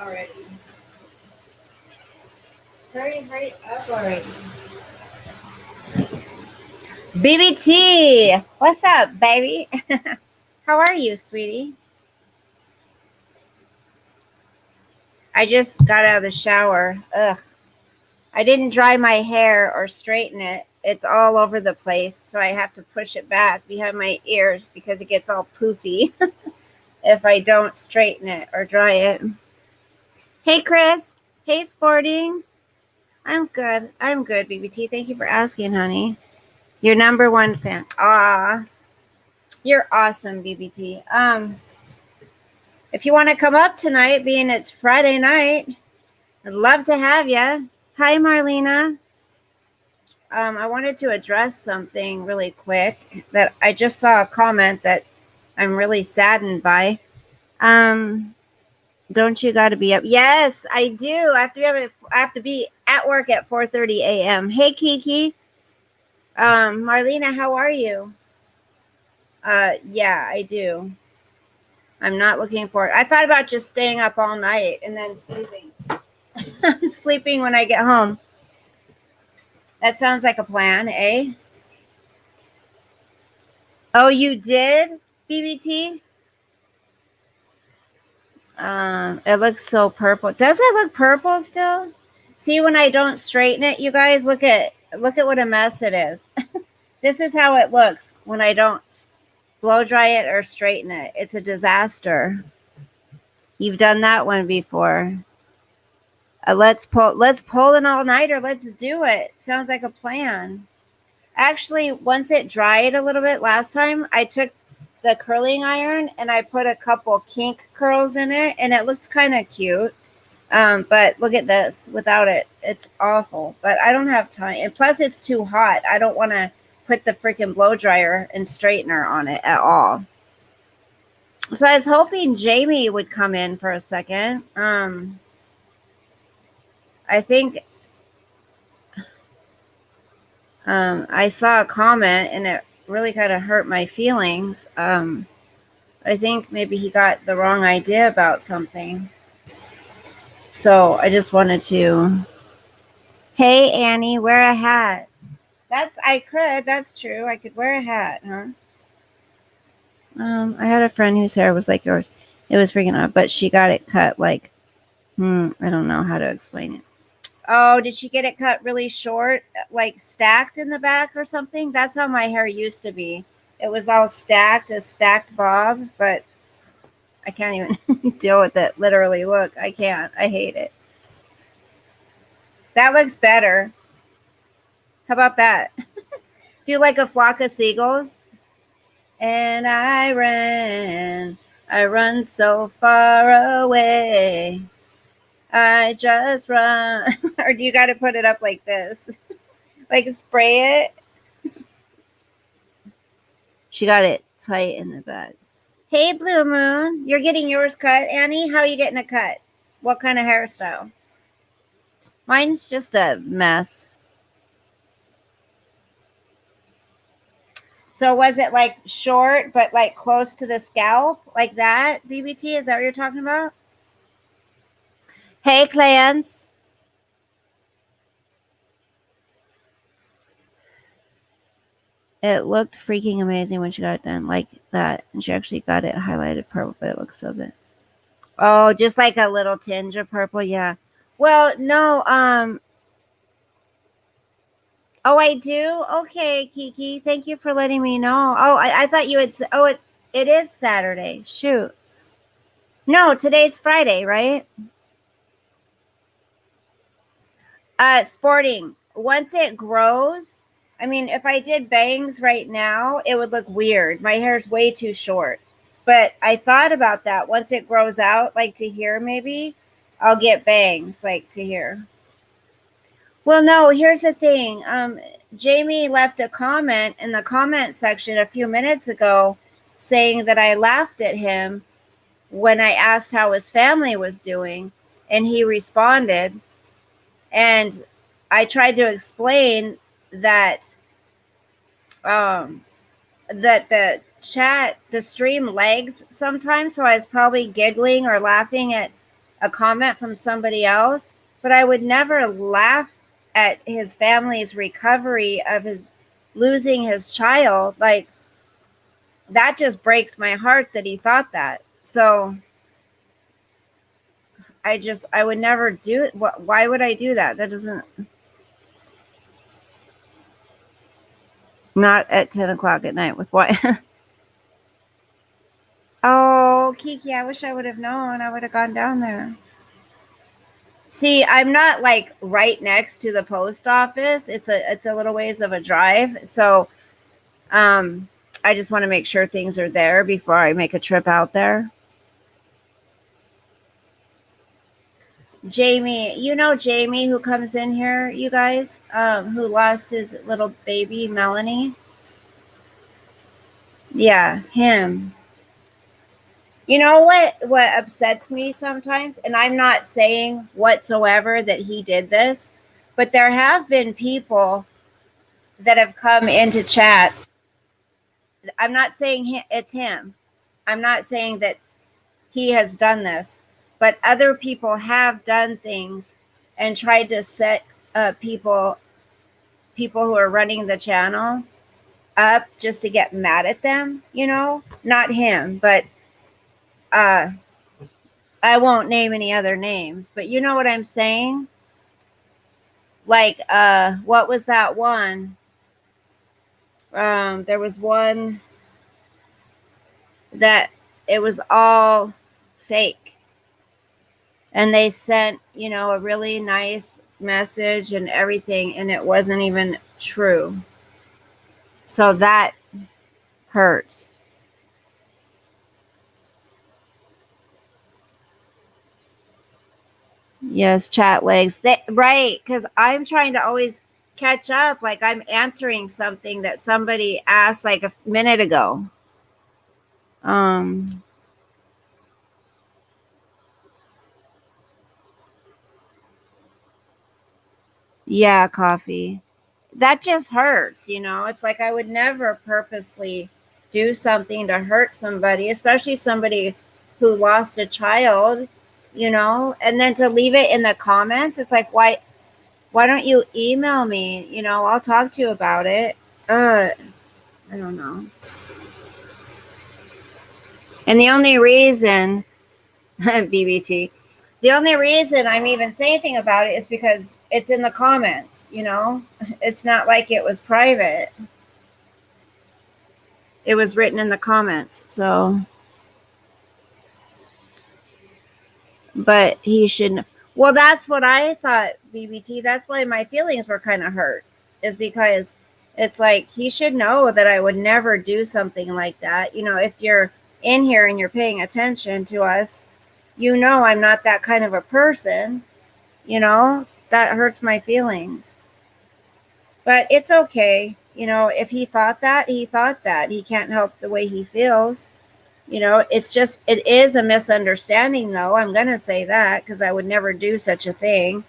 already. Hurry up already. BBT, what's up, baby? How are you, sweetie? I just got out of the shower. Ugh. I didn't dry my hair or straighten it. It's all over the place, so I have to push it back behind my ears because it gets all poofy if I don't straighten it or dry it. Hey, Chris. Hey, Sporting. I'm good. I'm good, BBT. Thank you for asking, honey. Your number one fan. Ah, you're awesome, BBT. If you want to come up tonight, being it's Friday night, I'd love to have you. Hi, Marlena. I wanted to address something really quick that I just saw a comment that I'm really saddened by. Don't you got to be up? Yes, I do. I have to be at work at 4:30 a.m. Hey, Kiki. Marlena, how are you? Yeah, I do. I'm not looking for it. I thought about just staying up all night and then sleeping. Sleeping when I get home. That sounds like a plan, eh? Oh, you did, BBT? It looks so purple. Does it look purple still? See, when I don't straighten it, you guys, look at what a mess it is. This is how it looks when I don't blow dry it or straighten it. It's a disaster. You've done that one before. Let's pull an all-nighter. Let's do it. Sounds like a plan. Actually, once it dried a little bit last time, I took the curling iron and I put a couple kink curls in it, and it looked kind of cute. But look at this without it. It's awful. But I don't have time. And plus, it's too hot. I don't want to put the freaking blow dryer and straightener on it at all. So I was hoping Jamie would come in for a second. I think I saw a comment and it really kind of hurt my feelings. I think maybe he got the wrong idea about something. So I just wanted to. Hey, Annie, wear a hat. That's true. I could wear a hat, huh? I had a friend whose hair was like yours. It was freaking out, but she got it cut like, I don't know how to explain it. Oh, did she get it cut really short, like stacked in the back or something? That's how my hair used to be. It was all stacked, a stacked bob, but I can't even deal with it. Literally, look, I can't. I hate it. That looks better. How about that? Do like a flock of seagulls? And I run so far away. I just run. Or do you got to put it up like this? Like spray it? She got it tight in the back. Hey, Blue Moon. You're getting yours cut, Annie? How are you getting a cut? What kind of hairstyle? Mine's just a mess. So was it like short, but like close to the scalp? Like that, BBT? Is that what you're talking about? Hey, Clarence. It looked freaking amazing when she got it done like that. And she actually got it highlighted purple, but it looks so good. Oh, just like a little tinge of purple. Yeah. Well, no. Oh, I do? Okay, Kiki. Thank you for letting me know. Oh, I thought you had. Oh, it is Saturday. Shoot. No, today's Friday, right? Sporting. Once it grows, I mean, if I did bangs right now, it would look weird. My hair's way too short. But I thought about that. Once it grows out, like to here, maybe I'll get bangs, like to here. Well, no, here's the thing. Jamie left a comment in the comment section a few minutes ago saying that I laughed at him when I asked how his family was doing, and he responded. And I tried to explain that that the stream lags sometimes, so I was probably giggling or laughing at a comment from somebody else, but I would never laugh at his family's recovery of his losing his child. Like, that just breaks my heart that he thought that. So I would never do it. Why would I do that? That doesn't, not at 10 o'clock at night with what? Oh, Kiki, I wish I would have known. I would have gone down there. See, I'm not like right next to the post office. It's a little ways of a drive. So I just want to make sure things are there before I make a trip out there. Jamie, you know Jamie who comes in here, you guys, who lost his little baby, Melanie? Yeah, him. You know what upsets me sometimes, and I'm not saying whatsoever that he did this, but there have been people that have come into chats. I'm not saying it's him. I'm not saying that he has done this, but other people have done things and tried to set people who are running the channel up just to get mad at them, you know, not him, but I won't name any other names, but you know what I'm saying? Like, what was that one? There was one that it was all fake. And they sent, you know, a really nice message and everything, and it wasn't even true. So that hurts. Yes, chat legs. Right, because I'm trying to always catch up. Like, I'm answering something that somebody asked like a minute ago. Yeah, coffee. That just hurts, you know. It's like I would never purposely do something to hurt somebody, especially somebody who lost a child, you know, and then to leave it in the comments. It's like, why don't you email me? You know, I'll talk to you about it. I don't know. And the only reason BBT, the only reason I'm even saying anything about it is because it's in the comments, you know. It's not like it was private. It was written in the comments. So, but he shouldn't. Well, that's what I thought, BBT. That's why my feelings were kind of hurt, is because it's like he should know that I would never do something like that. You know, if you're in here and you're paying attention to us, you know I'm not that kind of a person. You know, that hurts my feelings. But it's okay. You know, if he thought that, he thought that. He can't help the way he feels. You know, it's just, it is a misunderstanding, though. I'm going to say that because I would never do such a thing.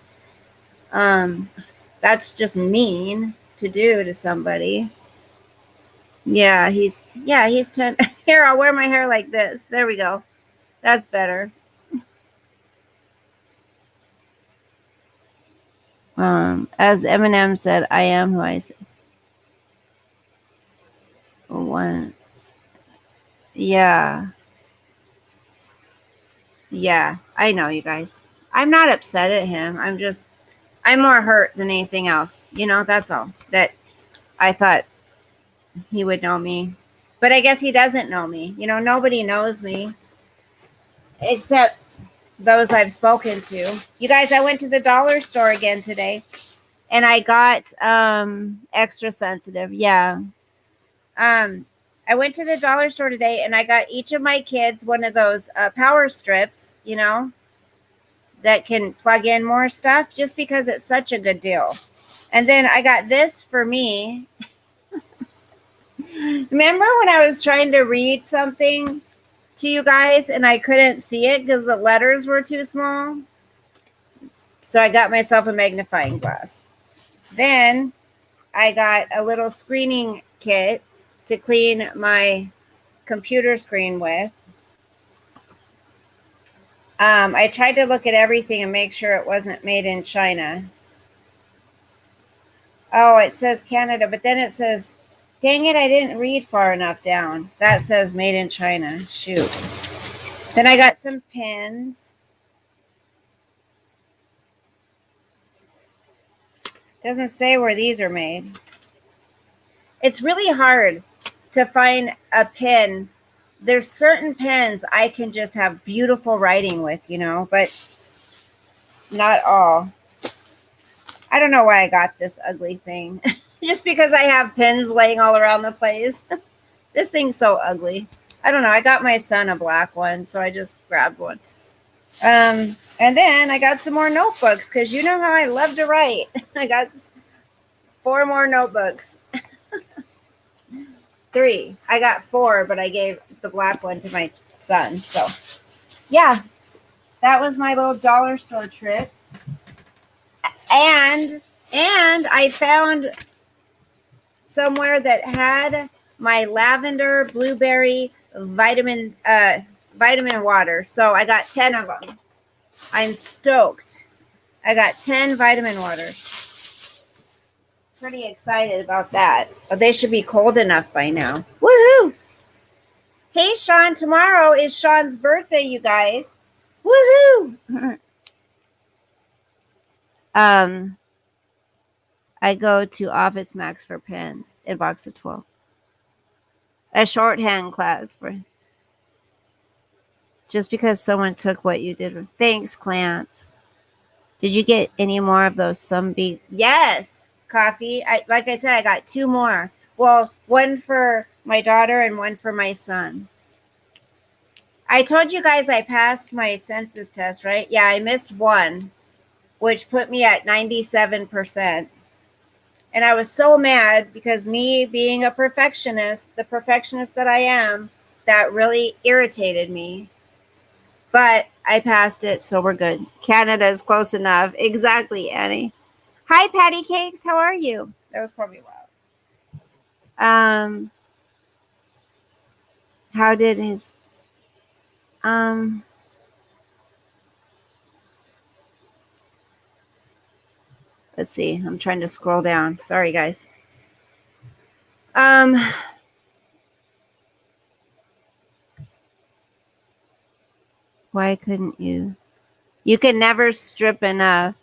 That's just mean to do to somebody. Yeah, he's 10. Here, I'll wear my hair like this. There we go. That's better. As Eminem said, I am who I say. One. Yeah. Yeah, I know, you guys. I'm not upset at him. I'm more hurt than anything else. You know, that's all. That I thought he would know me. But I guess he doesn't know me. You know, nobody knows me except those I've spoken to. You guys, I went to the dollar store again today and I got extra sensitive. Yeah. I went to the dollar store today and I got each of my kids one of those power strips, you know, that can plug in more stuff just because it's such a good deal. And then I got this for me. Remember when I was trying to read something to you guys and I couldn't see it because the letters were too small? So I got myself a magnifying glass. Then I got a little screening kit to clean my computer screen with. I tried to look at everything and make sure it wasn't made in China. Oh, it says Canada, but then it says, dang it, I didn't read far enough down. That says made in China. Shoot. Then I got some pins. Doesn't say where these are made. It's really hard to find a pin. There's certain pens I can just have beautiful writing with, you know, but not all. I don't know why I got this ugly thing. Just because I have pins laying all around the place. This thing's so ugly. I don't know. I got my son a black one, so I just grabbed one. And then I got some more notebooks because you know how I love to write. I got 4 more notebooks. 3. I got 4, but I gave the black one to my son. So, yeah, that was my little dollar store trip. And I found somewhere that had my lavender blueberry vitamin water. So I got 10 of them. I'm stoked. I got 10 vitamin waters. Pretty excited about that. Oh, they should be cold enough by now. Woohoo! Hey, Sean, tomorrow is Sean's birthday, you guys. Woohoo! I go to Office Max for pens, a box of 12. A shorthand class for just because someone took what you did. Thanks, Clance. Did you get any more of those Sunbeam? Yes, coffee. Like I said, I got 2 more. Well, one for my daughter and one for my son. I told you guys I passed my census test, right? Yeah, I missed one, which put me at 97%. And I was so mad because me being a perfectionist, the perfectionist that I am, that really irritated me. But I passed it, so we're good. Canada is close enough. Exactly, Annie. Hi, Patty Cakes. How are you? That was probably loud. How did his let's see. I'm trying to scroll down. Sorry, guys. Why couldn't you? You can never strip enough.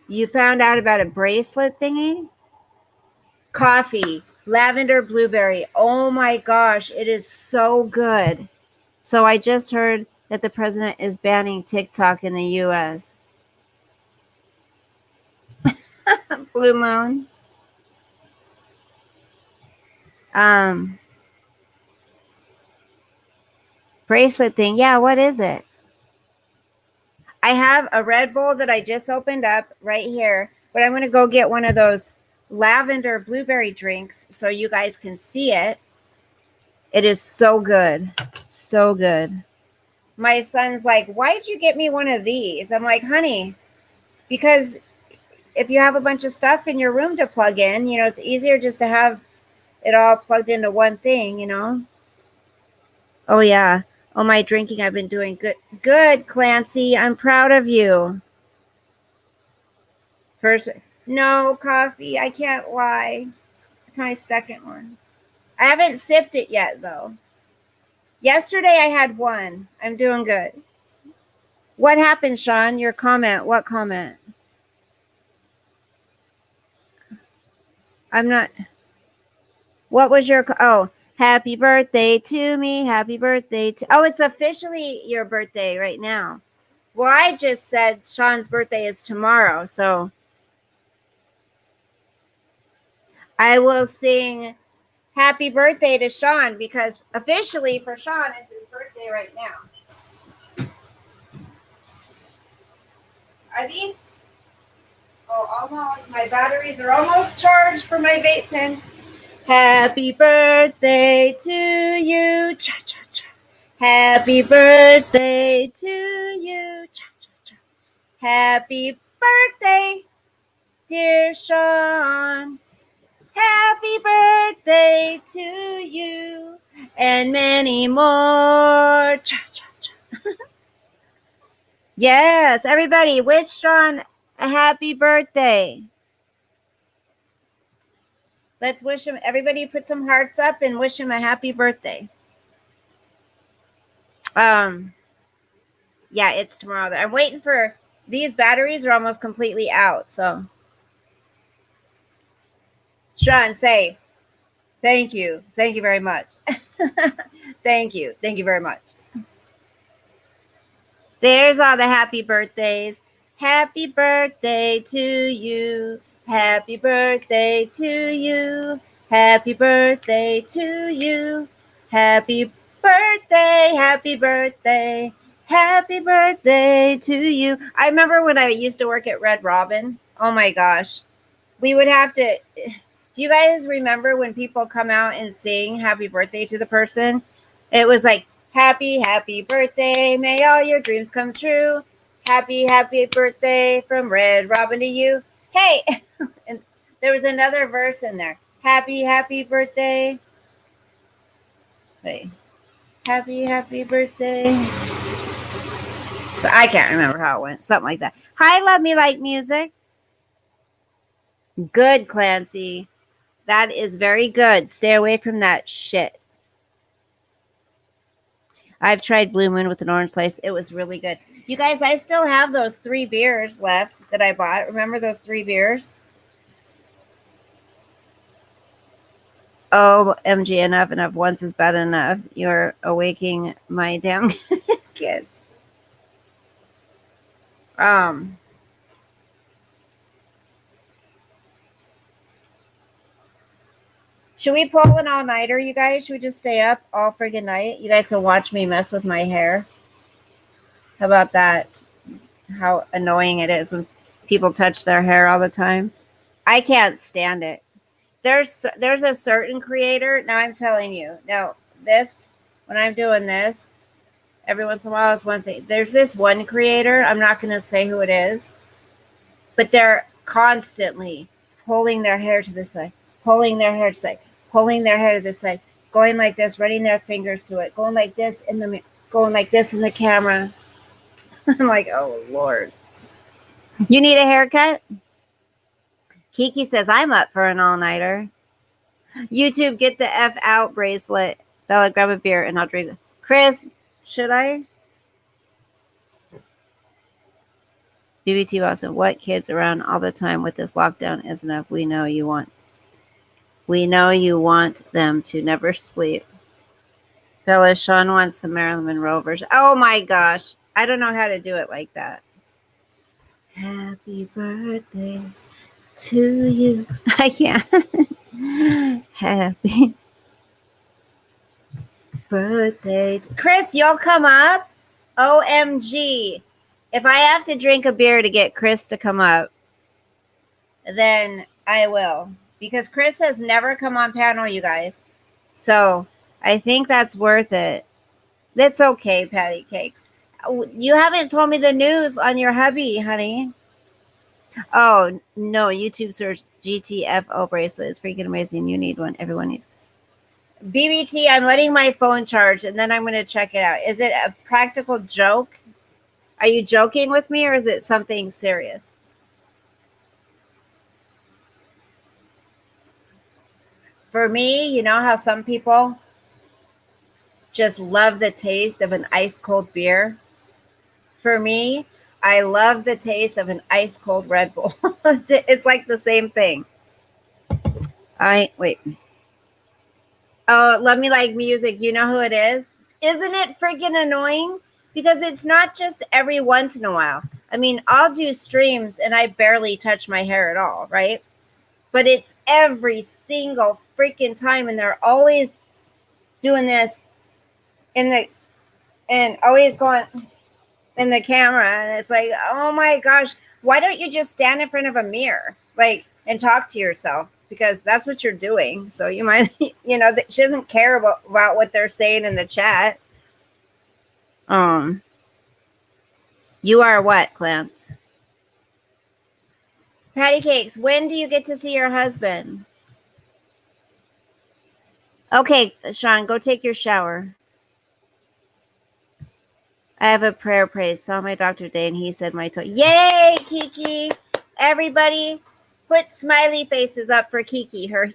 You found out about a bracelet thingy? Coffee, lavender blueberry. Oh my gosh, it is so good. So I just heard that the president is banning TikTok in the US. Blue Moon. Bracelet thing. Yeah, what is it? I have a Red Bull that I just opened up right here, but I'm going to go get one of those lavender blueberry drinks so you guys can see it. It is so good. So good. My son's like, why'd you get me one of these? I'm like, honey, because if you have a bunch of stuff in your room to plug in, you know, it's easier just to have it all plugged into one thing, you know? Oh, yeah. Oh, my drinking, I've been doing good. Good, Clancy. I'm proud of you. First, no coffee. I can't lie. It's my second one. I haven't sipped it yet, though. Yesterday, I had one. I'm doing good. What happened, Sean? Your comment. What comment? I'm not. What was your. Oh, happy birthday to me. Happy birthday to. Oh, it's officially your birthday right now. Well, I just said Sean's birthday is tomorrow. So I will sing happy birthday to Sean because officially for Sean, it's his birthday right now. Are these? Oh, almost. My batteries are almost charged for my vape pen. Happy birthday to you. Cha, cha, cha. Happy birthday to you. Cha, cha, cha. Happy birthday, dear Sean. Happy birthday to you. and many more. Cha, cha, cha. Yes, everybody, wish Sean a happy birthday. Let's wish him. Everybody, put some hearts up and wish him a happy birthday. Yeah, it's tomorrow. I'm waiting for these batteries are almost completely out. So, Sean, say thank you. Thank you very much. Thank you. Thank you very much. There's all the happy birthdays. Happy birthday to you. Happy birthday to you. Happy birthday to you. Happy birthday. Happy birthday. Happy birthday to you. I remember when I used to work at Red Robin. Oh my gosh. We would have to. Do you guys remember when people come out and sing happy birthday to the person? It was like, happy, happy birthday. May all your dreams come true. Happy, happy birthday from Red Robin to you. Hey, and there was another verse in there. Happy, happy birthday. Wait. Happy, happy birthday. So I can't remember how it went. Something like that. Hi, Love Me Like Music. Good, Clancy. That is very good. Stay away from that shit. I've tried Blue Moon with an orange slice. It was really good. You guys, I still have those 3 beers left that I bought. Remember those 3 beers? Oh, MG, enough. Once is bad enough. You're awaking my damn kids. Should we pull an all-nighter, you guys? Should we just stay up all friggin' night? You guys can watch me mess with my hair. How about that? How annoying it is when people touch their hair all the time. I can't stand it. There's a certain creator. Now I'm telling you. Now this, when I'm doing this, every once in a while is one thing. There's this one creator. I'm not going to say who it is, but they're constantly pulling their hair to the side, pulling their hair to the side, pulling their hair to the side, going like this, running their fingers through it, going like this in the, going like this in the camera. I'm like, oh Lord. You need a haircut? Kiki says, I'm up for an all-nighter. YouTube, get the F out bracelet. Bella, grab a beer and I'll drink it. Chris, should I? BBT Boston, what kids around all the time with this lockdown is enough. We know you want them to never sleep. Bella, Sean wants the Marilyn Monroe version. Oh my gosh. I don't know how to do it like that. Happy birthday to you. I can't. Happy birthday. Chris, you'll come up? OMG. If I have to drink a beer to get Chris to come up, then I will. Because Chris has never come on panel, you guys. So I think that's worth it. That's okay, Patty Cakes. You haven't told me the news on your hubby, honey. Oh, no. YouTube search GTFO bracelet is freaking amazing. You need one. Everyone needs. BBT, I'm letting my phone charge and then I'm going to check it out. Is it a practical joke? Are you joking with me or is it something serious? For me, you know how some people just love the taste of an ice cold beer? For me, I love the taste of an ice cold Red Bull. It's like the same thing. Wait. Oh, Love Me Like Music. You know who it is? Isn't it freaking annoying? Because it's not just every once in a while. I mean, I'll do streams and I barely touch my hair at all, right? But it's every single freaking time. And they're always doing this and always going in the camera. And it's like, oh my gosh, why don't you just stand in front of a mirror, like, and talk to yourself? Because that's what you're doing. So you might, she doesn't care about what they're saying in the chat. You are what, Clance? Patty Cakes, when do you get to see your husband? Okay, Sean, go take your shower. I have a prayer praise. Saw my doctor today and he said my toe. Yay, Kiki! Everybody, put smiley faces up for Kiki. Her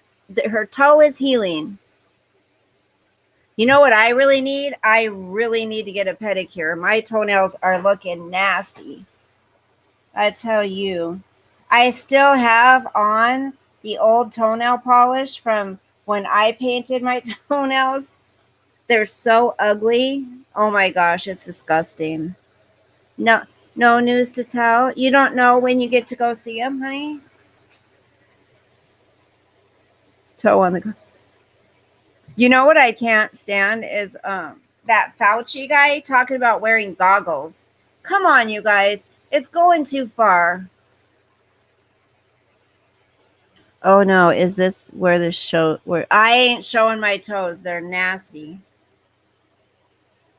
toe is healing. You know what I really need? I really need to get a pedicure. My toenails are looking nasty. I tell you. I still have on the old toenail polish from when I painted my toenails. They're so ugly. Oh my gosh, it's disgusting. No, no news to tell. You don't know when you get to go see him, honey? Toe on the. You know what I can't stand is that Fauci guy talking about wearing goggles. Come on, you guys. It's going too far. Oh no, is this where the show where I ain't showing my toes? They're nasty.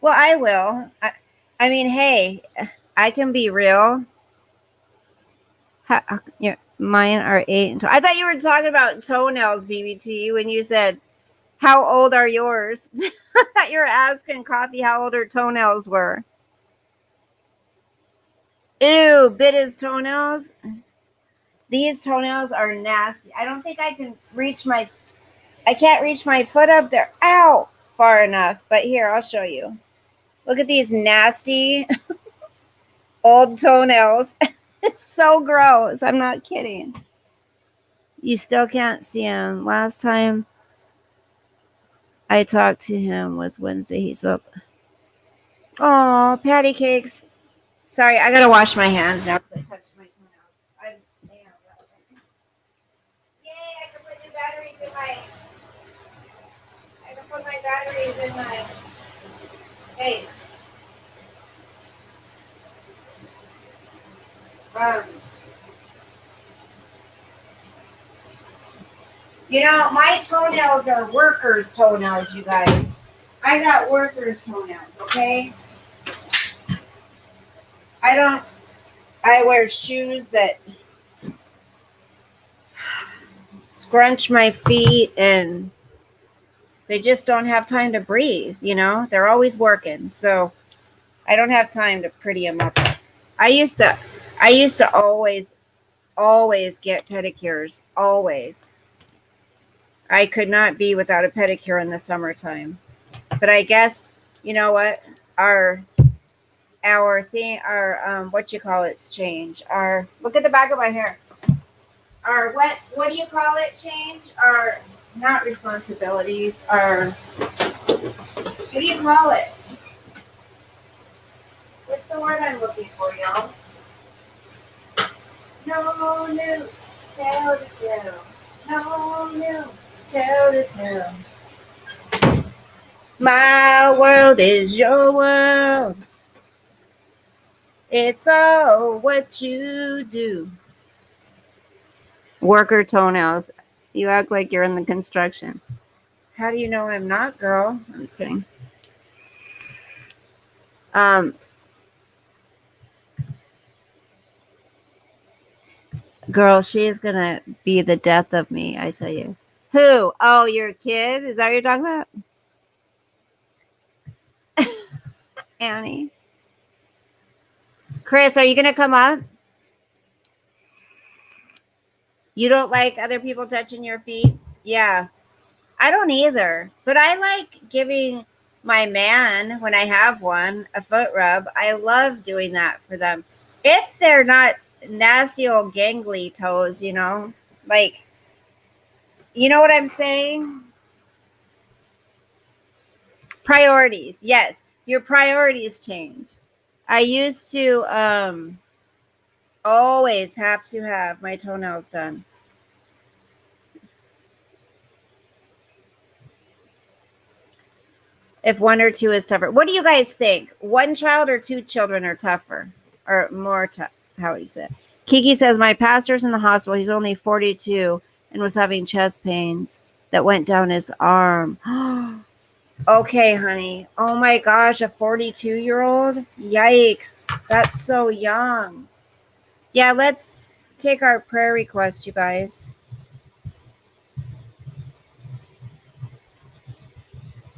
Well, I will. I mean, hey, I can be real. Yeah, mine are 8 and 12. I thought you were talking about toenails, BBT, when you said, "How old are yours?" I thought you were asking Coffee how old her toenails were. Ew, bit his toenails. These toenails are nasty. I don't think I can reach my. I can't reach my foot up there. Ow, far enough. But here, I'll show you. Look at these nasty old toenails. It's so gross. I'm not kidding. You still can't see him. Last time I talked to him was Wednesday. He spoke. Oh, patty cakes. Sorry, I gotta wash my hands now because I touched my toenails. Yay! I can put new batteries in my. I can put my batteries in my. Hey. Um. You know, my toenails are workers' toenails, you guys. I got workers' toenails, okay? I wear shoes that scrunch my feet and they just don't have time to breathe, you know? They're always working. So I don't have time to pretty them up. I used to always get pedicures. Always. I could not be without a pedicure in the summertime. But I guess, you know what? Our what you call it's change. Our look at the back of my hair. Our what do you call it change? Our not responsibilities, our what do you call it? What's the word I'm looking for, y'all? No new tale to tell. No new tale to tell. My world is your world. It's all what you do. Worker toenails. You act like you're in the construction. How do you know I'm not, girl? I'm just kidding. Girl, she is gonna be the death of me, I tell you. Who? Oh, your kid? Is that what you're talking about? Annie. Chris, are you gonna come up? You don't like other people touching your feet? Yeah. I don't either. But I like giving my man, when I have one, a foot rub. I love doing that for them. If they're not nasty old gangly toes, you know? Like, you know what I'm saying? Priorities. Yes. Your priorities change. I used to always have to have my toenails done. If one or two is tougher. What do you guys think? One child or two children are tougher? Or more tough? How would you say it? Kiki says, my pastor's in the hospital. He's only 42 and was having chest pains that went down his arm. Okay, honey. Oh my gosh, a 42-year-old? Yikes. That's so young. Yeah, let's take our prayer request, you guys.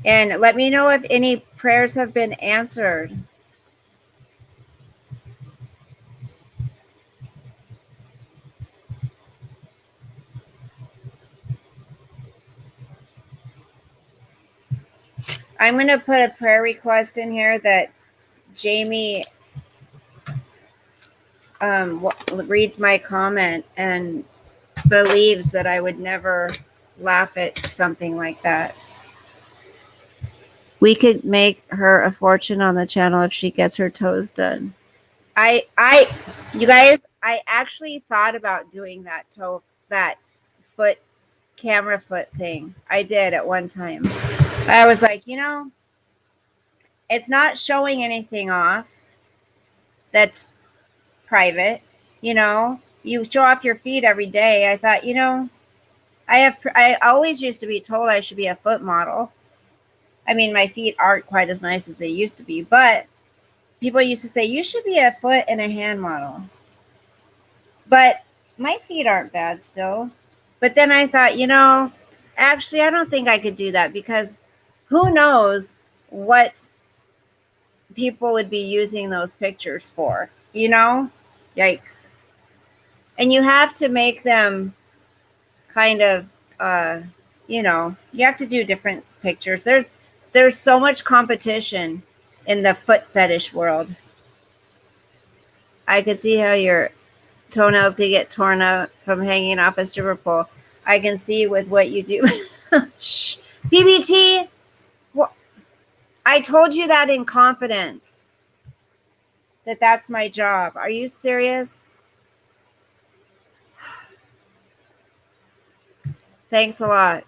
And let me know if any prayers have been answered. I'm going to put a prayer request in here that Jamie reads my comment and believes that I would never laugh at something like that. We could make her a fortune on the channel if she gets her toes done. You guys, I actually thought about doing that foot, camera foot thing. I did at one time. I was like, it's not showing anything off that's private. You show off your feet every day. I thought, I always used to be told I should be a foot model. I mean, my feet aren't quite as nice as they used to be, but people used to say you should be a foot and a hand model. But my feet aren't bad still. But then I thought, actually, I don't think I could do that because who knows what people would be using those pictures for, Yikes. And you have to make them kind of, you have to do different pictures. There's so much competition in the foot fetish world. I could see how your toenails could get torn out from hanging off a stripper pole. I can see with what you do. Shh. BBT, I told you that in confidence. That's my job. Are you serious? Thanks a lot.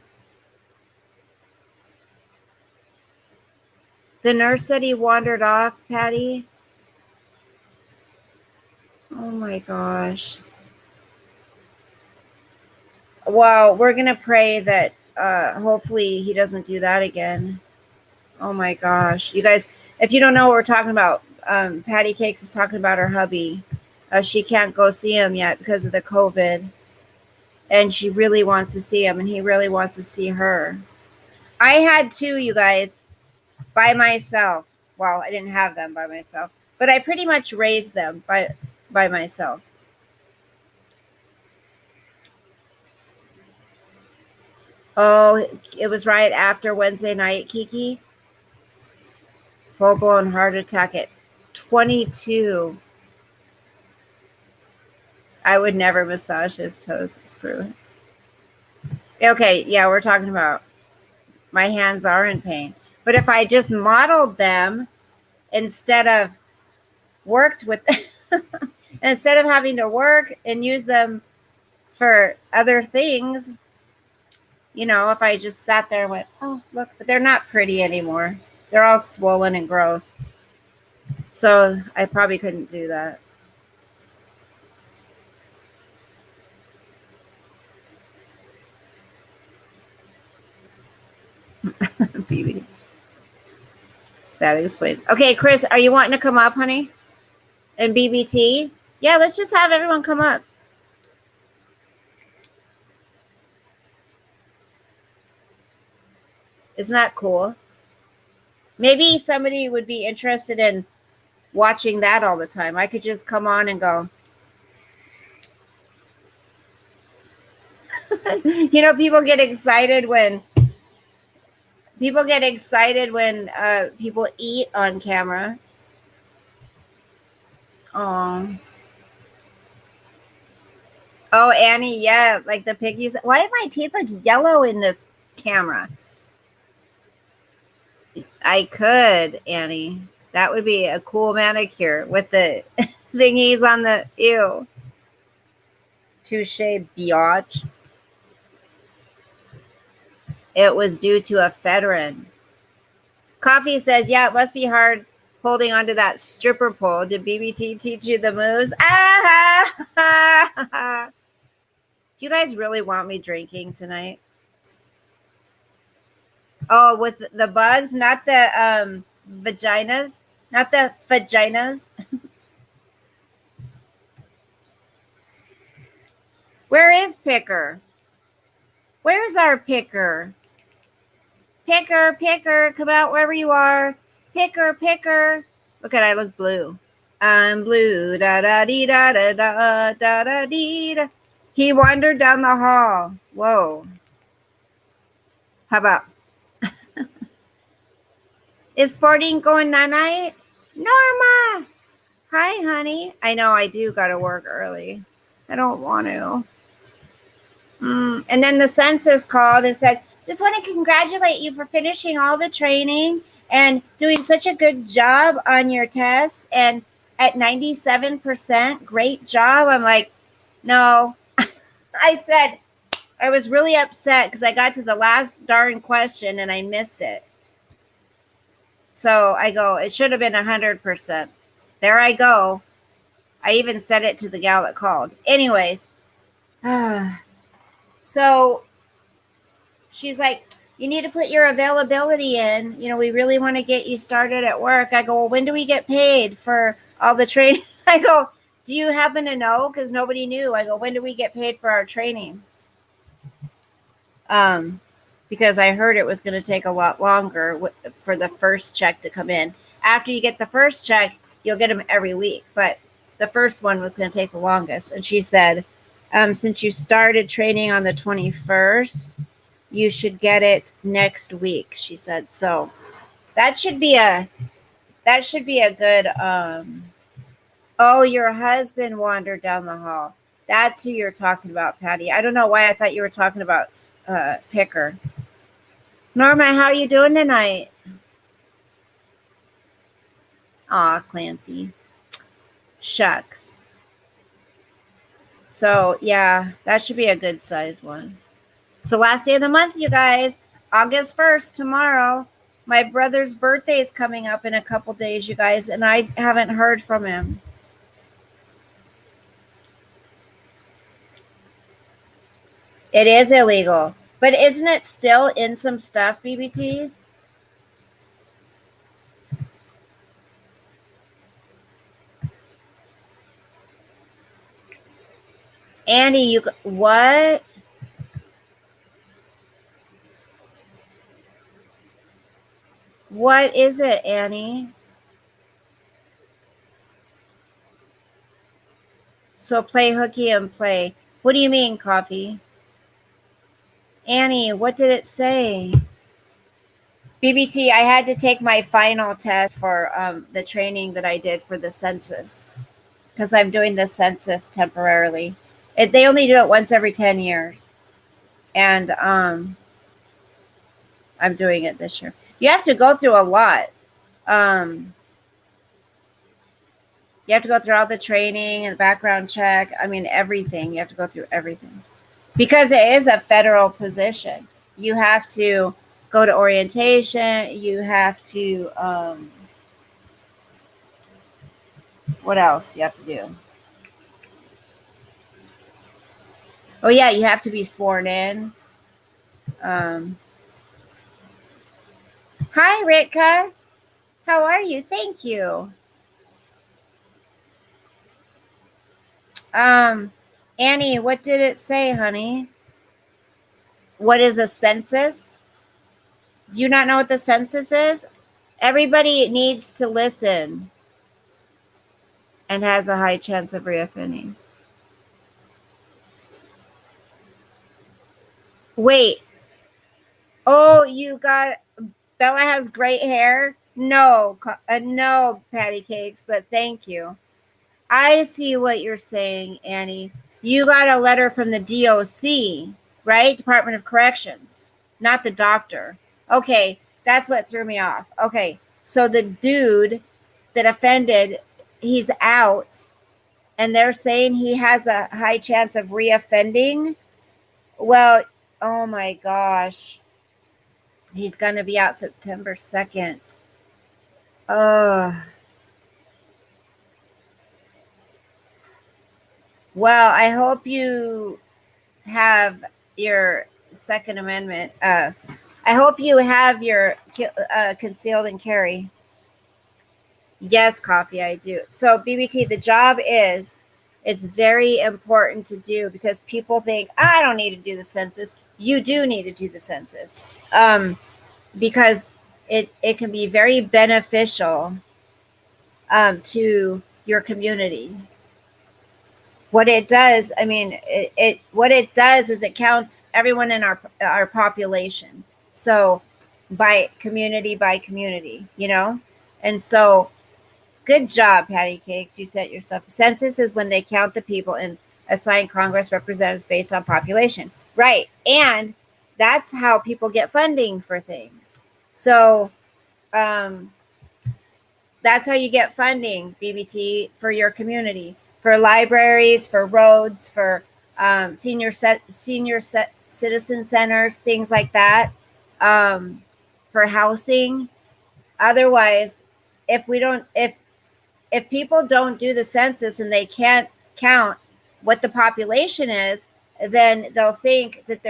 The nurse said he wandered off, Patty. Oh my gosh. Well, we're going to pray that hopefully he doesn't do that again. Oh my gosh. You guys, if you don't know what we're talking about, Patty Cakes is talking about her hubby. She can't go see him yet because of the COVID. And she really wants to see him, and he really wants to see her. I had two, you guys, by myself. Well, I didn't have them by myself, but I pretty much raised them by myself. Oh, it was right after Wednesday night, Kiki. Full-blown heart attack at 22. I would never massage his toes. Screw it. Okay, yeah, we're talking about my hands are in pain. But if I just modeled them instead of worked with instead of having to work and use them for other things, if I just sat there and went, oh, look, but they're not pretty anymore. They're all swollen and gross. So I probably couldn't do that. BB. That explains. Okay, Chris, are you wanting to come up, honey? And BBT? Yeah, let's just have everyone come up. Isn't that cool? Maybe somebody would be interested in watching that all the time. I could just come on and go. People get excited when people eat on camera. Oh, Annie, yeah, like the piggies. Why do my teeth look yellow in this camera? I could, Annie. That would be a cool manicure with the thingies on the ew. Touche, biatch. It was due to a veteran. Coffee says, yeah, it must be hard holding onto that stripper pole. Did BBT teach you the moves? Ah! Do you guys really want me drinking tonight? Oh, with the bugs, not the vaginas, not the vaginas. Where is Picker? Where's our Picker? Picker, picker, come out wherever you are. Picker, picker. Look at I look blue. I'm blue. Da da dee da da da da da dee da. He wandered down the hall. Whoa. How about? Is sporting going night? Norma. Hi, honey. I know I do got to work early. I don't want to. And then the census called and said, just want to congratulate you for finishing all the training and doing such a good job on your tests. And at 97%, great job. I'm like, no. I said, I was really upset because I got to the last darn question and I missed it. So I go, it should have been 100%. There I go. I even said it to the gal that called. Anyways, so she's like, you need to put your availability in. You know, we really want to get you started at work. I go, well, when do we get paid for all the training? I go, do you happen to know? Because nobody knew. I go, when do we get paid for our training? Because I heard it was going to take a lot longer for the first check to come in. After you get the first check, you'll get them every week. But the first one was going to take the longest. And she said, since you started training on the 21st, you should get it next week, she said. So that should be a good, oh, your husband wandered down the hall. That's who you're talking about, Patty. I don't know why I thought you were talking about Picker. Norma, how are you doing tonight? Aw, Clancy. Shucks. So, yeah, that should be a good size one. It's the last day of the month, you guys. August 1st, tomorrow. My brother's birthday is coming up in a couple days, you guys, and I haven't heard from him. It is illegal. But isn't it still in some stuff, BBT? Andy, you what? What is it, Annie? So play hooky and play. What do you mean, coffee? Annie, what did it say? BBT, I had to take my final test for the training that I did for the census because I'm doing the census temporarily. They only do it once every 10 years. And I'm doing it this year. You have to go through a lot. You have to go through all the training and background check. I mean, everything. You have to go through everything. Because it is a federal position. You have to go to orientation. You have to, what else you have to do? Oh, yeah, you have to be sworn in. Hi, Ritka. How are you? Thank you. Annie, what did it say, honey? What is a census? Do you not know what the census is? Everybody needs to listen and has a high chance of reoffending. Wait. Oh, you got Bella has great hair? No, no, patty cakes, but thank you. I see what you're saying, Annie. You got a letter from the DOC, right? Department of Corrections, not the doctor. Okay, that's what threw me off. Okay, so the dude that offended, he's out, and they're saying he has a high chance of reoffending. Well, oh my gosh. He's going to be out September 2nd. Well, I hope you have your Second Amendment. I hope you have your concealed and carry. Yes, coffee, I do. So, BBT, the job is, it's very important to do because people think, I don't need to do the census. You do need to do the census. because it can be very beneficial to your community. What it does, I mean, it what it does is it counts everyone in our population. So by community, you know? And so good job, Patty Cakes. You said yourself. Census is when they count the people and assign Congress representatives based on population. Right. And that's how people get funding for things. So that's how you get funding, BBT, for your community, for libraries, for roads, for citizen centers, things like that, for housing. Otherwise, if people don't do the census and they can't count what the population is, then they'll think that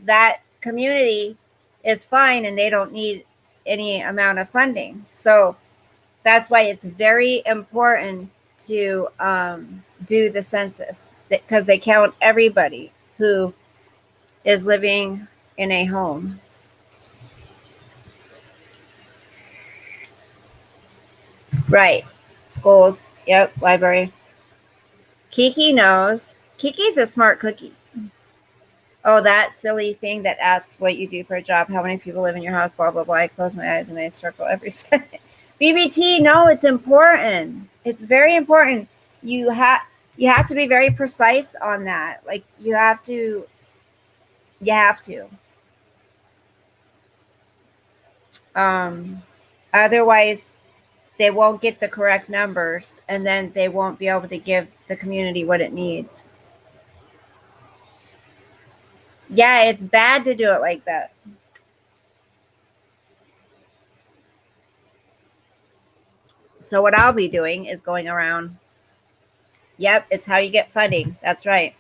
that community is fine and they don't need any amount of funding. So that's why it's very important to do the census, because they count everybody who is living in a home. Right. Schools. Yep. Library. Kiki knows. Kiki's a smart cookie. Oh, that silly thing that asks what you do for a job, how many people live in your house, blah, blah, blah. I close my eyes and I circle every second. BBT, no, it's important. It's very important. You have to be very precise on that. Like you have to. Otherwise they won't get the correct numbers and then they won't be able to give the community what it needs. Yeah, it's bad to do it like that. So what I'll be doing is going around. Yep, it's how you get funding. That's right.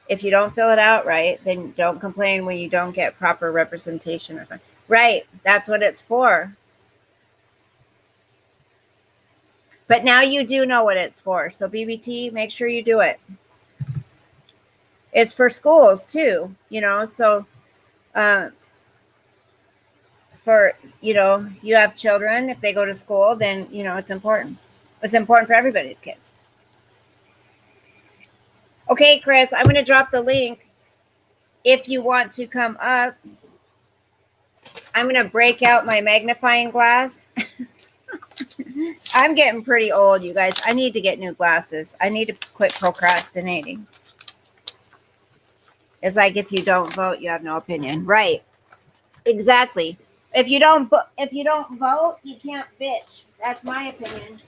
If you don't fill it out right, then don't complain when you don't get proper representation. Right, that's what it's for. But now you do know what it's for. So BBT, make sure you do it. It's for schools too, you know. So for, you know, you have children, if they go to school, then, you know, it's important. It's important for everybody's kids. Okay, Chris, I'm going to drop the link if you want to come up. I'm going to break out my magnifying glass. I'm getting pretty old, you guys. I need to get new glasses. I need to quit procrastinating. It's like if you don't vote, you have no opinion. Right. Exactly. If you don't vote, you can't bitch. That's my opinion.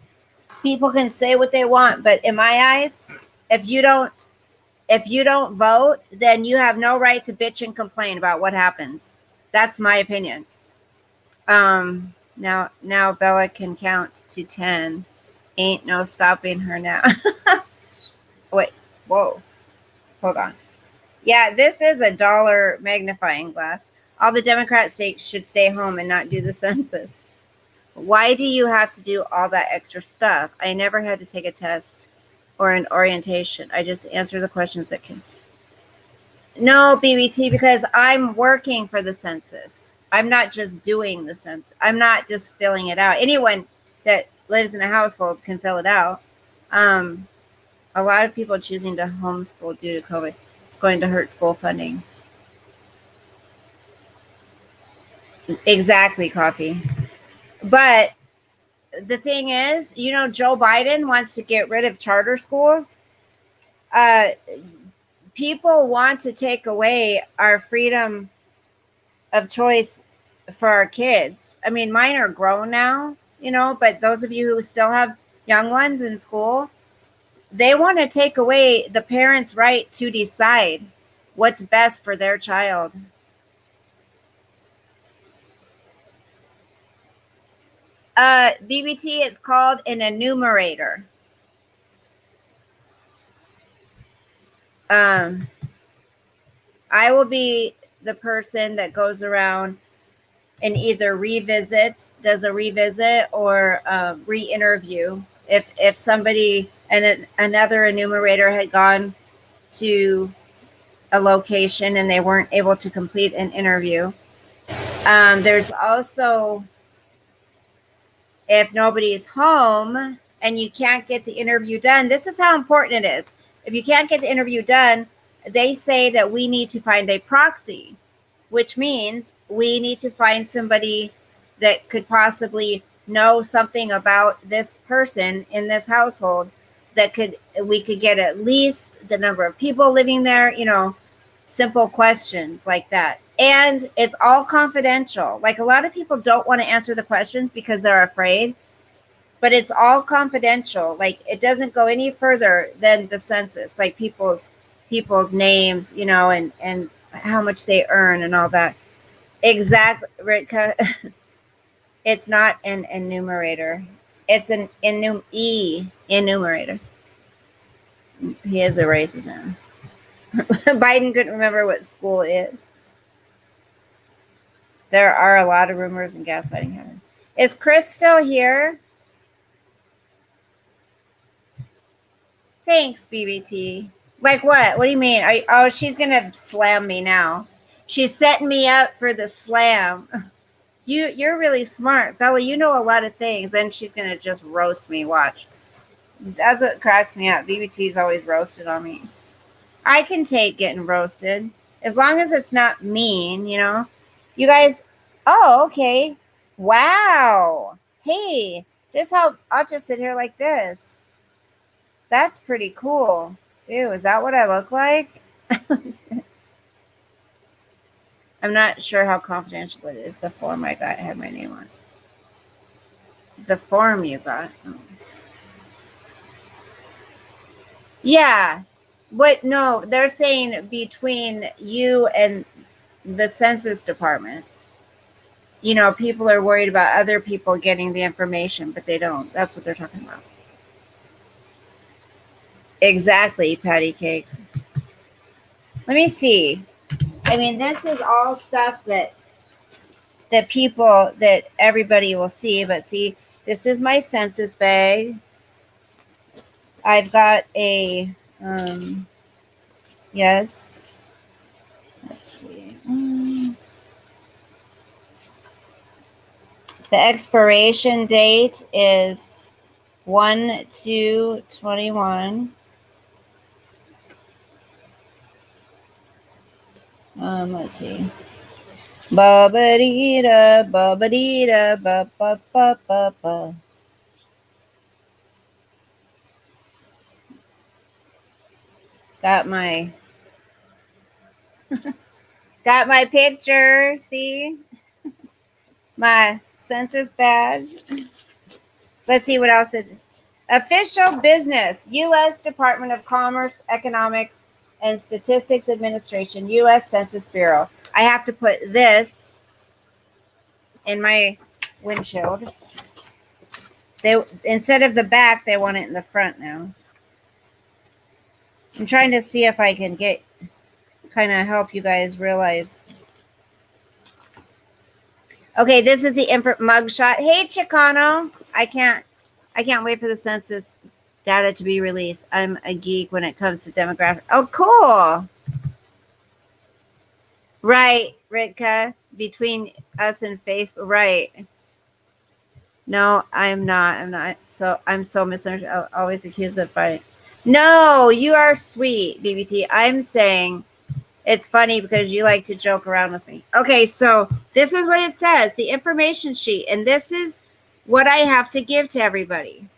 People can say what they want, but in my eyes, if you don't vote, then you have no right to bitch and complain about what happens. That's my opinion. Now Bella can count to 10. Ain't no stopping her now. Wait, whoa. Hold on. Yeah, this is a $1 magnifying glass. All the Democrats should stay home and not do the census. Why do you have to do all that extra stuff? I never had to take a test or an orientation. I just answer the questions that can. No, BBT, because I'm working for the census. I'm not just doing the census. I'm not just filling it out. Anyone that lives in a household can fill it out. A lot of people choosing to homeschool due to COVID. It's going to hurt school funding. Exactly, Coffee. But the thing is, you know, Joe Biden wants to get rid of charter schools. People want to take away our freedom of choice for our kids. I mean, mine are grown now, you know, but those of you who still have young ones in school, they want to take away the parents' right to decide what's best for their child. BBT is called an enumerator. I will be the person that goes around and either does a revisit or re-interview. If somebody and another enumerator had gone to a location and they weren't able to complete an interview. There's also if nobody's home and you can't get the interview done. This is how important it is. If you can't get the interview done, they say that we need to find a proxy, which means we need to find somebody that could possibly know something about this person in this household that we could get at least the number of people living there, simple questions like that. And it's all confidential. Like a lot of people don't want to answer the questions because they're afraid, but it's all confidential. Like it doesn't go any further than the census, like people's names, and how much they earn and all that. Exactly, Ritka. It's not an enumerator. It's an enumerator. He has erased his own. Biden couldn't remember what school is. There are a lot of rumors and gaslighting happening. Is Chris still here? Thanks, BBT. Like what? What do you mean? She's going to slam me now. She's setting me up for the slam. You're really smart. Bella, you know a lot of things. Then she's going to just roast me. Watch. That's what cracks me up. BBT's always roasted on me. I can take getting roasted. As long as it's not mean, You guys, okay. Wow. Hey, this helps. I'll just sit here like this. That's pretty cool. Ew, is that what I look like? I'm not sure how confidential it is. The form I got had my name on it. The form you got. Oh. Yeah. But no, they're saying between you and the Census Department. People are worried about other people getting the information, but they don't. That's what they're talking about. Exactly, patty cakes. Let me see. I mean, this is all stuff that everybody will see. But see, this is my census bag. I've got a, yes. Let's see. The expiration date is 1/2/21. Let's see. Ba-ba-dee-da, ba-ba-dee-da, ba-ba-ba-ba-ba. Got my picture, see? My census badge. Let's see what else it is. Official business, U.S. Department of Commerce, Economics, and Statistics Administration, U.S. Census Bureau. I have to put this in my windshield. Instead of the back, they want it in the front now. I'm trying to see if I can kind of help you guys realize. Okay, this is the mugshot. Hey, Chicano. I can't wait for the census data to be released. I'm a geek when it comes to demographics. Oh, cool. Right, Ritka. Between us and Facebook. Right. No, I'm not. So I'm so misunderstood. I'll always accused of fighting. No, you are sweet, BBT. I'm saying it's funny because you like to joke around with me. Okay, so this is what it says, the information sheet, and this is what I have to give to everybody.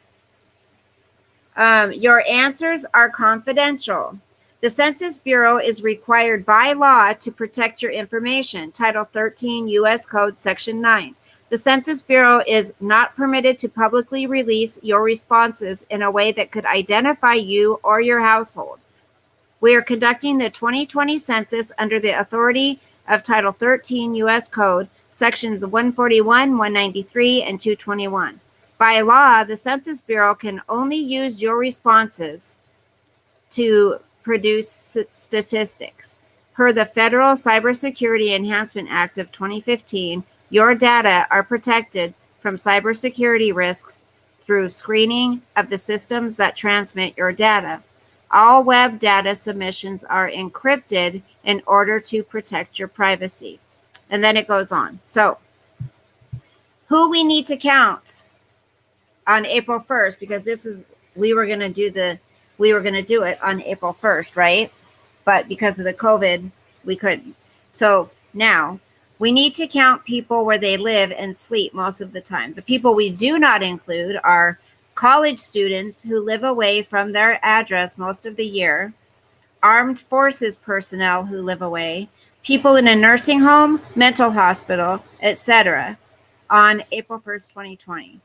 Your answers are confidential. The Census Bureau is required by law to protect your information. Title 13 U.S. Code Section 9. The Census Bureau is not permitted to publicly release your responses in a way that could identify you or your household. We are conducting the 2020 census under the authority of Title 13 U.S. Code, Sections 141, 193, and 221. By law, the Census Bureau can only use your responses to produce statistics. Per the Federal Cybersecurity Enhancement Act of 2015, your data are protected from cybersecurity risks through screening of the systems that transmit your data. All web data submissions are encrypted in order to protect your privacy. And then it goes on. So, who we need to count on April 1st, because we were going to do it on April 1st, right? But because of the COVID, we couldn't. So now we need to count people where they live and sleep most of the time. The people we do not include are college students who live away from their address most of the year, armed forces personnel who live away, people in a nursing home, mental hospital, etc. on April 1st, 2020.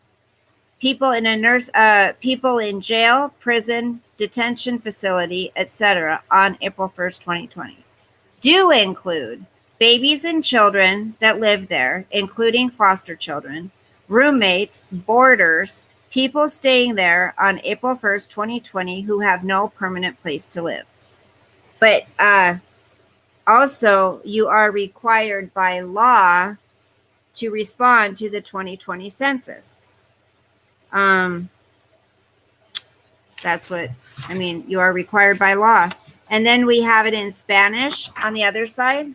People in jail, prison, detention facility, etc. on April 1st, 2020. Do include babies and children that live there, including foster children, roommates, boarders, people staying there on April 1st, 2020 who have no permanent place to live. But also, you are required by law to respond to the 2020 census. That's what, you are required by law. And then we have it in Spanish on the other side.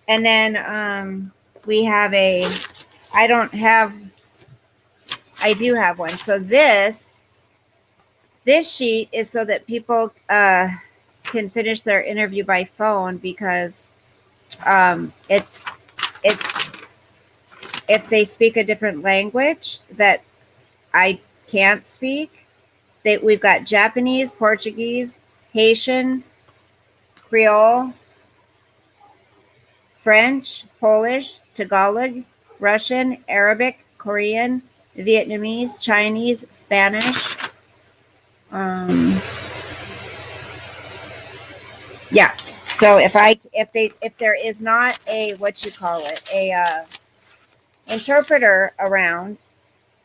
And then we have I do have one. So this sheet is so that people can finish their interview by phone, because it's if they speak a different language that I can't speak, we've got Japanese, Portuguese, Haitian, Creole, French, Polish, Tagalog, Russian, Arabic, Korean, Vietnamese, Chinese, Spanish. Yeah. So if there is not a interpreter around,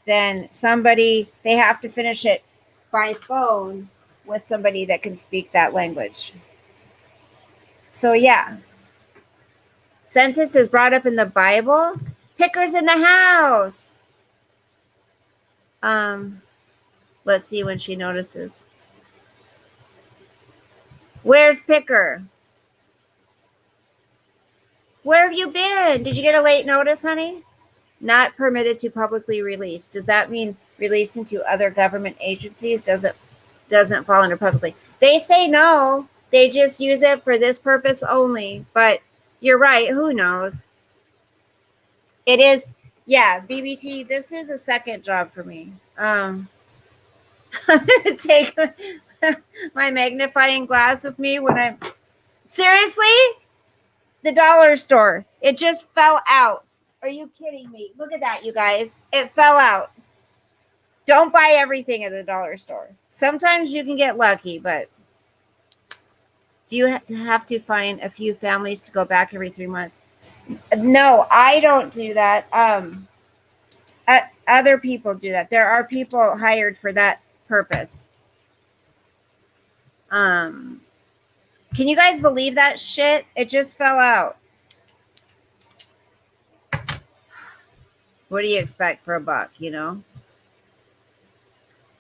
then they have to finish it by phone with somebody that can speak that language. So yeah. Census is brought up in the Bible. Picker's in the house. Let's see when she notices. Where's Picker? Where have you been? Did you get a late notice, honey? Not permitted to publicly release. Does that mean releasing to other government agencies doesn't fall under publicly? They say no. They just use it for this purpose only. But you're right. Who knows? It is. Yeah, BBT, this is a second job for me. I'm going to take my magnifying glass with me when I'm... Seriously? The dollar store. It just fell out. Are you kidding me? Look at that, you guys. It fell out. Don't buy everything at the dollar store. Sometimes you can get lucky, but do you have to find a few families to go back every 3 months? No, I don't do that. Other people do that. There are people hired for that purpose. Can you guys believe that shit? It just fell out. What do you expect for $1, you know?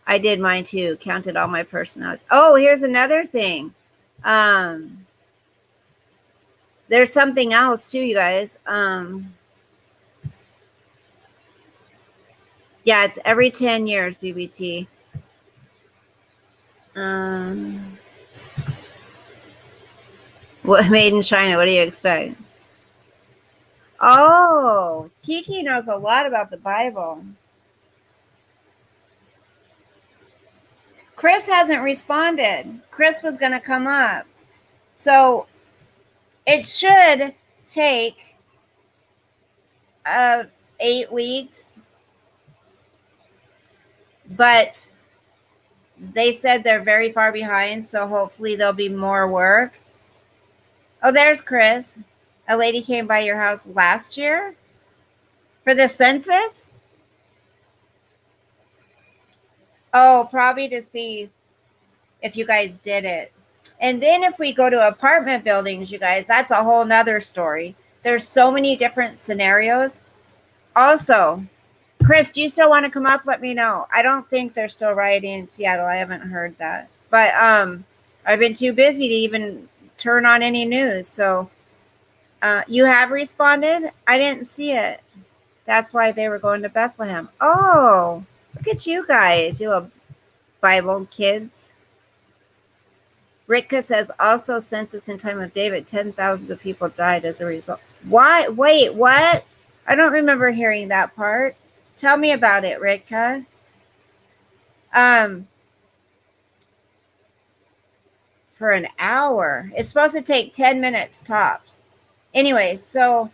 I did mine too. Counted all my personalities. Oh, here's another thing. There's something else too, you guys. Yeah, it's every 10 years, BBT. What made in China? What do you expect? Oh, Kiki knows a lot about the Bible. Chris hasn't responded. Chris was going to come up. So it should take 8 weeks. But they said they're very far behind, so hopefully there'll be more work. Oh, there's Chris. A lady came by your house last year for the census? Oh, probably to see if you guys did it. And then if we go to apartment buildings, you guys, that's a whole nother story. There's so many different scenarios. Also, Chris, do you still want to come up? Let me know. I don't think they're still rioting in Seattle. I haven't heard that. but I've been too busy to even turn on any news. So you have responded? I didn't see it. That's why they were going to Bethlehem. Oh, look at you guys, you little Bible kids. Ritka says, also census in time of David, 10,000 of people died as a result. Why? Wait, what? I don't remember hearing that part. Tell me about it, Ritka. For an hour. It's supposed to take 10 minutes tops. Anyway, so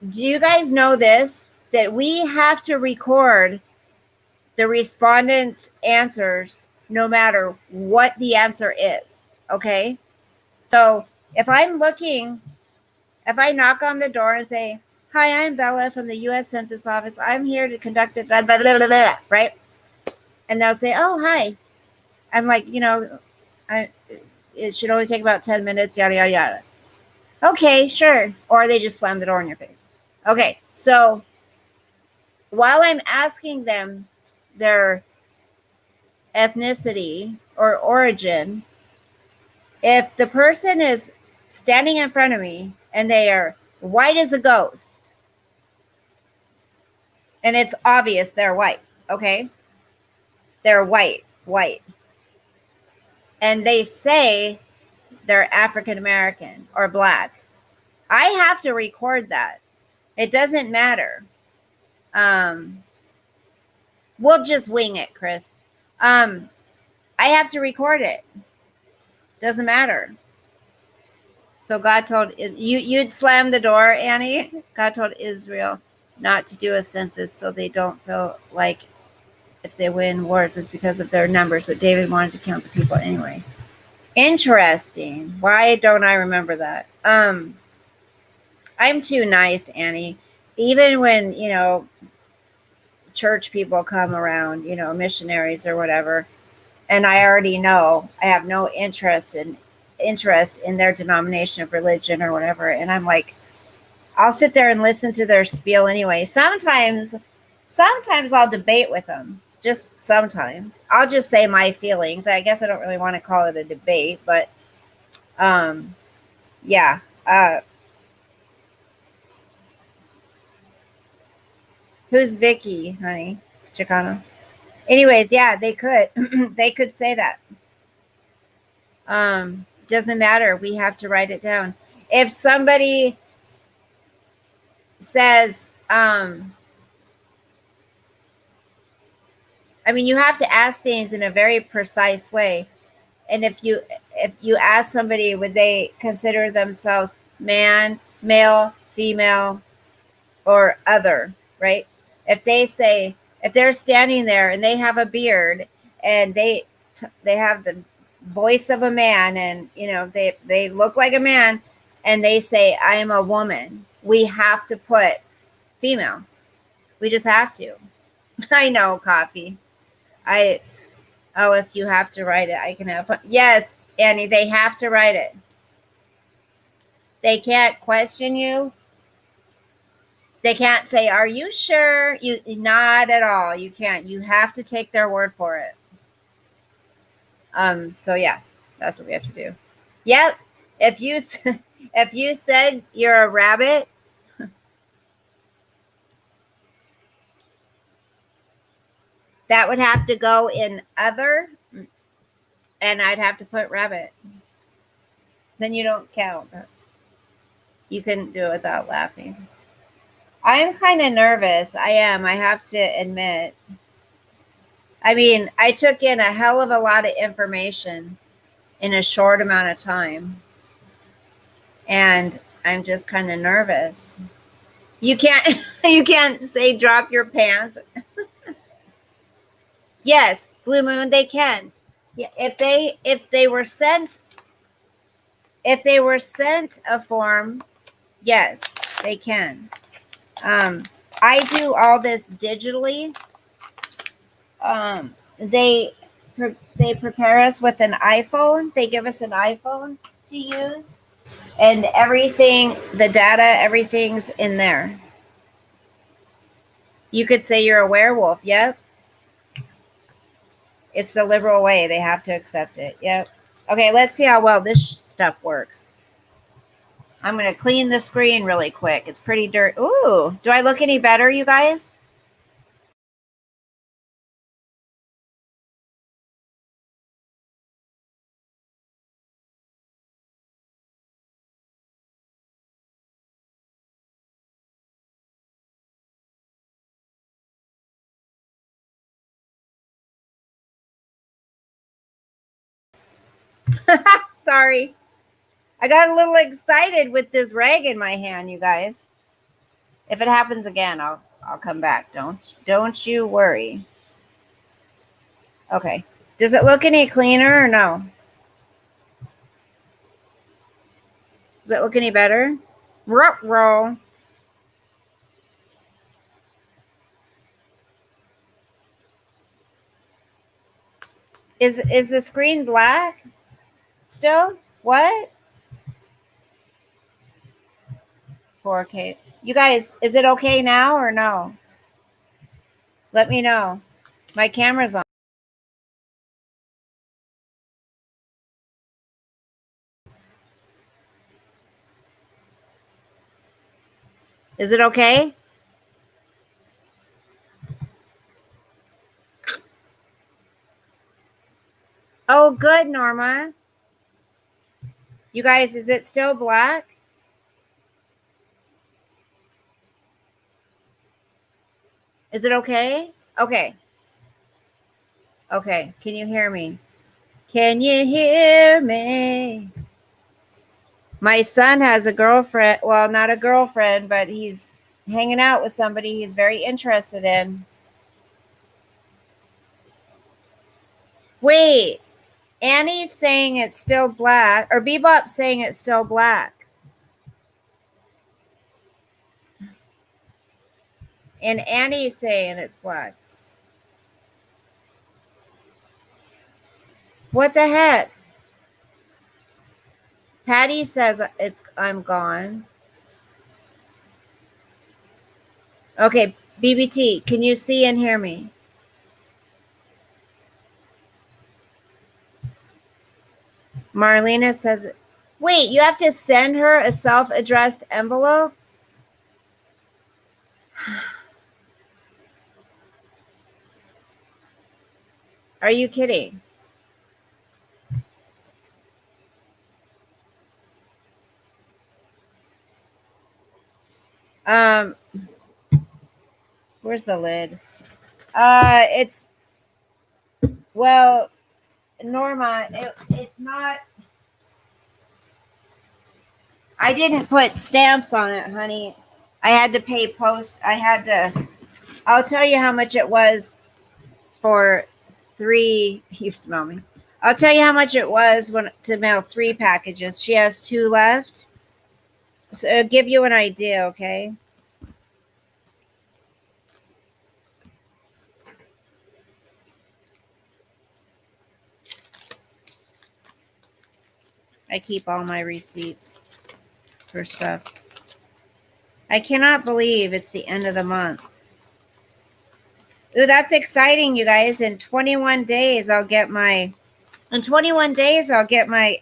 do you guys know this? That we have to record the respondents' answers no matter what the answer is. Okay? So if I'm looking, if I knock on the door and say, hi, I'm Bella from the U.S. Census Office. I'm here to conduct it, blah, blah, blah, blah, blah, right? And they'll say, oh, hi. I'm like, it should only take about 10 minutes, yada, yada, yada. Okay, sure. Or they just slam the door in your face. Okay, so while I'm asking them their ethnicity or origin, if the person is standing in front of me and they are white as a ghost, and it's obvious they're white, okay? They're white. And they say they're African American or black, I have to record that. It doesn't matter. We'll just wing it, Chris. I have to record it. Doesn't matter. So God told you'd slam the door, Annie. God told Israel not to do a census so they don't feel like if they win wars it's because of their numbers, but David wanted to count the people anyway. Interesting. Why don't I remember that? I'm too nice, Annie. Even when, church people come around, missionaries or whatever, and I already know I have no interest in their denomination of religion or whatever, and I'm like, I'll sit there and listen to their spiel anyway. Sometimes I'll debate with them. Just sometimes. I'll just say my feelings. I guess I don't really want to call it a debate, but yeah. Who's Vicky, honey? Chicano. Anyways, yeah, they could. They could say that. Doesn't matter. We have to write it down. If somebody says, you have to ask things in a very precise way. And if you ask somebody, would they consider themselves man, male, female, or other, right? If they're standing there and they have a beard and they have the voice of a man and, they look like a man and they say, I am a woman, we have to put female. We just have to. I know, Coffee. If you have to write it, I can have fun. Yes, Annie, they have to write it. They can't question you. They can't say, are you sure? Not at all. You can't. You have to take their word for it. So yeah, that's what we have to do. Yep. If you said you're a rabbit, that would have to go in other, and I'd have to put rabbit. Then you don't count. You couldn't do it without laughing. I'm kind of nervous. I am. I have to admit. I took in a hell of a lot of information in a short amount of time. And I'm just kind of nervous. You can't say drop your pants. Yes, Blue Moon, they can. Yeah, if they were sent a form, yes, they can. I do all this digitally. They prepare us with an iPhone. They give us an iPhone to use, and everything, the data, everything's in there. You could say you're a werewolf. Yep. It's the liberal way. They have to accept it. Yep. Okay, let's see how well this stuff works. I'm going to clean the screen really quick. It's pretty dirty. Ooh, do I look any better, you guys? Sorry. I got a little excited with this rag in my hand, you guys. If it happens again, I'll come back. Don't you worry. Okay. Does it look any cleaner or no? Does it look any better? Ruh-roh. Is the screen black still? What? 4K. You guys, is it okay now or no? Let me know. My camera's on. Is it okay? Oh, good, Norma. You guys, is it still black? Is it okay? Okay. Okay. Can you hear me? Can you hear me? My son has a girlfriend. Well, not a girlfriend, but he's hanging out with somebody he's very interested in. Wait, Annie's saying it's still black, or Bebop's saying it's still black. And Annie's saying it's black. What the heck? Patty says I'm gone. Okay, BBT, can you see and hear me? Marlena says, wait, you have to send her a self-addressed envelope? Are you kidding? Where's the lid? It's, well, Norma, it's not, I didn't put stamps on it, honey. I had to pay post. I'll tell you how much it was for you smell me. I'll tell you how much it was to mail 3 packages. She has 2 left. So it'll give you an idea, okay? I keep all my receipts for stuff. I cannot believe it's the end of the month. Ooh, that's exciting, you guys. In 21 days, I'll get my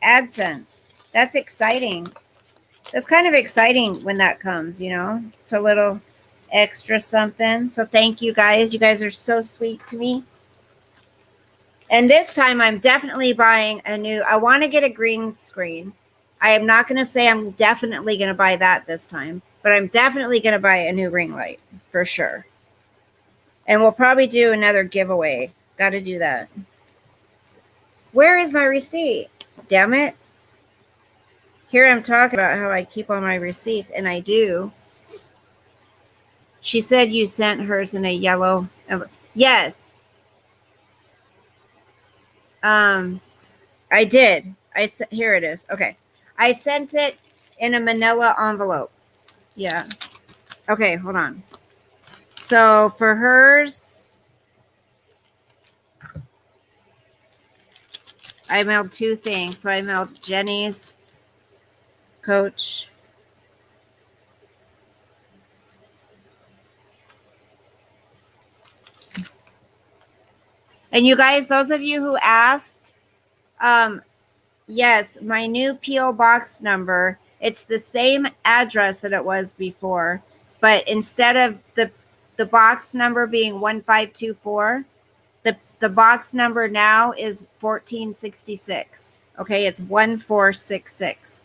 AdSense. That's exciting. That's kind of exciting when that comes, you know? It's a little extra something. So thank you guys. You guys are so sweet to me. And this time I'm definitely buying I want to get a green screen. I am not going to say I'm definitely going to buy that this time, but I'm definitely going to buy a new ring light for sure. And we'll probably do another giveaway. Got to do that. Where is my receipt? Damn it. Here I'm talking about how I keep all my receipts, and I do. She said you sent hers in a yellow. Yes. I did. Here it is. Okay. I sent it in a manila envelope. Yeah. Okay, hold on. So for hers, I mailed 2 things. So I mailed Jenny's Coach. And you guys, those of you who asked, yes, my new P.O. box number, it's the same address that it was before, but instead of the box number being 1524, the box number now is 1466. Okay, it's 1466.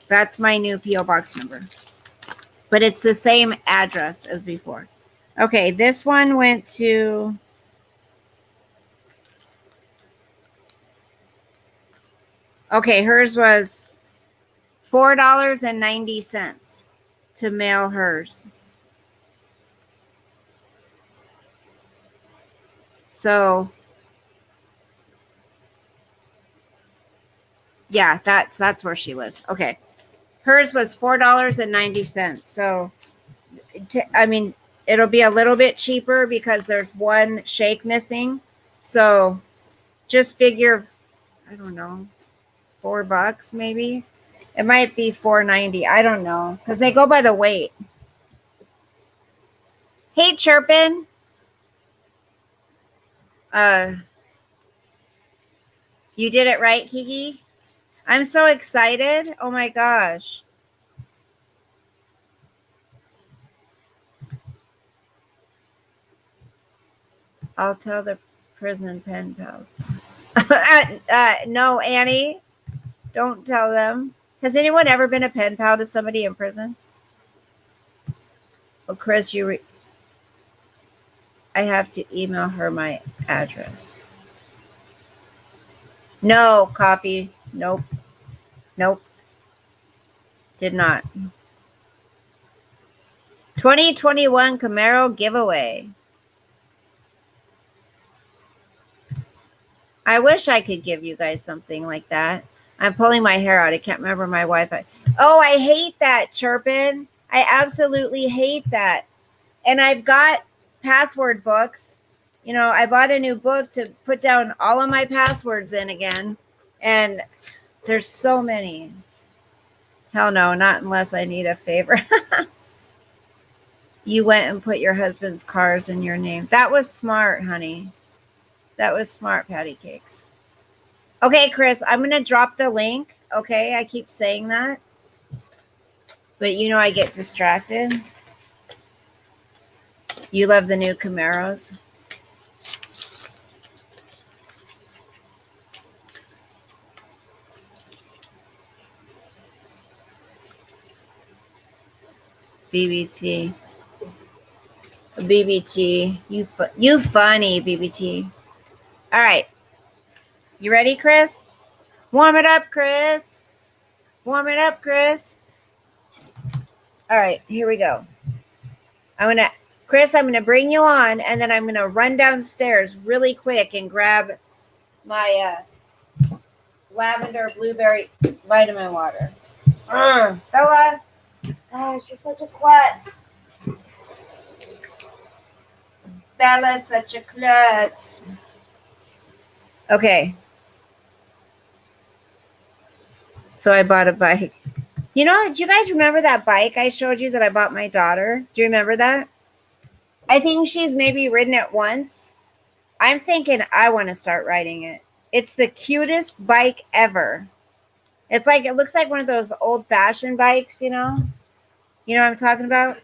That's my new P.O. box number. But it's the same address as before. Okay, this one went to okay, hers was $4.90 to mail hers. So yeah, that's where she lives. Okay. Hers was $4.90. So I mean, it'll be a little bit cheaper because there's one shake missing. So just figure, I don't know, $4 maybe. It might be $4.90. I don't know, because they go by the weight. Hey, Chirpin. You did it right, Kiki. I'm so excited. Oh my gosh. I'll tell the prison pen pals. No, Annie, don't tell them. Has anyone ever been a pen pal to somebody in prison? Oh, Chris, I have to email her my address. No, Coffee. Nope. Nope. Did not. 2021 Camaro giveaway. I wish I could give you guys something like that. I'm pulling my hair out. I can't remember my Wi-Fi. Oh, I hate that, Chirpin. I absolutely hate that. And I've got password books. You know, I bought a new book to put down all of my passwords in again. And there's so many. Hell no, not unless I need a favor. You went and put your husband's cars in your name. That was smart, honey. That was smart, Patty Cakes. Okay, Chris, I'm going to drop the link. Okay, I keep saying that. But you know I get distracted. You love the new Camaros. BBT. BBT. You funny, BBT. All right. You ready, Chris? Warm it up, Chris. Warm it up, Chris. All right, here we go. Chris, I'm going to bring you on, and then I'm going to run downstairs really quick and grab my lavender blueberry vitamin water. Bella, gosh, you're such a klutz. Bella's such a klutz. Okay. So I bought a bike. You know, do you guys remember that bike I showed you that I bought my daughter? Do you remember that? I think she's maybe ridden it once. I'm thinking I want to start riding it. It's the cutest bike ever. It's like, it looks like one of those old-fashioned bikes, you know? You know what I'm talking about?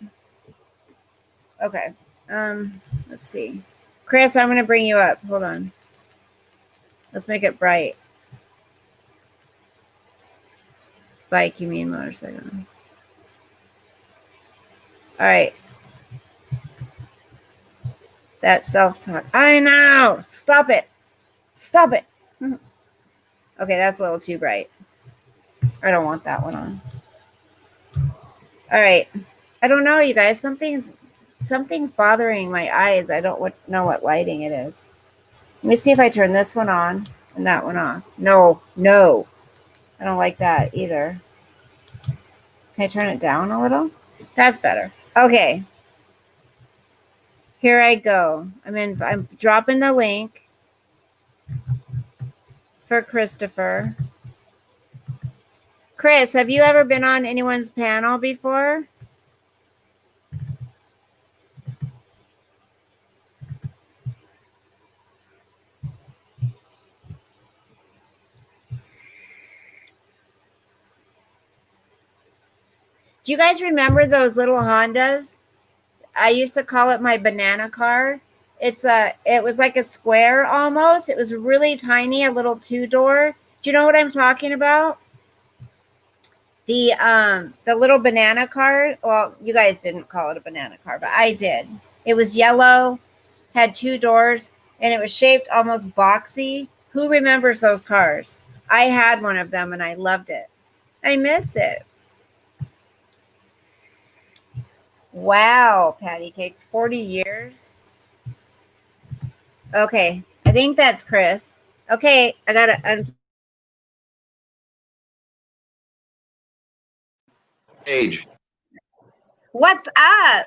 Okay. Let's see. Chris, I'm going to bring you up. Hold on. Let's make it bright. Bike, you mean motorcycle. All right. That self-talk. I know. Stop it. Stop it. Okay, that's a little too bright. I don't want that one on. All right. I don't know, you guys. Something's bothering my eyes. I don't know what lighting it is. Let me see if I turn this one on and that one off. No. I don't like that either. Can I turn it down a little? That's better. Okay. Here I go. I'm dropping the link for Christopher. Chris, have you ever been on anyone's panel before? Do you guys remember those little Hondas? I used to call it my banana car. It was like a square almost. It was really tiny, a little two-door. Do you know what I'm talking about? The little banana car. Well, you guys didn't call it a banana car, but I did. It was yellow, had two doors, and it was shaped almost boxy. Who remembers those cars? I had one of them and I loved it. I miss it. Wow, patty cakes, 40 years. Okay, I think that's Chris. Okay, I gotta Age. What's up?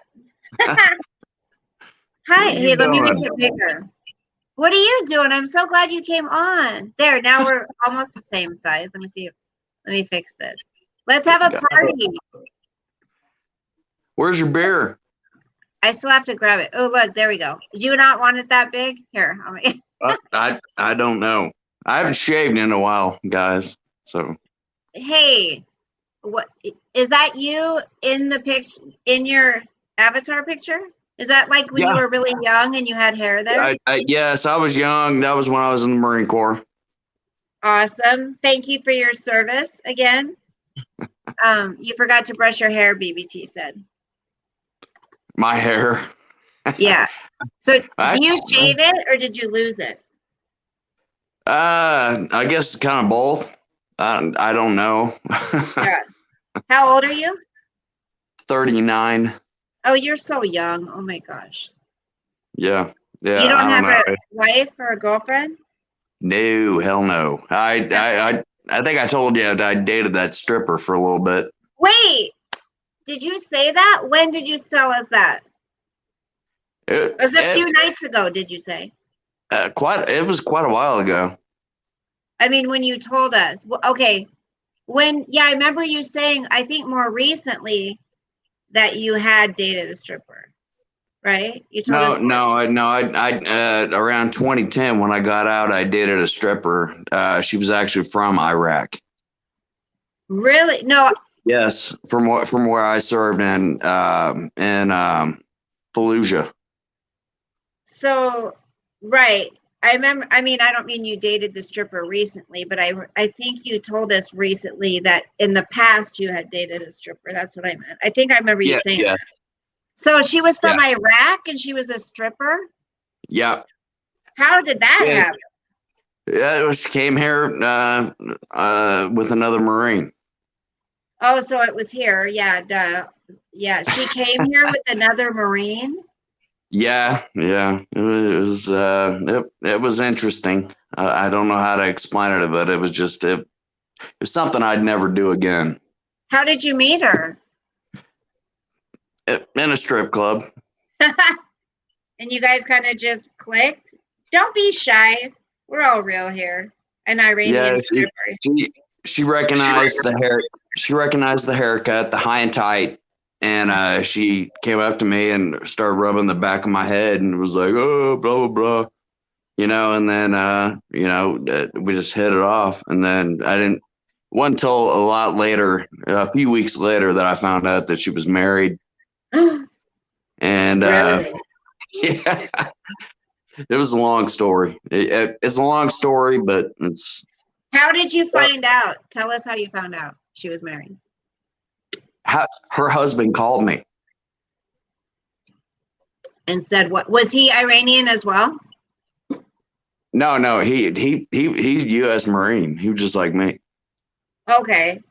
Hi. What you Hey, let me make doing? it bigger. What are you doing? I'm so glad you came on. There, now we're almost the same size. Let me see. Let me fix this. Let's have a party. Where's your beer? I still have to grab it. Oh, look, there we go. Did you not want it that big? Here, I'll make I don't know. I haven't shaved in a while, guys. So Hey, what is that you in the picture in your avatar picture? Is that like when you yeah, were really young and you had hair there? yes, I was young. That was when I was in the Marine Corps. Awesome. Thank you for your service again. You forgot to brush your hair, BBT said. My hair. Yeah. So do you shave it or did you lose it? I guess kind of both. I don't know. Yeah. How old are you? 39. Oh, you're so young. Oh my gosh. Yeah. Yeah. You don't I have don't know. a wife or a girlfriend? No, hell no. I think I told you I dated that stripper for a little bit. Wait, did you say that? When did you tell us that? It was a few nights ago, did you say? It was quite a while ago. I mean, when you told us. Okay. I remember you saying, I think more recently that you had dated a stripper, right? You told us. No. I around 2010 when I got out, I dated a stripper. She was actually from Iraq. Really? No. Yes, from where I served in Fallujah. So, right. I remember, I mean, I don't mean you dated the stripper recently, but I think you told us recently that in the past you had dated a stripper. That's what I meant. I think I remember you saying that. So she was from Iraq and she was a stripper? Yeah. How did that happen? Yeah, she came here with another Marine. Oh, so it was here. Yeah, duh. Yeah, she came here with another Marine. Yeah. It was interesting. I don't know how to explain it, but it was just it was something I'd never do again. How did you meet her? In a strip club. And you guys kind of just clicked? Don't be shy. We're all real here. An Iranian stripper. She recognized the hair. She recognized the haircut, the high and tight, and she came up to me and started rubbing the back of my head and was like, "Oh, blah blah blah," And then we just hit it off. And then I didn't. Wasn't until a lot later, a few weeks later, that I found out that she was married. And really? Yeah, it was a long story. It's a long story, but it's. How did you find out? Tell us how you found out she was married. Her husband called me and said, "What was he Iranian as well?" No, he's U.S. Marine. He was just like me. Okay.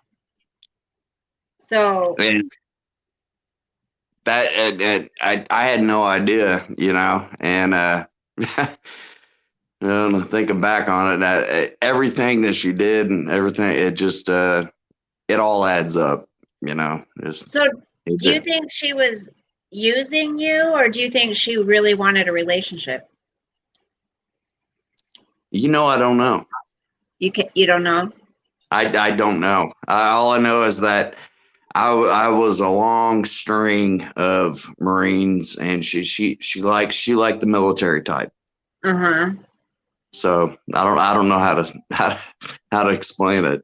So. And that I had no idea, and thinking back on it, everything that she did and everything, it just it all adds up, So do you think she was using you, or do you think she really wanted a relationship? I don't know. You don't know? I don't know. All I know is that I was a long string of Marines, and she liked the military type. Uh-huh. So I don't know how to explain it.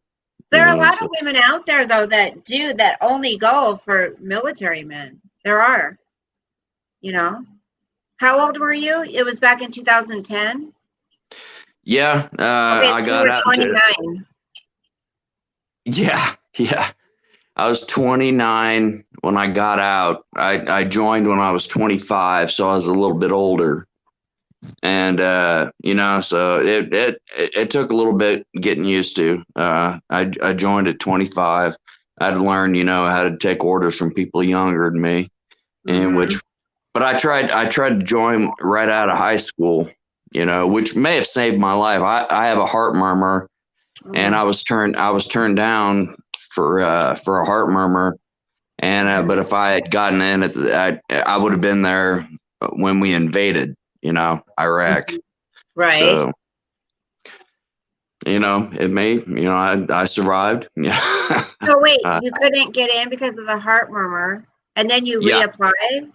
There are a know, lot so. of women out there though that only go for military men. There are, you know. How old were you? It was back in 2010. Yeah, Okay, I so you got were out. 29. Yeah, yeah. I was 29 when I got out. I joined when I was 25, so I was a little bit older. And so it took a little bit getting used to. I joined at 25. I had to learn, how to take orders from people younger than me, and Mm-hmm. but I tried to join right out of high school, which may have saved my life. I have a heart murmur, and I was turned down for a heart murmur, and but if I had gotten in I would have been there when we invaded, Iraq. Right. So, it may, I survived. Yeah. So wait, Uh, you couldn't get in because of the heart murmur, and then you yeah. reapplied?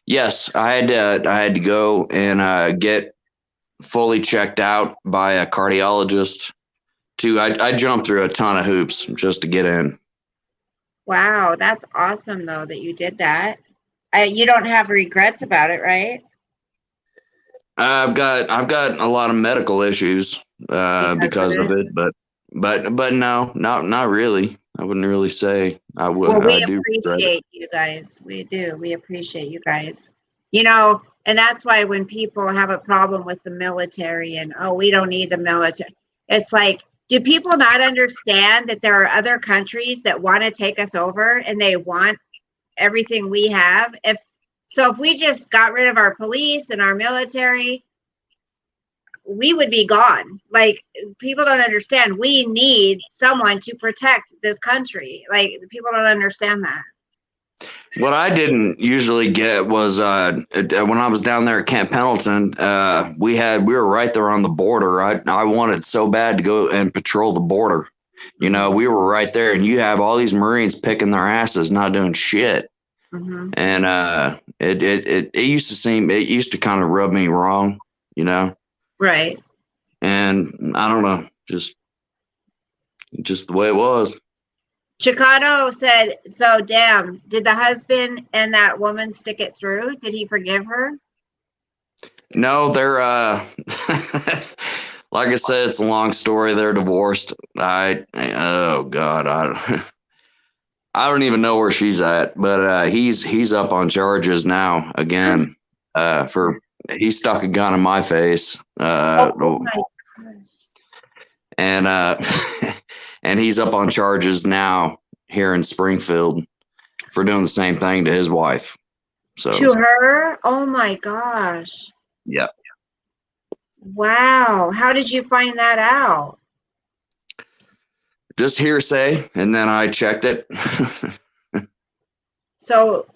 Yes, I had to go and get fully checked out by a cardiologist. I jumped through a ton of hoops just to get in. Wow, that's awesome though that you did that. You don't have regrets about it, right? I've got a lot of medical issues because of of it. it, but no, not really. I wouldn't really say I would. Well, I we do regret it. appreciate you guys. We do. We appreciate you guys. You know, and that's why when people have a problem with the military and, oh, we don't need the military, it's like, do people not understand that there are other countries that want to take us over and they want everything we have? If we just got rid of our police and our military, we would be gone. Like, people don't understand. We need someone to protect this country. Like, people don't understand that. What I didn't usually get was when I was down there at Camp Pendleton, we were right there on the border. I wanted so bad to go and patrol the border. We were right there, and you have all these Marines picking their asses, not doing shit. Mm-hmm. And it used to kind of rub me wrong, Right. And I don't know, just the way it was. Chicano said, so damn, did the husband and that woman stick it through? Did he forgive her? No, they're like I said, it's a long story. They're divorced. Oh God, I don't even know where she's at, but he's up on charges now again. He stuck a gun in my face. Oh my gosh. And and he's up on charges now here in Springfield for doing the same thing to his wife. So to her? Oh my gosh. Yeah. Wow. How did you find that out? Just hearsay, and then I checked it. So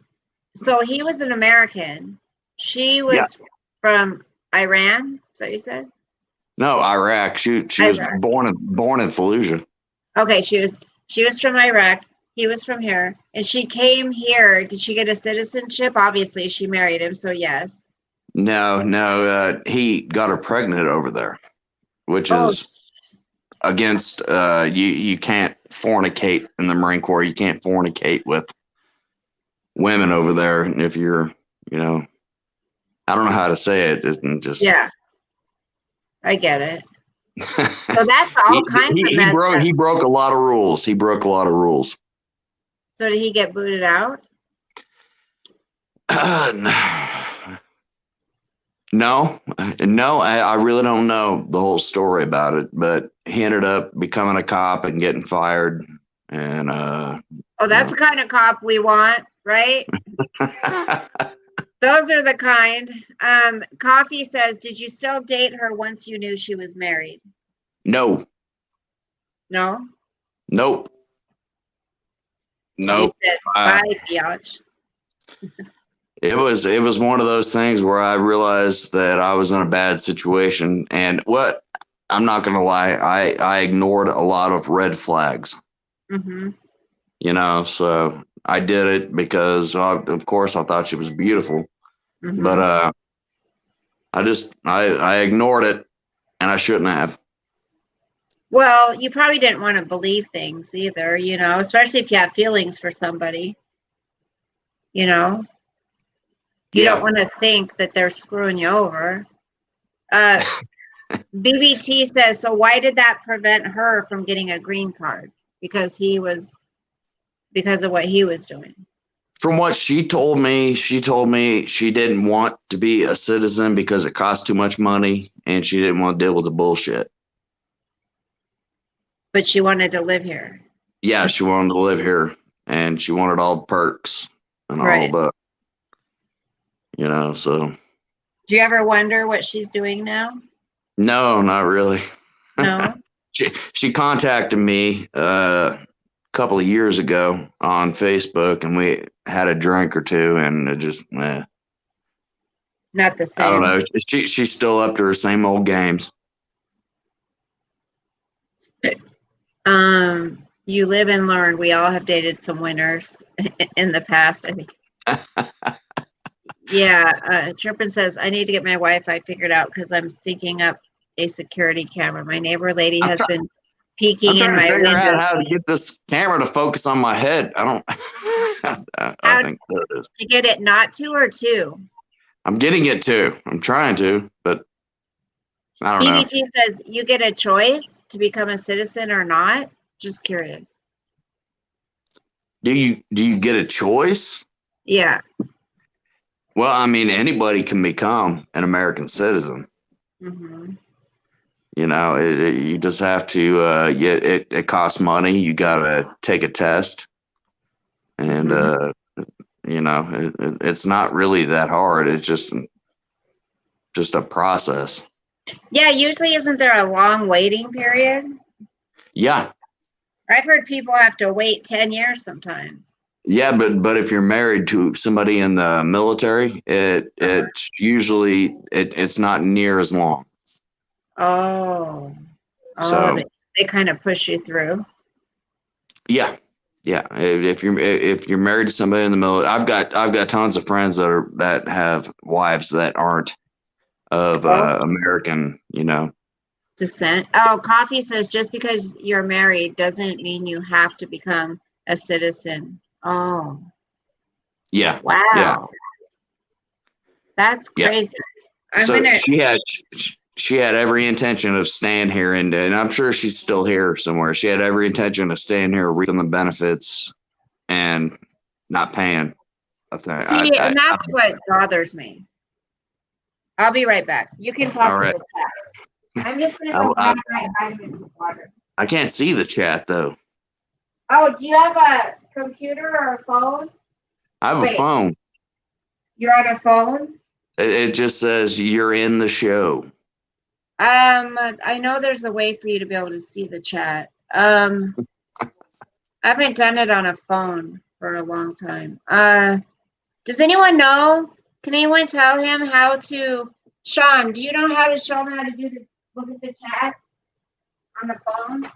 he was an American. She was from Iran. Is that what you said? No, Iraq. She was born in Fallujah. Okay, she was from Iraq. He was from here, and she came here. Did she get a citizenship? Obviously, she married him, so yes. No. He got her pregnant over there, which is against. You can't fornicate in the Marine Corps. You can't fornicate with women over there if you're, I don't know how to say it. It's just I get it. So that's all kinds of messed up. He broke a lot of rules. So did he get booted out? No. I really don't know the whole story about it, but he ended up becoming a cop and getting fired. And that's the kind of cop we want, right? Those are the kind. Coffee says, did you still date her once you knew she was married? No. No? Nope. You said, bye, biatch. It was one of those things where I realized that I was in a bad situation, and I'm not gonna lie, I ignored a lot of red flags. Mm-hmm. So I did it because, of course, I thought she was beautiful, but I ignored it, and I shouldn't have. Well, you probably didn't want to believe things either, you know, especially if you have feelings for somebody, you know. You don't Yeah. want to think that they're screwing you over. BBT says, so why did that prevent her from getting a green card? Because of what he was doing. From what she told me she didn't want to be a citizen because it cost too much money and she didn't want to deal with the bullshit. But she wanted to live here. Yeah, she wanted to live here and she wanted all the perks and all the, you know, so. Do you ever wonder what she's doing now? No, not really. No. She contacted me a couple of years ago on Facebook and we had a drink or two and it just, Not the same. I don't know. She's still up to her same old games. You live and learn. We all have dated some winners in the past, I think. Yeah, Chirpin says, I need to get my Wi-Fi figured out because I'm syncing up a security camera. My neighbor lady has been peeking in my figure out windows. how to get this camera to focus on my head. I don't. I think that is. To get it not to or to? I'm getting it to. I'm trying to, but I don't know. BBT says you get a choice to become a citizen or not. Just curious. Do you get a choice? Yeah. Well, I mean, anybody can become an American citizen. Mm-hmm. You know, you just have to. It costs money. You gotta take a test, and you know, it's not really that hard. It's just a process. Yeah, usually isn't there a long waiting period? Yeah. I've heard people have to wait 10 years sometimes. Yeah, but if you're married to somebody in the military, it's usually it's not near as long. Oh. So they kind of push you through. yeah. If you're married to somebody in the military, I've got tons of friends that have wives that aren't of American, you know, descent. Oh, Coffee says just because you're married doesn't mean you have to become a citizen. Oh. Yeah. Wow. Yeah. That's crazy. Yeah. She had every intention of staying here, and I'm sure she's still here somewhere. She had every intention of staying here, reaping the benefits, and not paying a thing. See, and that's what bothers me. I'll be right back. You can talk to the chat. I'm just going to go grab my vitamins and water. I can't see the chat, though. Oh, do you have a computer or a phone? I have a phone. You're on a phone? It just says you're in the show. I know there's a way for you to be able to see the chat. I haven't done it on a phone for a long time. Does anyone know? Can anyone tell him how to? Sean, do you know how to show him how to look at the chat on the phone?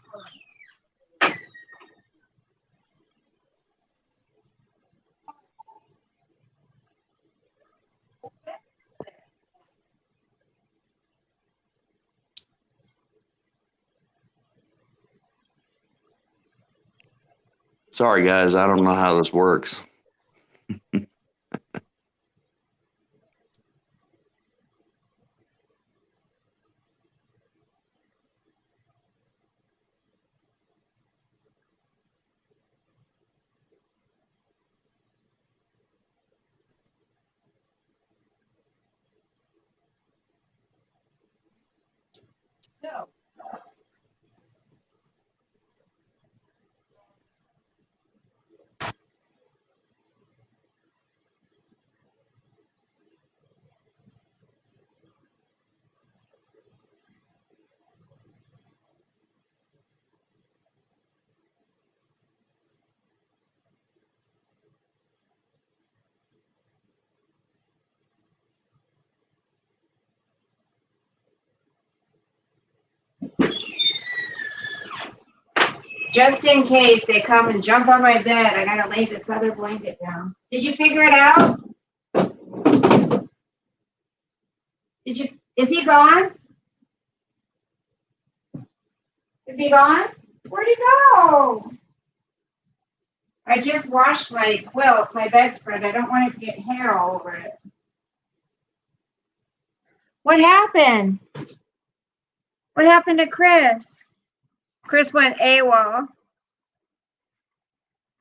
Sorry, guys. I don't know how this works. No. Just in case they come and jump on my bed, I gotta lay this other blanket down. Did you figure it out? Is he gone? Is he gone? Where'd he go? I just washed my quilt, my bedspread. I don't want it to get hair all over it. What happened? What happened to Chris? Chris went AWOL.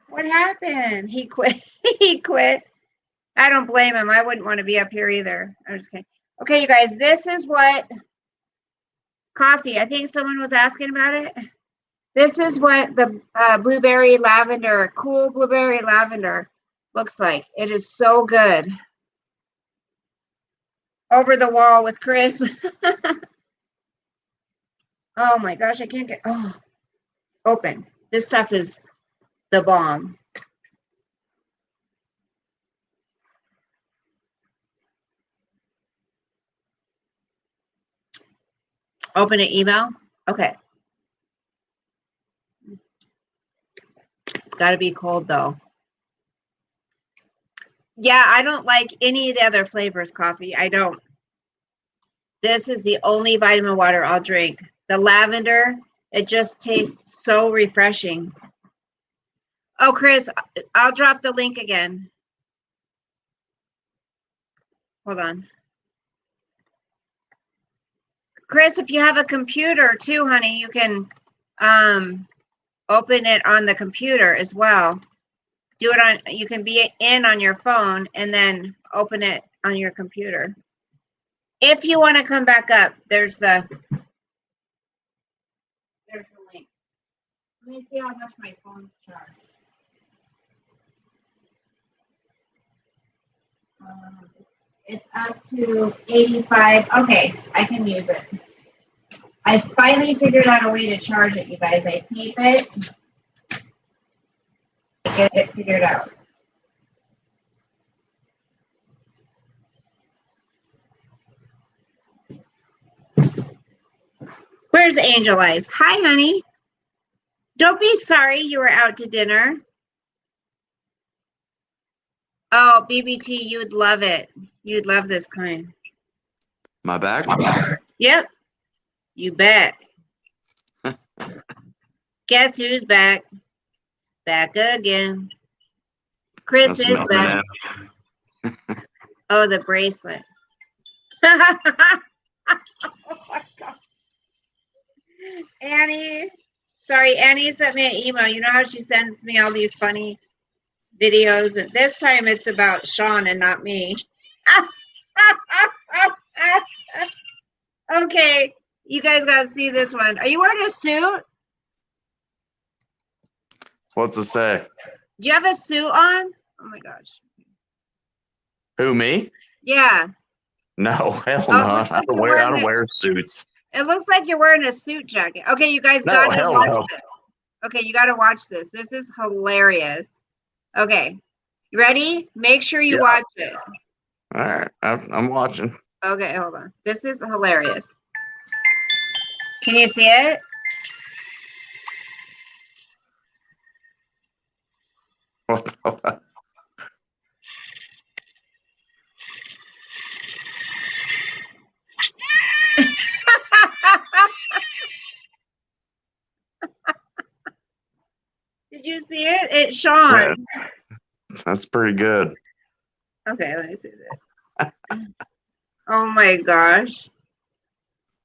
What happened? He quit. He quit. I don't blame him. I wouldn't want to be up here either. I'm just kidding. Okay, you guys, this is what coffee. I think someone was asking about it. This is what the blueberry lavender, cool blueberry lavender looks like. It is so good. Over the wall with Chris. Oh my gosh, I can't get, oh, open. This stuff is the bomb. Open an email. Okay. It's got to be cold though. Yeah, I don't like any of the other flavors coffee. I don't. This is the only vitamin water I'll drink. The lavender, it just tastes so refreshing. Oh, Chris, I'll drop the link again. Hold on. Chris, if you have a computer too, honey, you can open it on the computer as well. Do it on, you can be in on your phone and then open it on your computer. If you want to come back up, there's the link. Let me see how much my phone's charged. It's up to 85. Okay, I can use it. I finally figured out a way to charge it, you guys. I tape it. Get it figured out. Where's Angel Eyes? Hi, honey. Don't be sorry you were out to dinner. Oh, BBT, you would love it. You'd love this kind. My back? Yep. You bet. Guess who's back? Back again. Chris is back. Oh, the bracelet. Oh my God. Annie. Sorry, Annie sent me an email. You know how she sends me all these funny videos? And this time it's about Sean and not me. Okay, you guys gotta see this one. Are you wearing a suit? What's it say? Do you have a suit on? Oh my gosh. Who, me? Yeah. No, hell no. I don't wear suits. It looks like you're wearing a suit jacket. Okay, you guys gotta watch this. Okay, you gotta watch this. This is hilarious. Okay, you ready? Make sure you watch it. All right, I'm watching. Okay, hold on. This is hilarious. Can you see it? Did you see it? It's Sean. Yeah, that's pretty good. Okay, let me see this. Oh my gosh.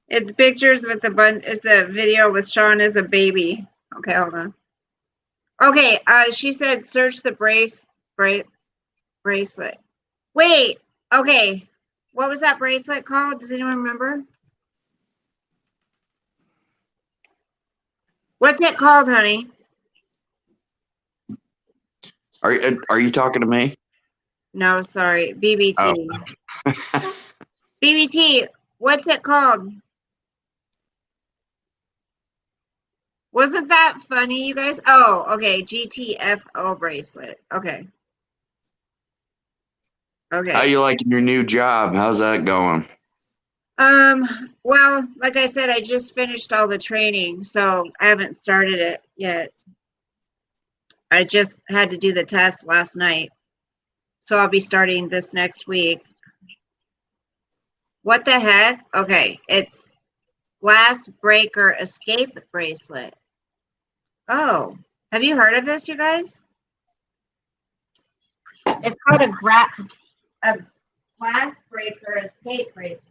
It's pictures with it's a video with Sean as a baby. Okay, hold on. Okay, she said search the bracelet. Wait, okay. What was that bracelet called? Does anyone remember? What's it called, honey? Are you talking to me? No, sorry. BBT. Oh. BBT, what's it called? Wasn't that funny, you guys? Oh, okay. GTFO bracelet. Okay. Okay. How you liking your new job? How's that going? Well, like I said, I just finished all the training, so I haven't started it yet. I just had to do the test last night. So I'll be starting this next week. What the heck? Okay, it's glass breaker escape bracelet. Oh, have you heard of this, you guys? It's called a glass breaker escape bracelet.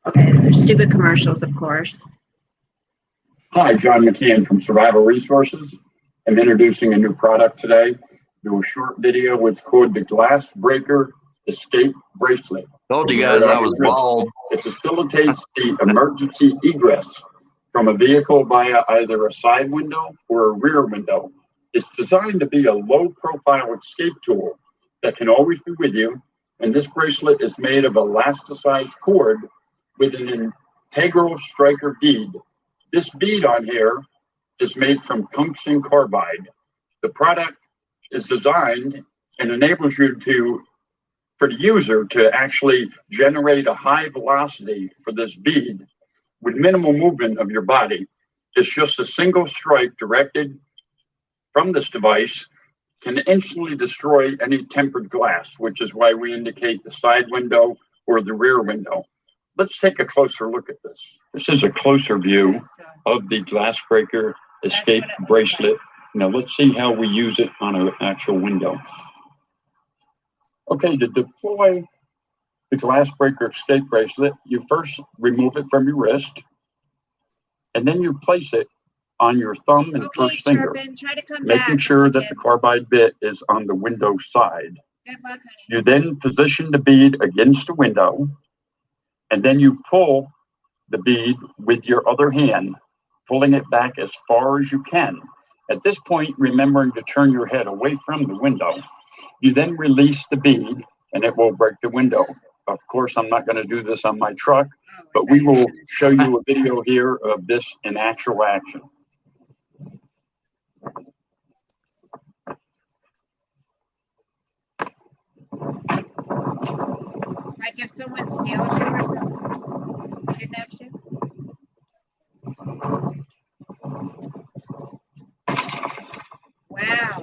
Okay, there's stupid commercials, of course. Hi, John McKeon from Survival Resources. I'm introducing a new product today. Do a short video. It's called the Glass Breaker Escape Bracelet. Told you guys I was bald. It facilitates the emergency egress from a vehicle via either a side window or a rear window. It's designed to be a low-profile escape tool that can always be with you, and this bracelet is made of elasticized cord with an integral striker bead. This bead on here is made from tungsten carbide. The product is designed and enables you for the user to actually generate a high velocity for this bead with minimal movement of your body. It's just a single strike directed from this device can instantly destroy any tempered glass, which is why we indicate the side window or the rear window. Let's take a closer look at this. This is a closer view of the Glass Breaker Escape Bracelet. Now let's see how we use it on an actual window. Okay, to deploy the Glass Breaker Escape Bracelet, you first remove it from your wrist, and then you place it on your thumb and first finger, Try to come making back. sure that the carbide bit is on the window side. Good luck, honey. You then position the bead against the window, and then you pull the bead with your other hand, pulling it back as far as you can. At this point, remembering to turn your head away from the window. You then release the bead, and it will break the window. Of course, I'm not going to do this on my truck, but we will show you a video here of this in actual action. Like if someone steals you or something, kidnaps you. Wow.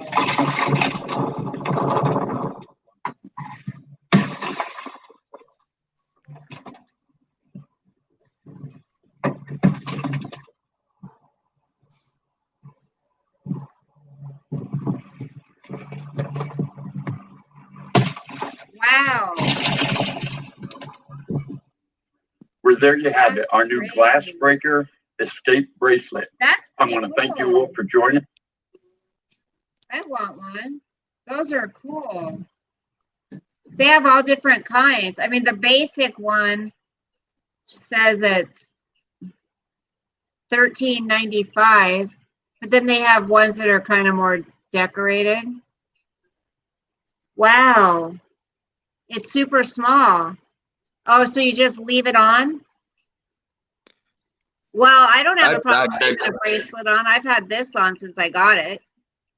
Wow. Well, there you have it, That's our new crazy. Glass Breaker Escape Bracelet. That's I pretty want to thank you cool. all for joining. I want one. Those are cool. They have all different kinds. I mean, the basic one says it's $13.95, but then they have ones that are kind of more decorated. Wow. It's super small. Oh, so you just leave it on? Well, I don't have a problem putting a bracelet on. I've had this on since I got it.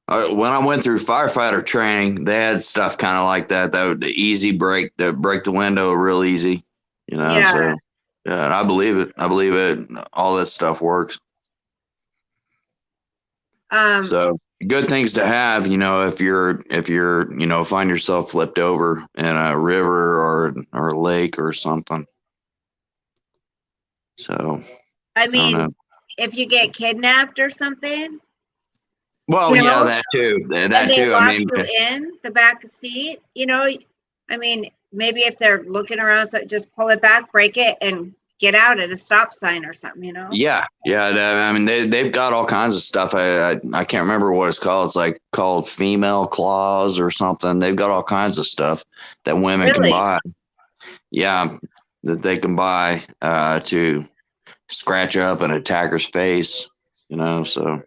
When I went through firefighter training, they had stuff kind of like that. That would the easy break the window real easy, you know. Yeah. So yeah, and I believe it. I believe it. All that stuff works. So good things to have, you know, if you're you know, find yourself flipped over in a river or a lake or something. So I mean, if you get kidnapped or something. Well, you know, yeah, that too. And That they too. lock I mean, you in the back seat, you know. I mean, maybe if they're looking around, so just pull it back, break it, and get out at a stop sign or something, you know. yeah. I mean, they've got all kinds of stuff. I can't remember what it's called. It's like called female claws or something. They've got all kinds of stuff that women can buy. Yeah, that they can buy to scratch up an attacker's face, you know. So.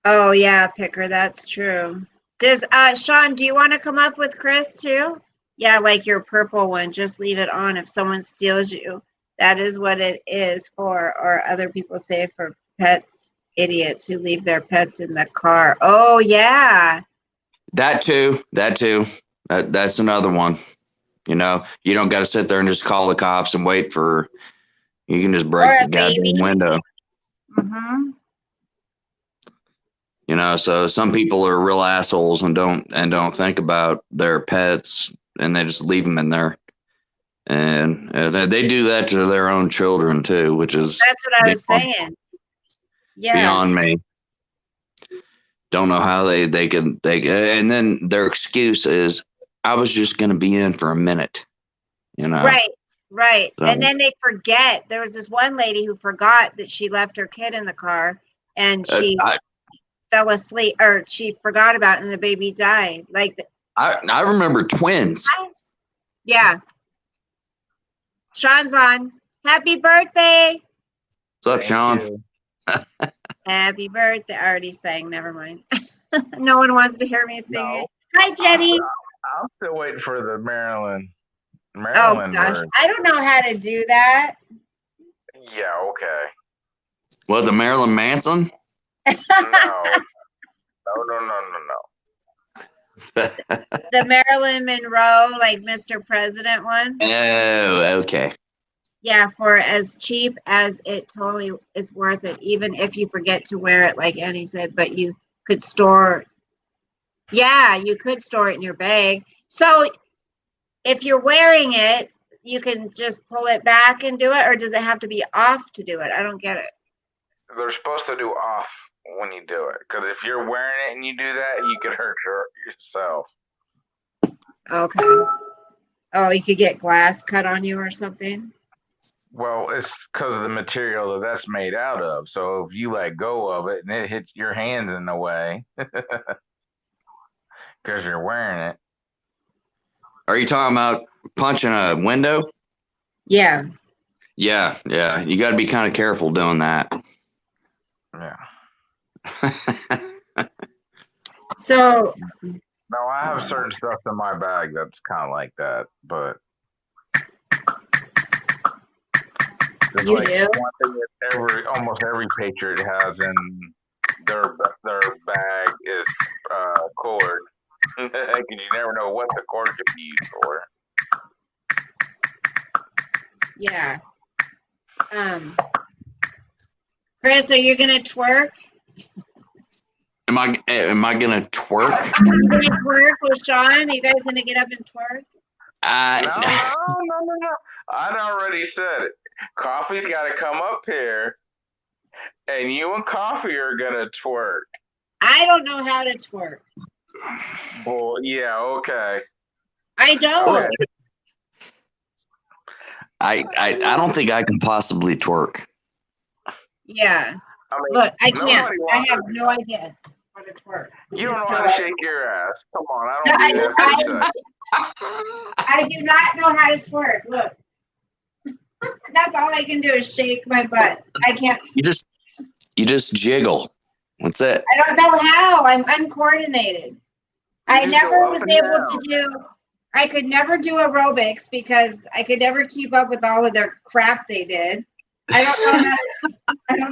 Oh yeah, Picker, that's true. Does Sean, do you want to come up with Chris too? Yeah, like your purple one, just leave it on if someone steals you. That is what it is for, or other people say for pets, idiots who leave their pets in the car. Oh yeah. That too. That's another one. You know, you don't got to sit there and just call the cops and wait for. You can just break the goddamn window. Mm-hmm. You know, so some people are real assholes and don't think about their pets, and they just leave them in there. And they do that to their own children too, which is That's what I was saying. Yeah. beyond me. Don't know how they and then their excuse is, I was just going to be in for a minute, you know. Right. So, And then they forget. There was this one lady who forgot that she left her kid in the car, and she fell asleep, or she forgot about it, and the baby died. Like, I remember twins. Yeah. Sean's on. Happy birthday. What's up, Sean? Happy birthday. I already sang. Never mind. No one wants to hear me sing it. Hi, Jenny. I'm still waiting for the Maryland Oh, gosh. word. I don't know how to do that. Yeah, okay. What, the Marilyn Manson? No. The Marilyn Monroe, like Mr. President one. Oh, okay. Yeah, for as cheap as it totally is worth it, even if you forget to wear it, like Annie said, but you could store. Yeah, you could store it in your bag. So if you're wearing it, you can just pull it back and do it, or does it have to be off to do it? I don't get it. They're supposed to do off when you do it, because if you're wearing it and you do that, you could hurt yourself. Okay. Oh, you could get glass cut on you or something. Well, it's because of the material that's made out of. So if you let go of it and it hits your hands in the way, because you're wearing it. Are you talking about punching a window? Yeah. Yeah. You got to be kind of careful doing that. Yeah. So. No, I have certain stuff in my bag that's kind of like that, but. You like do? one thing that almost every Patriot has in their bag is cord. Because you never know what the cord could be used for. Yeah. Chris, are you gonna twerk? Am I gonna twerk? Are you gonna twerk with Sean? Are you guys gonna get up and twerk? No. I'd already said it. Coffee's got to come up here, and you and Coffee are gonna twerk. I don't know how to twerk. Well, yeah, okay. I don't. I don't think I can possibly twerk. Yeah. I mean, Look, I can't. nobody I wants have to- no idea how to twerk. You don't know how to shake your ass. Come on, I don't do that for sex. I do not know how to twerk. Look. That's all I can do is shake my butt. I can't. You just jiggle. That's it. I don't know how. I'm uncoordinated. I just never go up was and able down. to do. I could never do aerobics because I could never keep up with all of their crap they did. I don't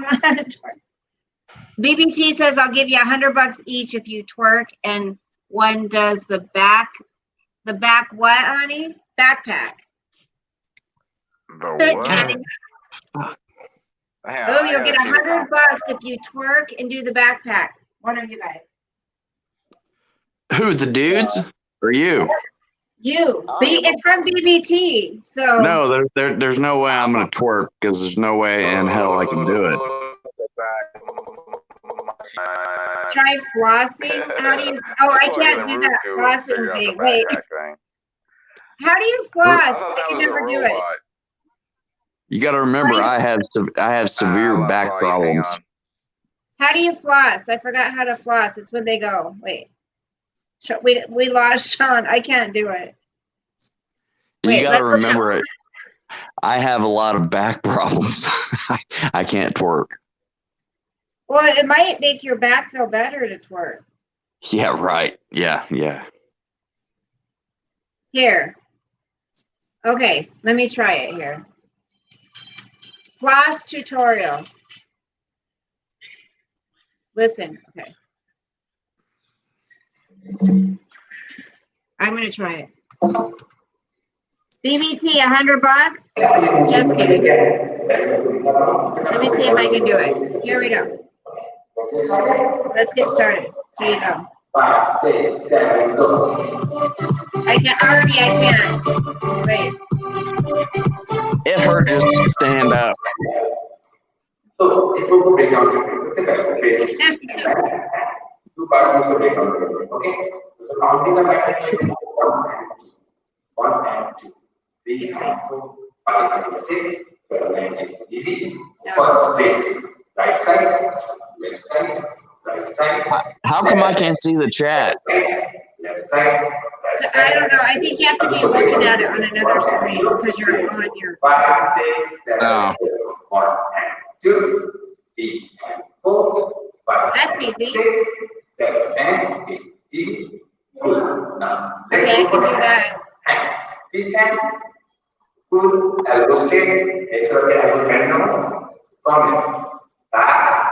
know how to twerk. BBT says I'll give you $100 each if you twerk, and one does the back what, honey? Backpack. The Jenny. what? Oh, you'll get $100 if you twerk and do the backpack. One of you guys. Who, the dudes or you? You. It's from BBT. So No, there's no way I'm gonna twerk because there's no way in hell I can do it. try flossing. How do you? Oh, I can't do that flossing thing. Wait. How do you floss? I can never do it. You got to remember, I have severe back problems. How do you floss? I forgot how to floss. It's when they go. Wait. We lost Sean. I can't do it. You got to remember it. I have a lot of back problems. I can't twerk. Well, it might make your back feel better to twerk. Yeah, right. Yeah. Here. Okay, let me try it here. Floss tutorial. Listen, okay. I'm going to try it. BBT, $100? Just kidding. Let me see if I can do it. Here we go. Let's get started. So you go. 5, 6, 7, go. I can't. Wait. It hurt just to stand up. So it's going to break down the basic. Yes. Two parts will break down the okay? So counting the pattern, 1 and 2, 3 and 4, 5 and 6, 7 and 8. Easy. First place, right side, left side, right side. How come I can't see the chat? Left side, right I side. don't know. I think you have to be looking at it on another screen because you're on your. 5, 6, 7, Oh. 1 and 2, 3 and 4, 5 That's and easy. 6, 7 and 8. Easy. Good. Now, let's Okay, I go can for do that. hands. This hand, good, elbow straight, extra elbow bend down, from back,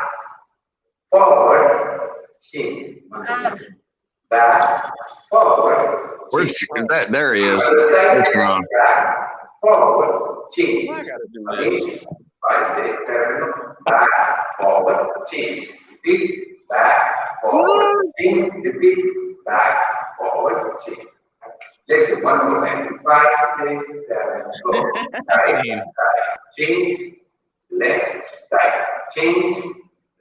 forward, chin. Back, forward, Where'd she, that, there he is. other side, What's wrong? back, forward, chin. I gotta do this. Again, 5, 6, 7, back, forward, change. Repeat, back, forward, change. Repeat, back, forward, change. Let's do one more time. 5, 6, 7, go. Right side, change. Left side, change.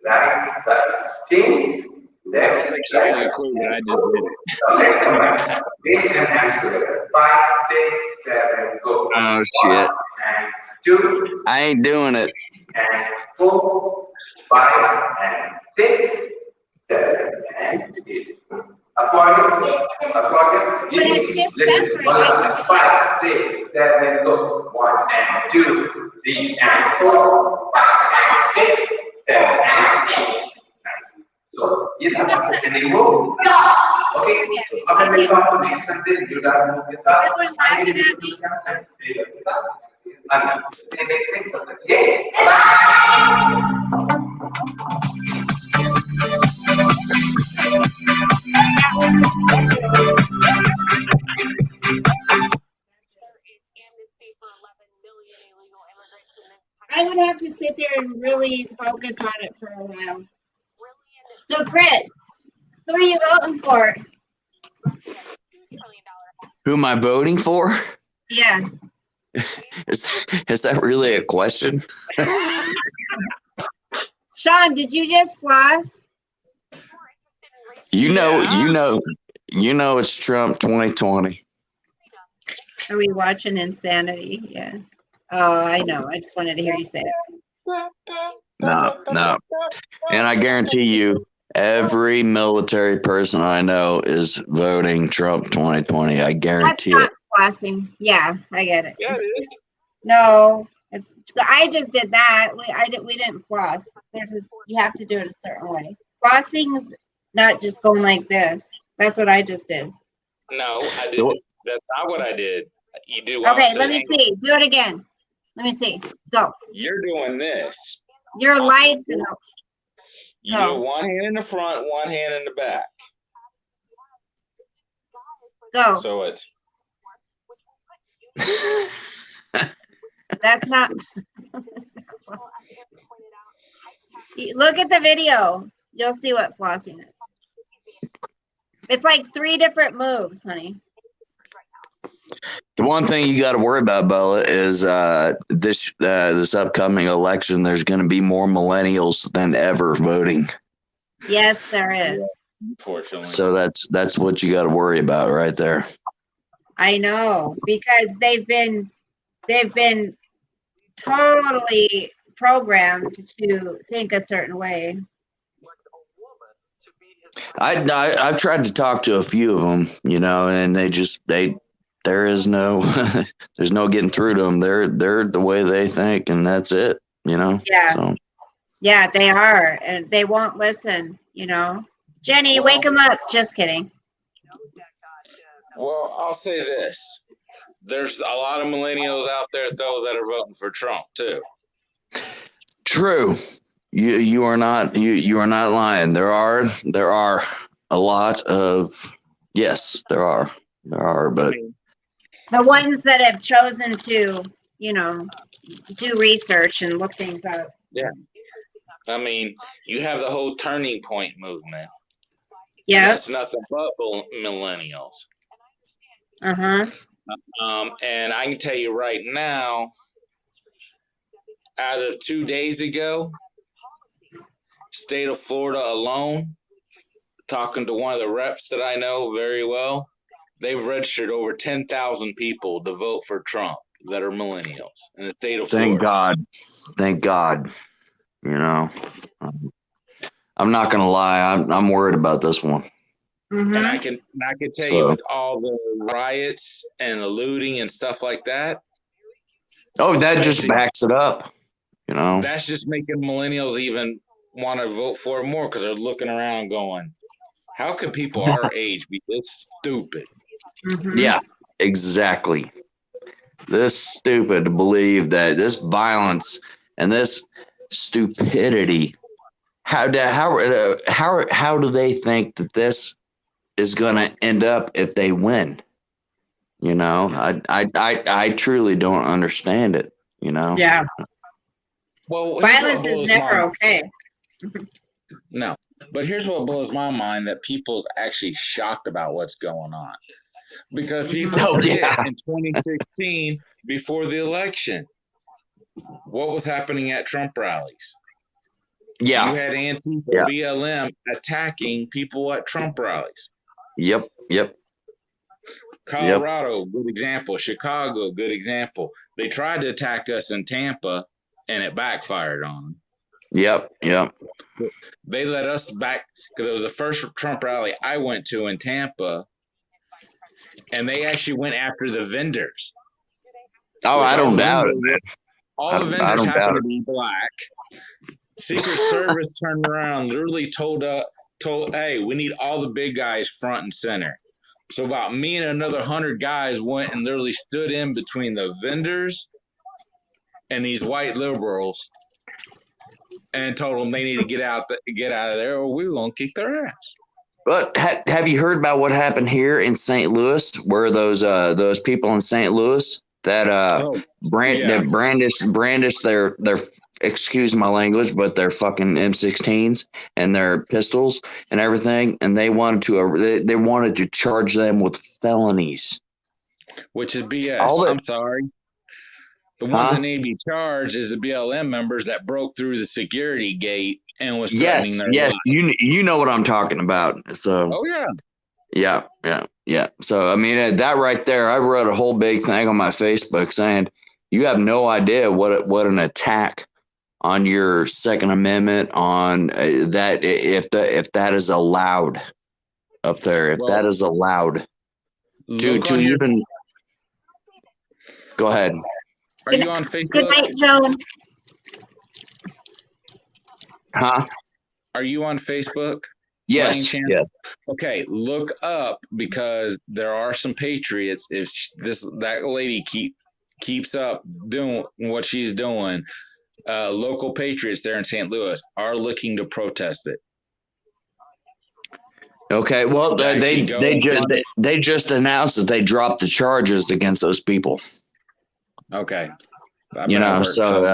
Right side, change. Left side. Clue that I just did it. Now let's come back. Base and hands together. 5, 6, 7, go. Oh, shit. 1 and 2 I ain't doing it. and 4, 5 and 6, 7 and 8. Accordion. But it's just Listen, separate. 5, 6, 7, go. 1 and 2, 3 and 4, 5 and 6, 7 and 8. Nice. So, ये था second move. Okay. So, अब मैं मेरे पास next करते हैं जुड़ा move के साथ. Everyone's laughing at me. That was the I would have to sit there and really focus on it for a while. So, Chris, who are you voting for? Who am I voting for? Yeah. Is that really a question? Sean, did you just floss? You know it's Trump 2020. Are we watching Insanity? Yeah. Oh, I know. I just wanted to hear you say it. No. And I guarantee you, every military person I know is voting Trump 2020. I That's guarantee not it. flossing. Yeah, I get it. Yeah, it is. No, it's. I just did that. We didn't floss. You have to do it a certain way. Flossing's not just going like this. That's what I just did. No, I didn't. That's not what I did. You do. Okay, opposite let me angle. see. Do it again. Let me see. Go. You're doing this. Your lights in the. You Go. do one hand in the front, one hand in the back. Go. So it's That's not. Look at the video. You'll see what flossing is. It's like 3 different moves, honey. The one thing you got to worry about, Bella, is this upcoming election. There's going to be more millennials than ever voting. Yes, there is. unfortunately. So that's what you got to worry about right there. I know, because they've been totally programmed to think a certain way. I've tried to talk to a few of them, and there is no there's no getting through to them. They're the way they think, and that's it. Yeah. So Yeah, they are, and they won't listen. Jenny, wake them up. Just kidding. Well, I'll say this. There's a lot of millennials out there, though, that are voting for Trump, too. true. You are not lying. There are a lot of yes, there are, but The ones that have chosen to, do research and look things up. Yeah. I mean, you have the whole Turning Point movement. Yeah. That's nothing but millennials. Uh-huh. And I can tell you right now, as of 2 days ago, state of Florida alone, talking to one of the reps that I know very well, they've registered over 10,000 people to vote for Trump that are millennials in the state of Thank Florida. God. Thank God. You know, I'm not gonna lie. I'm worried about this one. Mm-hmm. And I can tell you, with all the riots and the looting and stuff like that. Oh, that just backs it up. You know, that's just making millennials even want to vote for it more, because they're looking around going, how can people our age be this stupid? Mm-hmm. Yeah, exactly. This stupid to believe that this violence and this stupidity. How do they think that this is going to end up if they win? You know, I truly don't understand it. You know. Yeah. Well, violence is never okay. No, but here's what blows my mind: that people's actually shocked about what's going on, because people forget in 2016, before the election, what was happening at Trump rallies. Yeah, you had Antifa, BLM attacking people at Trump rallies. Yep. Colorado, good example. Chicago, good example. They tried to attack us in Tampa, and it backfired on them. Yep. They let us back, because it was the first Trump rally I went to in Tampa, and they actually went after the vendors. Oh, I don't doubt it, man. All the vendors happen to be black. Secret Service turned around, literally told, hey, we need all the big guys front and center. So about me and another 100 guys went and literally stood in between the vendors and these white liberals, and told them they need to get out of there, or we were gonna kick their ass. But have you heard about what happened here in St. Louis, where those people in St. Louis that brandish their excuse my language, but their fucking M16s and their pistols and everything, and they wanted to charge them with felonies, which is BS. I'm sorry. The ones that need to be charged is the BLM members that broke through the security gate and was threatening their lives. You know what I'm talking about. So yeah. So I mean, that right there, I wrote a whole big thing on my Facebook saying you have no idea what an attack on your Second Amendment, on that, if that is allowed up there, if that is allowed to even go ahead. Are you on Facebook? Good night, Joan. Huh? Are you on Facebook? Yes. Yeah. Okay, look up, because there are some patriots. If that lady keeps up doing what she's doing, local patriots there in St. Louis are looking to protest it. Okay. Well, they just announced that they dropped the charges against those people. Okay. You know, so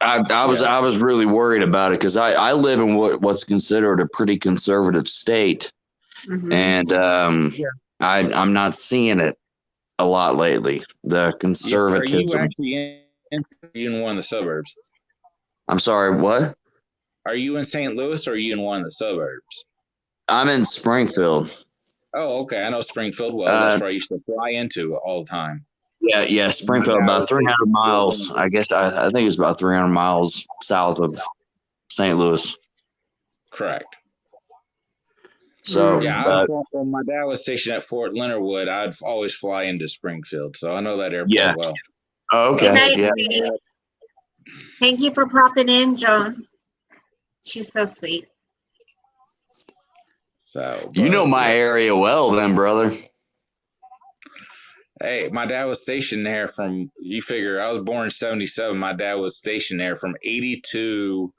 I was really worried about it, because I live in what's considered a pretty conservative state, and I'm not seeing it a lot lately. The conservatism. Are you actually in one of the suburbs? I'm sorry, what? Are you in St. Louis, or are you in one of the suburbs? I'm in Springfield. Oh, okay. I know Springfield well. That's where I used to fly into all the time. Yeah, Springfield, about 300 miles. I guess I think it's about 300 miles south of St. Louis. Correct. So when my dad was stationed at Fort Leonard Wood, I'd always fly into Springfield, so I know that airport well. Oh, okay. Good night, thank you for popping in, Joan. She's so sweet. So you know my area well, then, brother. Hey, my dad was stationed there from, you figure, I was born in 77. My dad was stationed there from 82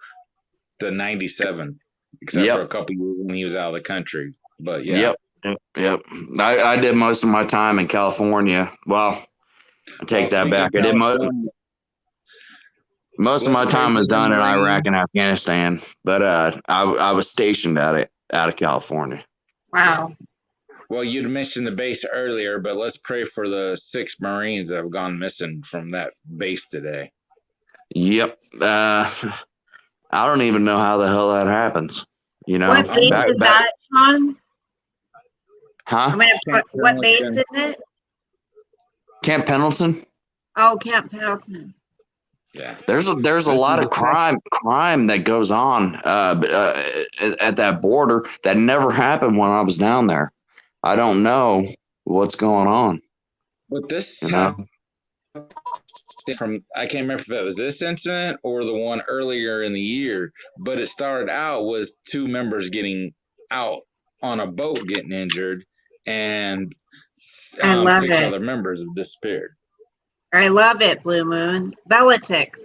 to 97, except for a couple years when he was out of the country. But yeah. Yep. I did most of my time in California. Well, I take that back. I did Most of my time was done in Iraq and Afghanistan, but I was stationed out of California. Wow. Well, you'd mentioned the base earlier, but let's pray for the 6 Marines that have gone missing from that base today. Yep. I don't even know how the hell that happens. You know, What base is that, Sean? Huh? What base is it? Camp Pendleton. Oh, Camp Pendleton. Yeah. There's a lot of crime that goes on at that border that never happened when I was down there. I don't know what's going on. But this You know? from I can't remember if it was this incident or the one earlier in the year, but it started out with 2 members getting out on a boat getting injured, and 6 other members have disappeared. I love it, Blue Moon. Belletix.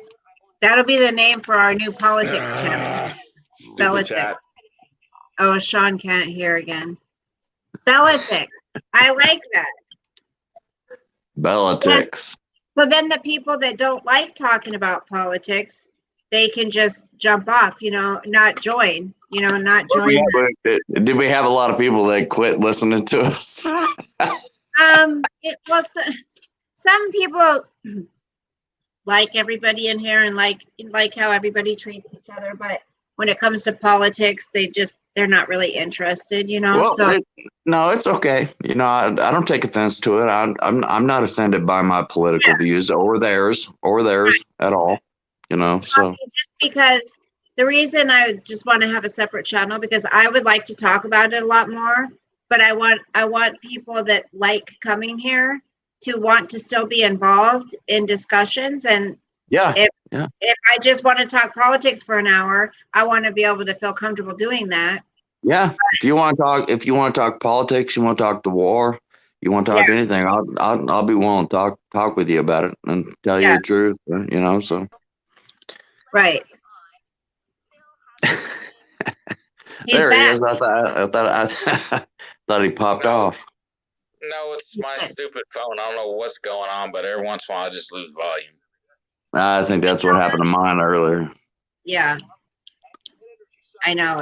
That'll be the name for our new politics channel. Belletix. Oh, Sean can't hear again. Belletix. I like that. Belletix. So then the people that don't like talking about politics, they can just jump off, not join, not join. Did we have a lot of people that quit listening to us? Some people like everybody in here and like how everybody treats each other, but when it comes to politics, they're not really interested, Well, no, it's okay. I don't take offense to it. I'm not offended by my political views or theirs at all. So just because the reason I just want to have a separate channel, because I would like to talk about it a lot more, but I want people that like coming here to want to still be involved in discussions. And if I just want to talk politics for an hour, I want to be able to feel comfortable doing that. Yeah. If you want to talk politics, you want to talk the war, you want to talk anything, I'll be willing to talk with you about it and tell you the truth. So. Right. There he is. I thought he popped off. No, it's my stupid phone. I don't know what's going on, but every once in a while I just lose volume. I think that's what happened to mine earlier. Yeah. I know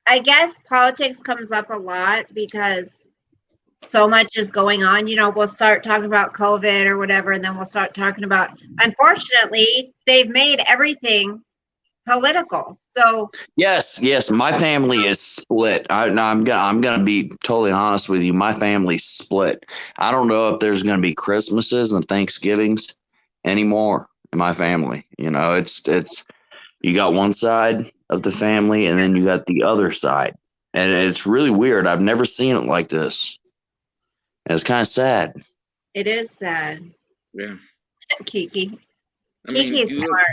I guess politics comes up a lot because so much is going on. We'll start talking about COVID or whatever, and then we'll start talking about, unfortunately, they've made everything political. So yes, my family is split. I'm gonna be totally honest with you. My family's split. I don't know if there's gonna be Christmases and Thanksgivings anymore in my family. It's you got one side of the family and then you got the other side, and it's really weird. I've never seen it like this. And it's kind of sad. It is sad. Yeah. Kiki is smart.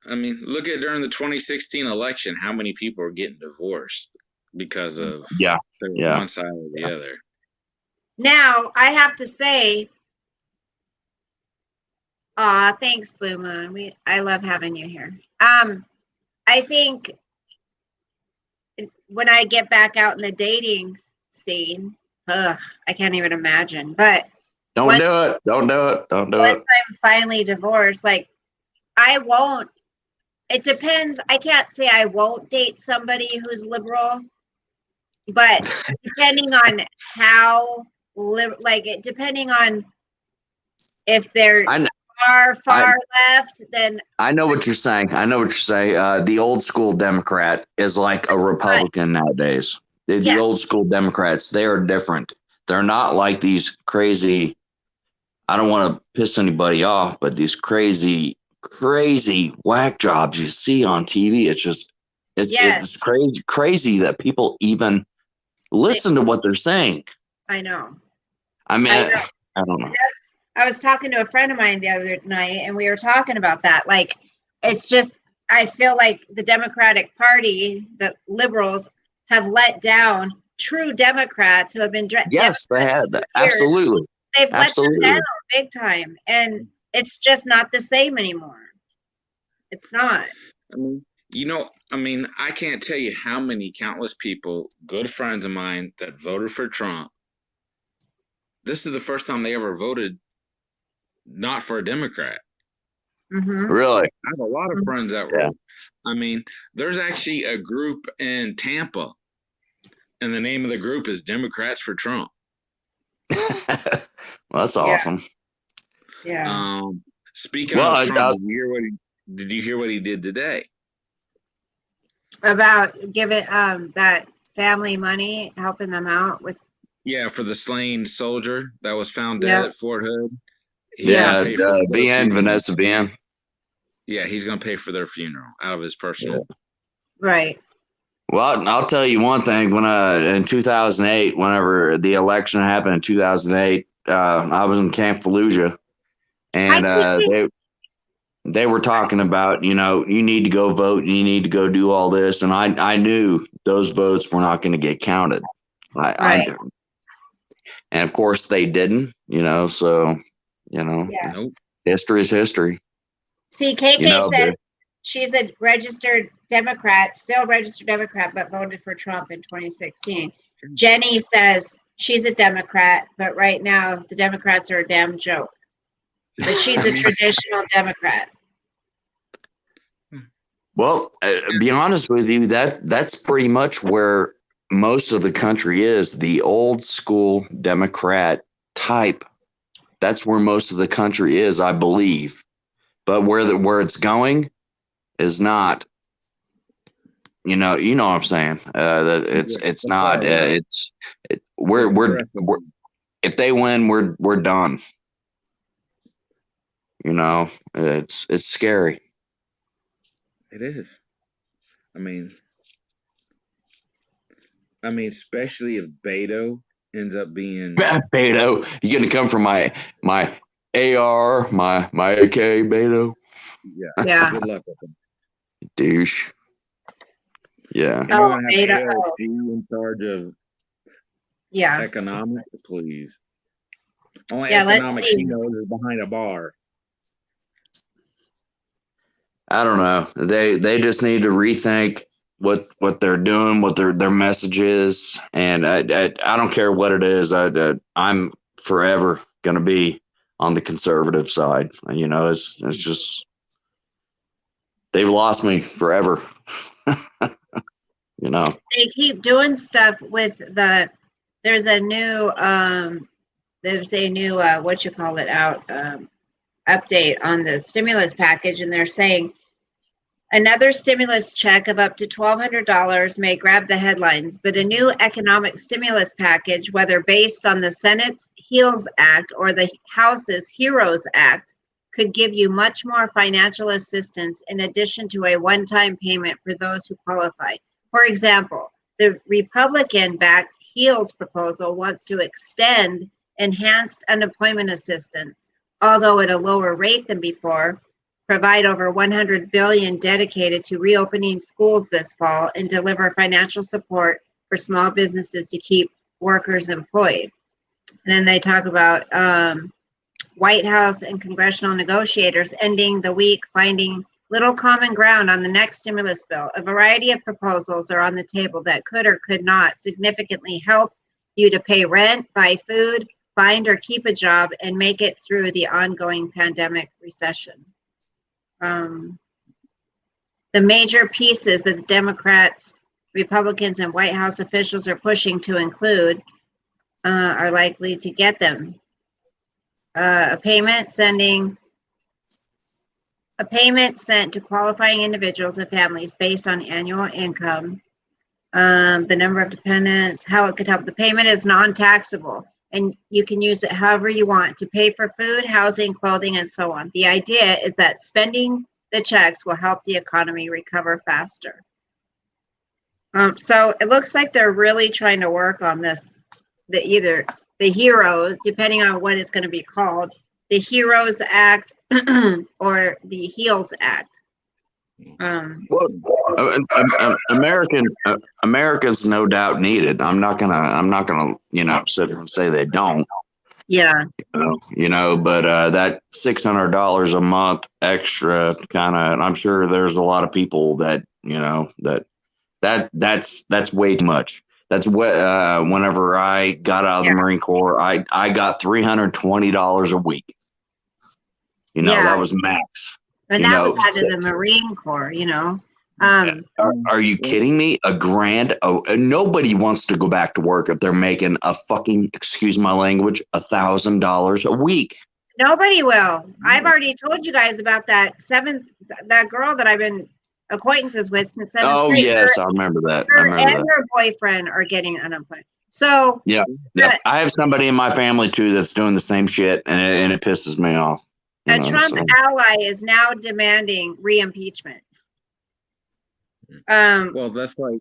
Look at during the 2016 election, how many people are getting divorced because of one side or the other. Now, I have to say, thanks, Blue Moon. I love having you here. I think when I get back out in the dating scene, I can't even imagine. But don't do it. Once I'm finally divorced, I won't. It depends. I can't say I won't date somebody who's liberal, but depending on how, depending on if they're far left, then I know what you're saying. The old school Democrat is like a Republican nowadays. The old school Democrats, they are different. They're not like these crazy, I don't want to piss anybody off, but these crazy whack jobs you see on TV. It's just, it's crazy that people even listen to what they're saying. I know. I don't know. I was talking to a friend of mine the other night, and we were talking about that. It's just, I feel like the Democratic Party, the liberals, have let down true Democrats who have been yes, they have. Absolutely. They've let them down big time, and it's just not the same anymore. It's not. I can't tell you how many countless people, good friends of mine, that voted for Trump. This is the first time they ever voted not for a Democrat. Mm-hmm. Really? I have a lot of friends that were. Yeah. I mean, there's actually a group in Tampa, and the name of the group is Democrats for Trump. Well, that's awesome. Yeah. Speaking Well, of Trump, did you hear what he did today? About giving that family money, helping them out with. Yeah, for the slain soldier that was found dead Yep. at Fort Hood. He's Yeah, gonna pay for their VN, funeral. Vanessa VN. Yeah, he's gonna pay for their funeral out of his personal. Right. Well, I'll tell you one thing. When in 2008, whenever the election happened in 2008, I was in Camp Fallujah, and they were talking about, you need to go vote and you need to go do all this, and I knew those votes were not going to get counted. Right. And of course they didn't. So Yeah. Nope. history is history. See, KK says she's a registered Democrat, still registered Democrat, but voted for Trump in 2016. Jenny says she's a Democrat, but right now the Democrats are a damn joke. But she's a traditional Democrat. Well, be honest with you, that's pretty much where most of the country is, the old school Democrat type. That's where most of the country is, I believe. But where it's going is not. You know what I'm saying. It's not. We're if they win, we're done. It's scary. It is. I mean, especially if Beto ends up being Beto, you gonna come from my AR, my AK, Beto? Yeah. Good luck with him. Douche. Yeah. You're gonna have Beto. AOC in charge of economics, please. Only economics let's see. he knows is behind a bar. I don't know. They just need to rethink what they're doing, what their message is, and I don't care what it is. I'm forever gonna be on the conservative side. It's just they've lost me forever. They keep doing stuff with there's a new update on the stimulus package, and they're saying another stimulus check of up to $1,200 may grab the headlines, but a new economic stimulus package, whether based on the Senate's HEALS Act or the House's HEROES Act, could give you much more financial assistance in addition to a one-time payment for those who qualify. For example, the Republican-backed HEALS proposal wants to extend enhanced unemployment assistance, although at a lower rate than before, provide over $100 billion dedicated to reopening schools this fall, and deliver financial support for small businesses to keep workers employed. And then they talk about White House and congressional negotiators ending the week finding little common ground on the next stimulus bill. A variety of proposals are on the table that could or could not significantly help you to pay rent, buy food, find or keep a job, and make it through the ongoing pandemic recession. The major pieces that the Democrats, Republicans, and White House officials are pushing to include are likely to get them a payment sent to qualifying individuals and families based on annual income, the number of dependents, how it could help. The payment is non-taxable, and you can use it however you want to pay for food, housing, clothing, and so on. The idea is that spending the checks will help the economy recover faster. So it looks like they're really trying to work on this, either the HEROES, depending on what it's going to be called, the HEROES Act or the HEALS Act. America's no doubt needed. I'm not gonna sit here and say they don't. Yeah. But that $600 a month extra I'm sure there's a lot of people that that's way too much. That's what whenever I got out of the Marine Corps, I got $320 a week. You know, Yeah. that was max. And You that know, was out of the 6. Marine Corps, you know. Are you kidding me? $1,000? Oh, nobody wants to go back to work if they're making a fucking, excuse my language, $1,000 a week. Nobody will. I've already told you guys about that girl that I've been acquaintances with since 7th Oh grade. yes, I remember that. I Her remember and that. her boyfriend are getting unemployed. So Yeah. I have somebody in my family too that's doing the same shit, and it pisses me off. You a know, Trump so. ally is now demanding re-impeachment. Well, that's like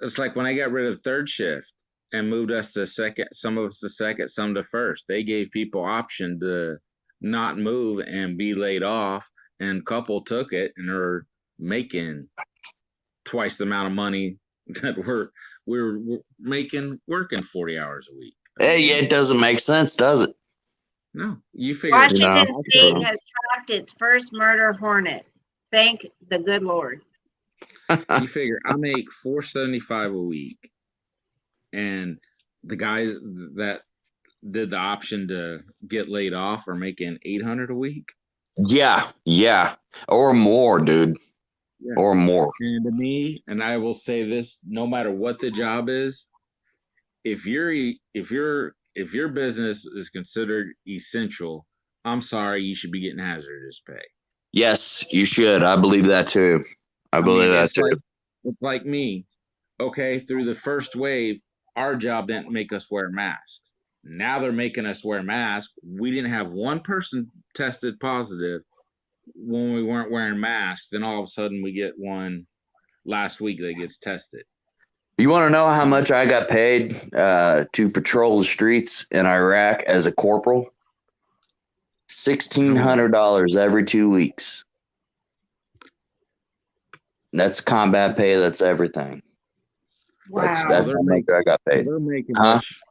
it's like when I got rid of third shift and moved us to second, some of us to second, some to first. They gave people option to not move and be laid off, and a couple took it and are making twice the amount of money that we're making working 40 hours a week. Hey, it doesn't make sense, does it? No, you figure. Washington know, State has trapped its first murder hornet. Thank the good Lord. You figure I make $475 a week, and the guys that did the option to get laid off are making $800 a week. Yeah, or more, dude, Yeah. or more. And to me, and I will say this: no matter what the job is, if your business is considered essential, I'm sorry, you should be getting hazardous pay. Yes, you should. I believe that too. I believe that too. It's like me. Okay, through the first wave, our job didn't make us wear masks. Now they're making us wear masks. We didn't have one person tested positive when we weren't wearing masks. Then all of a sudden we get one last week that gets tested. You want to know how much I got paid to patrol the streets in Iraq as a corporal? $1,600 every 2 weeks. That's combat pay. That's everything. Wow. That's how much I got paid. They're making Huh? much.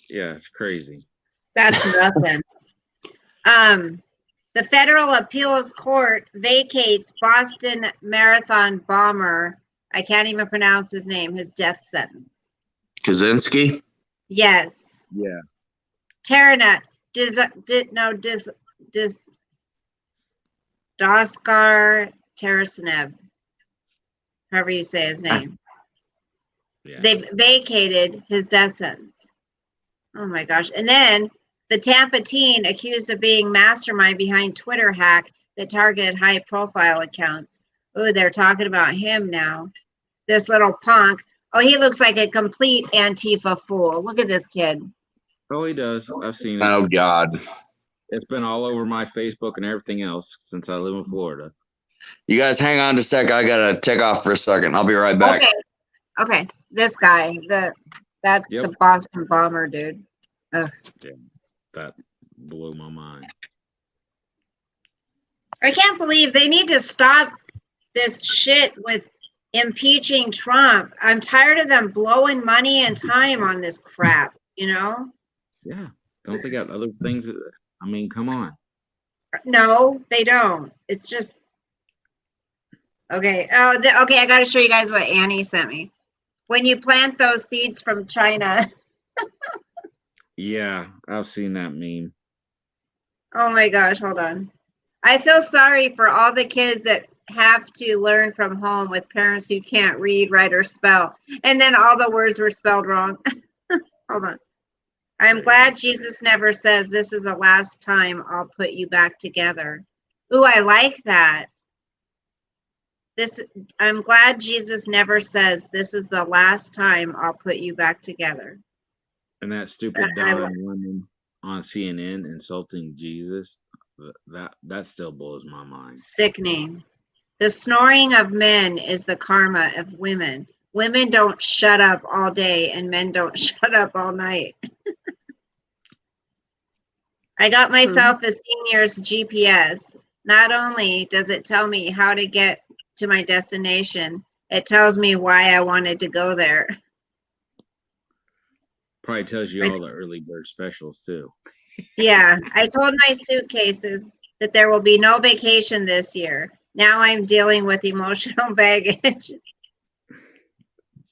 Yeah, it's crazy. That's nothing. The Federal Appeals Court vacates Boston Marathon bomber, I can't even pronounce his name, his death sentence. Kaczynski? Yes. Yeah. Doskar Tarasenev, however you say his name. Yeah. They've vacated his death sentence. Oh my gosh. And then the Tampa teen accused of being mastermind behind Twitter hack that targeted high profile accounts. Oh, they're talking about him now. This little punk. Oh, he looks like a complete Antifa fool. Look at this kid. Oh, he does. I've seen it. Oh, God. It's been all over my Facebook and everything else since I live in Florida. You guys hang on a sec. I got to take off for a second. I'll be right back. Okay. This guy, that's the Boston bomber, dude. Ugh. Yeah, that blew my mind. I can't believe they need to stop this shit with impeaching Trump. I'm tired of them blowing money and time on this crap, you know? Yeah. Don't they got other things? I mean, come on. No, they don't. It's just okay. Okay. I got to show you guys what Annie sent me. When you plant those seeds from China. Yeah, I've seen that meme. Oh my gosh, hold on. I feel sorry for all the kids that have to learn from home with parents who can't read, write, or spell. And then all the words were spelled wrong. Hold on. I'm glad Jesus never says this is the last time I'll put you back together. Ooh, I like that. I'm glad Jesus never says this is the last time I'll put you back together. And that stupid Don Lemon on CNN insulting Jesus, that still blows my mind. Sickening. The snoring of men is the karma of women. Women don't shut up all day and men don't shut up all night. I got myself a senior's GPS. Not only does it tell me how to get to my destination, it tells me why I wanted to go there. Probably tells you all the early bird specials too. Yeah, I told my suitcases that there will be no vacation this year. Now I'm dealing with emotional baggage.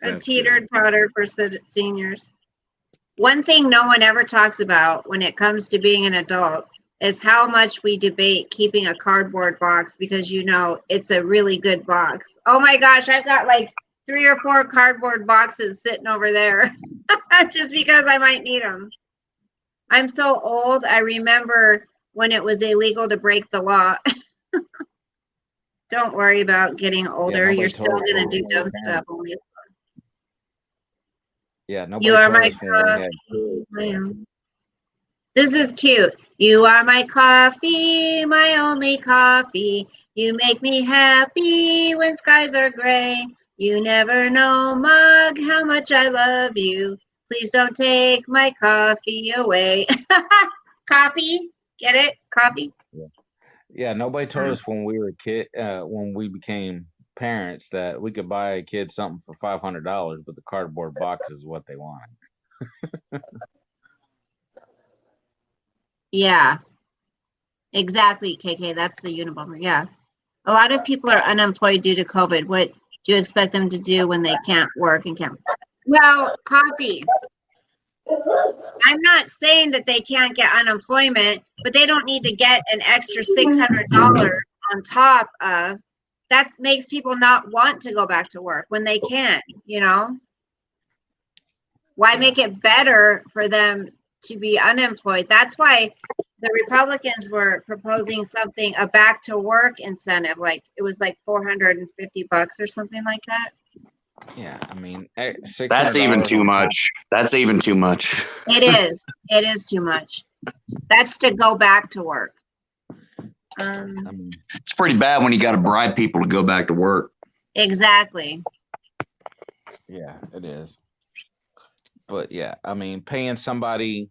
A teeter-totter for seniors. One thing no one ever talks about when it comes to being an adult is how much we debate keeping a cardboard box because it's a really good box. Oh my gosh, I've got like 3 or 4 cardboard boxes sitting over there just because I might need them. I'm so old. I remember when it was illegal to break the law. Don't worry about getting older. nobody You're still told us going to do when we were dumb stuff. Yeah, nobody You are told my us when we had coffee. This is cute. You are my coffee, my only coffee. You make me happy when skies are gray. You never know, mug, how much I love you. Please don't take my coffee away. Coffee? Get it? Coffee? Yeah, nobody told us when we were when we became parents that we could buy a kid something for $500, but the cardboard box is what they wanted. Yeah, exactly, KK. That's the Unabomber. Yeah. A lot of people are unemployed due to COVID. What do you expect them to do when they can't work and can't? Well, coffee. I'm not saying that they can't get unemployment, but they don't need to get an extra $600 on top of that. Makes people not want to go back to work when they can't, Why make it better for them to be unemployed? That's why the Republicans were proposing something, a back to work incentive, like it was like $450 or something like that. Yeah, I mean, That's even $600 too on much. That's even too much. It is. It is too much. That's to go back to work. I mean, It's pretty bad when you got to bribe people to go back to work. Exactly. yeah, it is. But yeah, I mean, paying somebody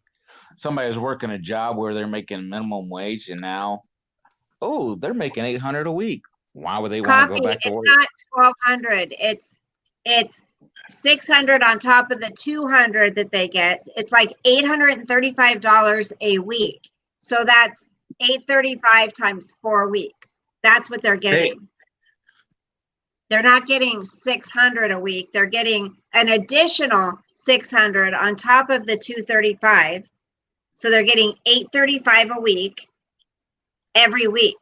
who's working a job where they're making minimum wage and now, oh, they're making $800 a week. Why would they want to go Coffee, back to it's work? not $1,200. It's $600 on top of the $200 that they get. It's like $835 a week. So that's $835 times 4 weeks. That's what they're getting. They're not getting $600 a week. They're getting an additional $600 on top of the $235. So they're getting $835 a week every week.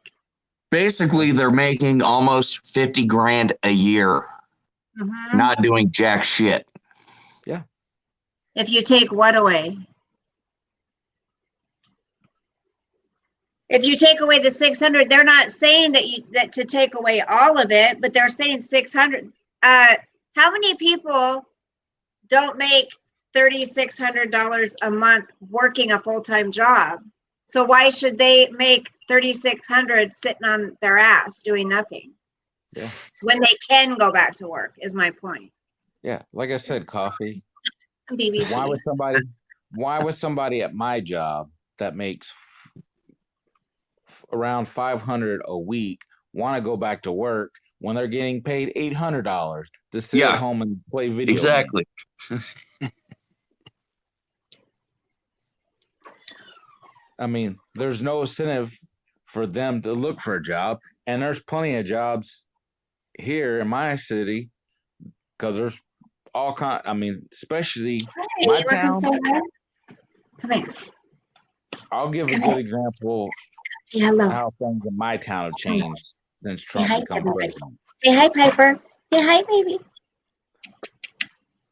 Basically, they're making almost 50 grand a year, not doing jack shit. Yeah. If you take what away? If you take away the 600, they're not saying that to take away all of it, but they're saying 600. How many people don't make $3,600 a month working a full-time job? So why should they make $3,600 sitting on their ass doing nothing? Yeah. When they can go back to work, is my point. Yeah, like I said, coffee. BBC. Why would somebody at my job that makes around $500 a week want to go back to work when they're getting paid $800 to sit at home and play video Exactly. games? I mean, there's no incentive for them to look for a job, and there's plenty of jobs here in my city because there's all kind. I mean, especially my town. Come here. I'll give a good example. Say hello. How things in my town have changed since Trump became president. Say hi, Piper. Say hi, baby.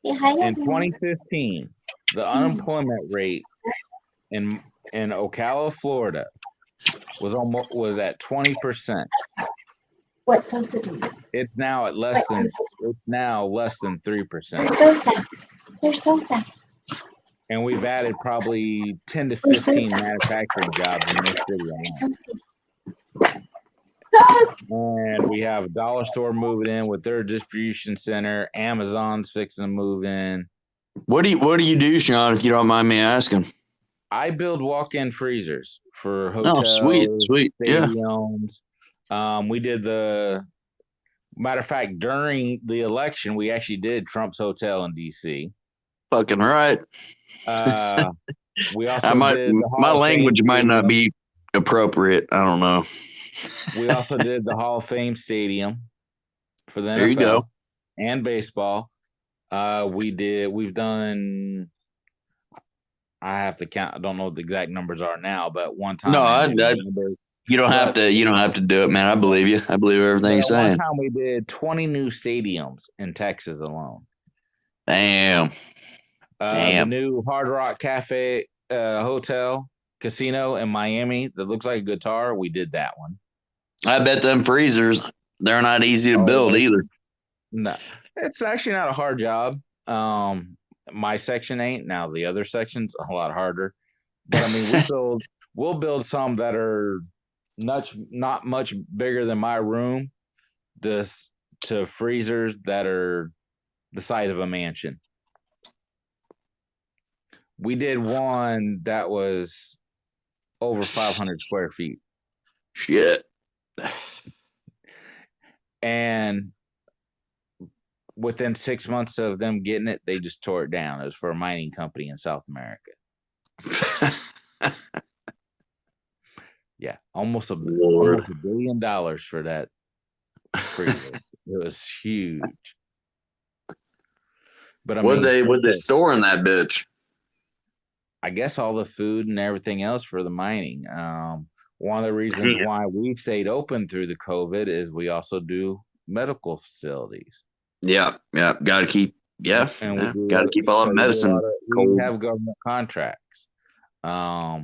Say hi. In 2015, the unemployment rate in Ocala, Florida, was at 20%. What's Sosa doing? It's now at less than 3%. There's Sosa. And we've added probably 10 to 15 manufacturing jobs in this city alone. And we have a dollar store moving in with their distribution center. Amazon's fixing to move in. What do you do, Sean, if you don't mind me asking? I build walk-in freezers for hotels, sweet. stadiums. Yeah. We did matter of fact, during the election, we actually did Trump's Hotel in DC. Fucking right. We also my language might not be appropriate. I don't know. We also did the Hall of Fame Stadium for the NFL. There you go. And baseball. We've done, I have to count. I don't know what the exact numbers are now, but one time No, I know the numbers. you don't have to. You don't have to do it, man. I believe you. I believe everything you're But one saying. time we did 20 new stadiums in Texas alone. Damn. The Damn. new Hard Rock Cafe hotel casino in Miami that looks like a guitar. We did that one. I bet them freezers, they're not easy to build either. No, it's actually not a hard job. My section ain't. Now the other section's a lot harder. But I mean, we'll build some that are not much bigger than my room, to freezers that are the size of a mansion. We did one that was over 500 square feet. Shit. And within 6 months of them getting it, they just tore it down. It was for a mining company in South America. Yeah, almost a $1 billion for that freezer. It was huge. But I Would mean, they store in that bitch? I guess all the food and everything else for the mining. One of the reasons why we stayed open through the COVID is we also do medical facilities. Yeah. Got to keep. Yeah. And got to keep all the medicine. We have government contracts. Of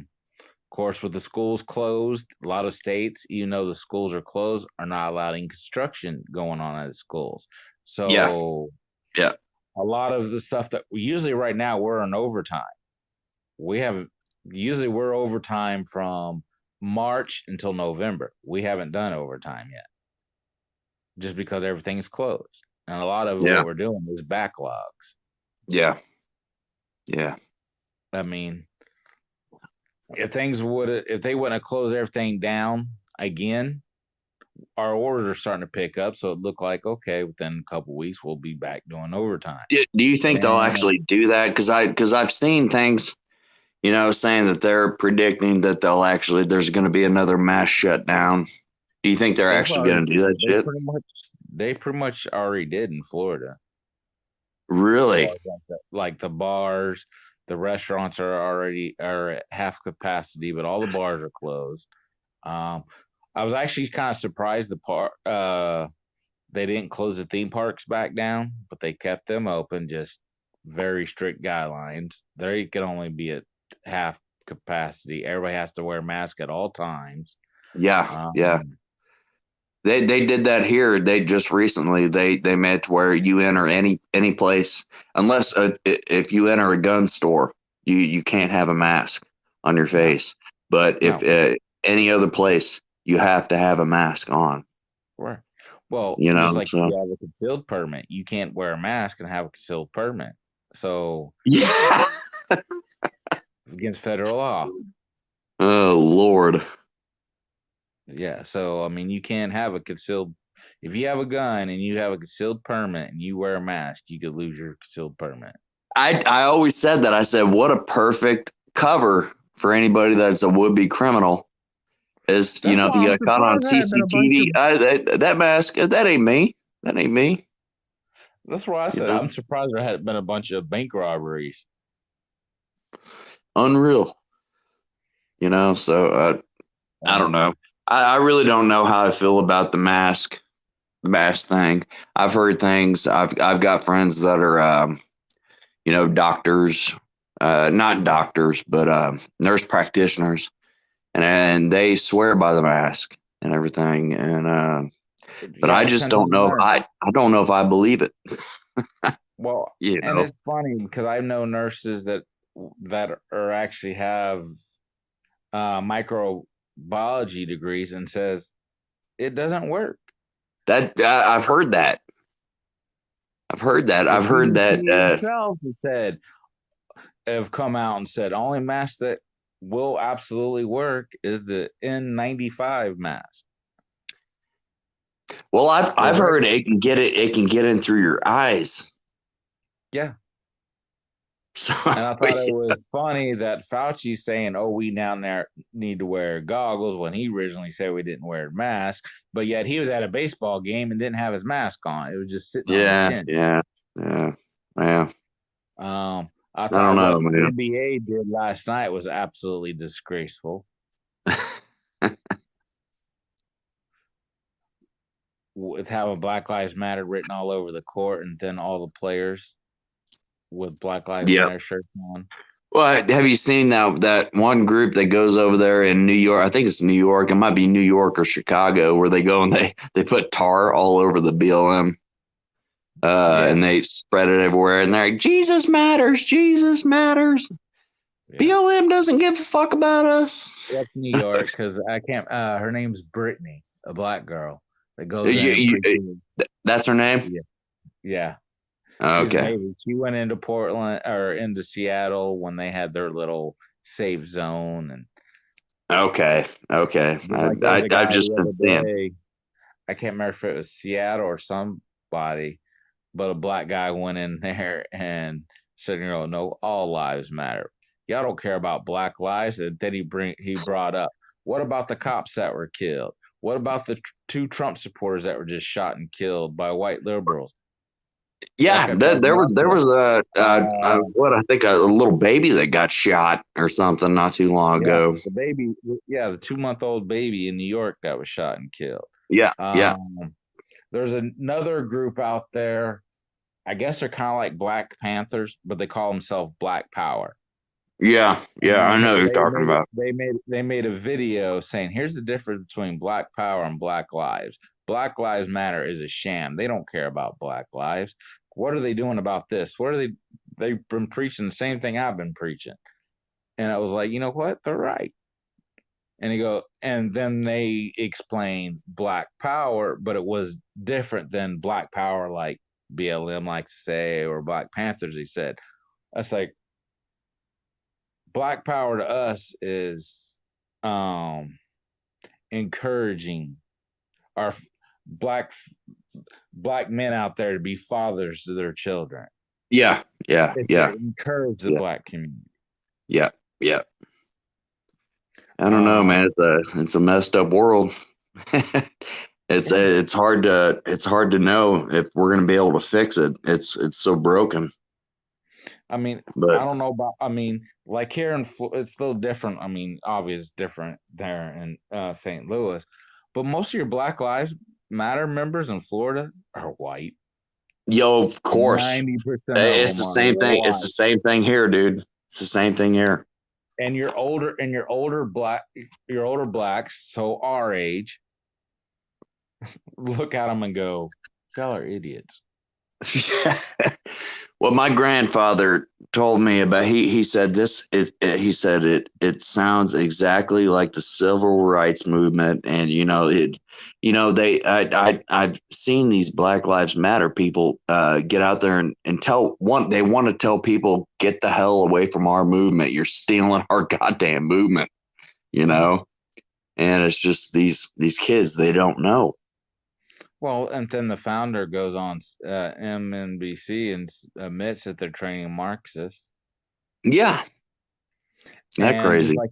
course, with the schools closed, a lot of states, even though the schools are closed, are not allowing construction going on at the schools. So yeah. A lot of the stuff that usually right now we're on overtime. We're overtime from March until November. We haven't done overtime yet, just because everything is closed. And a lot of what we're doing is backlogs. Yeah. I mean, if they wouldn't have closed everything down again, our orders are starting to pick up. So it looked like, okay, within a couple of weeks, we'll be back doing overtime. Do you think they'll actually do that? Because I've seen things, saying that they're predicting that there's going to be another mass shutdown. Do you think they're actually going to do that shit? They pretty much already did in Florida. Really? Like the bars, the restaurants are at half capacity, but all the bars are closed. I was actually kind of surprised they didn't close the theme parks back down, but they kept them open. Just very strict guidelines. They can only be at half capacity. Everybody has to wear a mask at all times. Yeah. They did that here. They just recently they made to where you enter any place, unless if you enter a gun store, you can't have a mask on your face. But if any other place, you have to have a mask on. Right. Well, just like you have a concealed permit, you can't wear a mask and have a concealed permit. So yeah, against federal law. Oh Lord. Yeah. So I mean, you can't have a concealed. If you have a gun and you have a concealed permit and you wear a mask, you could lose your concealed permit. I always said that. I said, what a perfect cover for anybody that's a would-be criminal. Is you got caught on CCTV. That mask, that ain't me. That ain't me. That's why I said I'm surprised there hadn't been a bunch of bank robberies. Unreal. So I don't know. I really don't know how I feel about the mask thing. I've heard things. I've got friends that are doctors, not doctors, but nurse practitioners. And they swear by the mask and everything. And but I just don't know if I don't know if I believe it. Well, and it's funny because I know nurses that are actually have microbiology degrees and says it doesn't work. That I've heard that. I've heard that. Have come out and said only mask that will absolutely work is the N95 mask. Well, I've heard it can get in through your eyes. Yeah. So, and I thought it was funny that Fauci's saying, "Oh, we down there need to wear goggles," when he originally said we didn't wear a mask, but yet he was at a baseball game and didn't have his mask on. It was just sitting on his chin. Yeah. I don't thought know, what man. the NBA did last night was absolutely disgraceful. With having Black Lives Matter written all over the court, and then all the players with Black Lives Yeah. Matter shirts on. Well, have you seen that one group that goes over there in New York? I think it's New York. It might be New York or Chicago, where they go and they put tar all over the BLM, and they spread it everywhere. And they're like, Jesus matters, Jesus matters. Yeah. BLM doesn't give a fuck about us. That's New York, because I can't. Her name's Brittany, a black girl that goes in. That's her name? Yeah. Okay. She's amazing. She went into Portland or into Seattle when they had their little safe zone, and Okay. I've just been seeing. I can't remember if it was Seattle or somebody, but a black guy went in there and said, no, all lives matter. Y'all don't care about black lives. And then he brought up, what about the cops that were killed? What about the two Trump supporters that were just shot and killed by white liberals? Yeah, there was I think a little baby that got shot or something not too long ago. The baby, the 2-month-old baby in New York that was shot and killed. Yeah. There's another group out there. I guess they're kind of like Black Panthers, but they call themselves Black Power. Yeah, I know what you're talking about. They made a video saying, here's the difference between Black Power and Black Lives. Black Lives Matter is a sham. They don't care about Black lives. What are they doing about this? They've been preaching the same thing I've been preaching. And I was like, you know what? They're right. And then they explained Black Power, but it was different than Black Power like BLM likes to say, or Black Panthers, he said. That's like, Black Power to us is encouraging our black men out there to be fathers to their children. Yeah. To encourage the black community. Yeah. I don't know, man. It's a messed up world. It's hard to know if we're gonna be able to fix it. It's so broken. I mean, but I don't know about. I mean, like here in it's a little different. I mean, obviously different there in St. Louis, but most of your Black Lives Matter members in Florida are white. Yo, of course. 90%. It's the same thing. White. It's the same thing here, dude. It's the same thing here. And your older blacks, so our age, look at them and go, y'all are idiots. What my grandfather told me about, he said this. He said it sounds exactly like the civil rights movement, and I've seen these Black Lives Matter people get out there and they want to tell people, get the hell away from our movement. You're stealing our goddamn movement, and it's just these kids, they don't know. Well, and then the founder goes on MNBC and admits that they're training Marxists. Yeah. That crazy. Like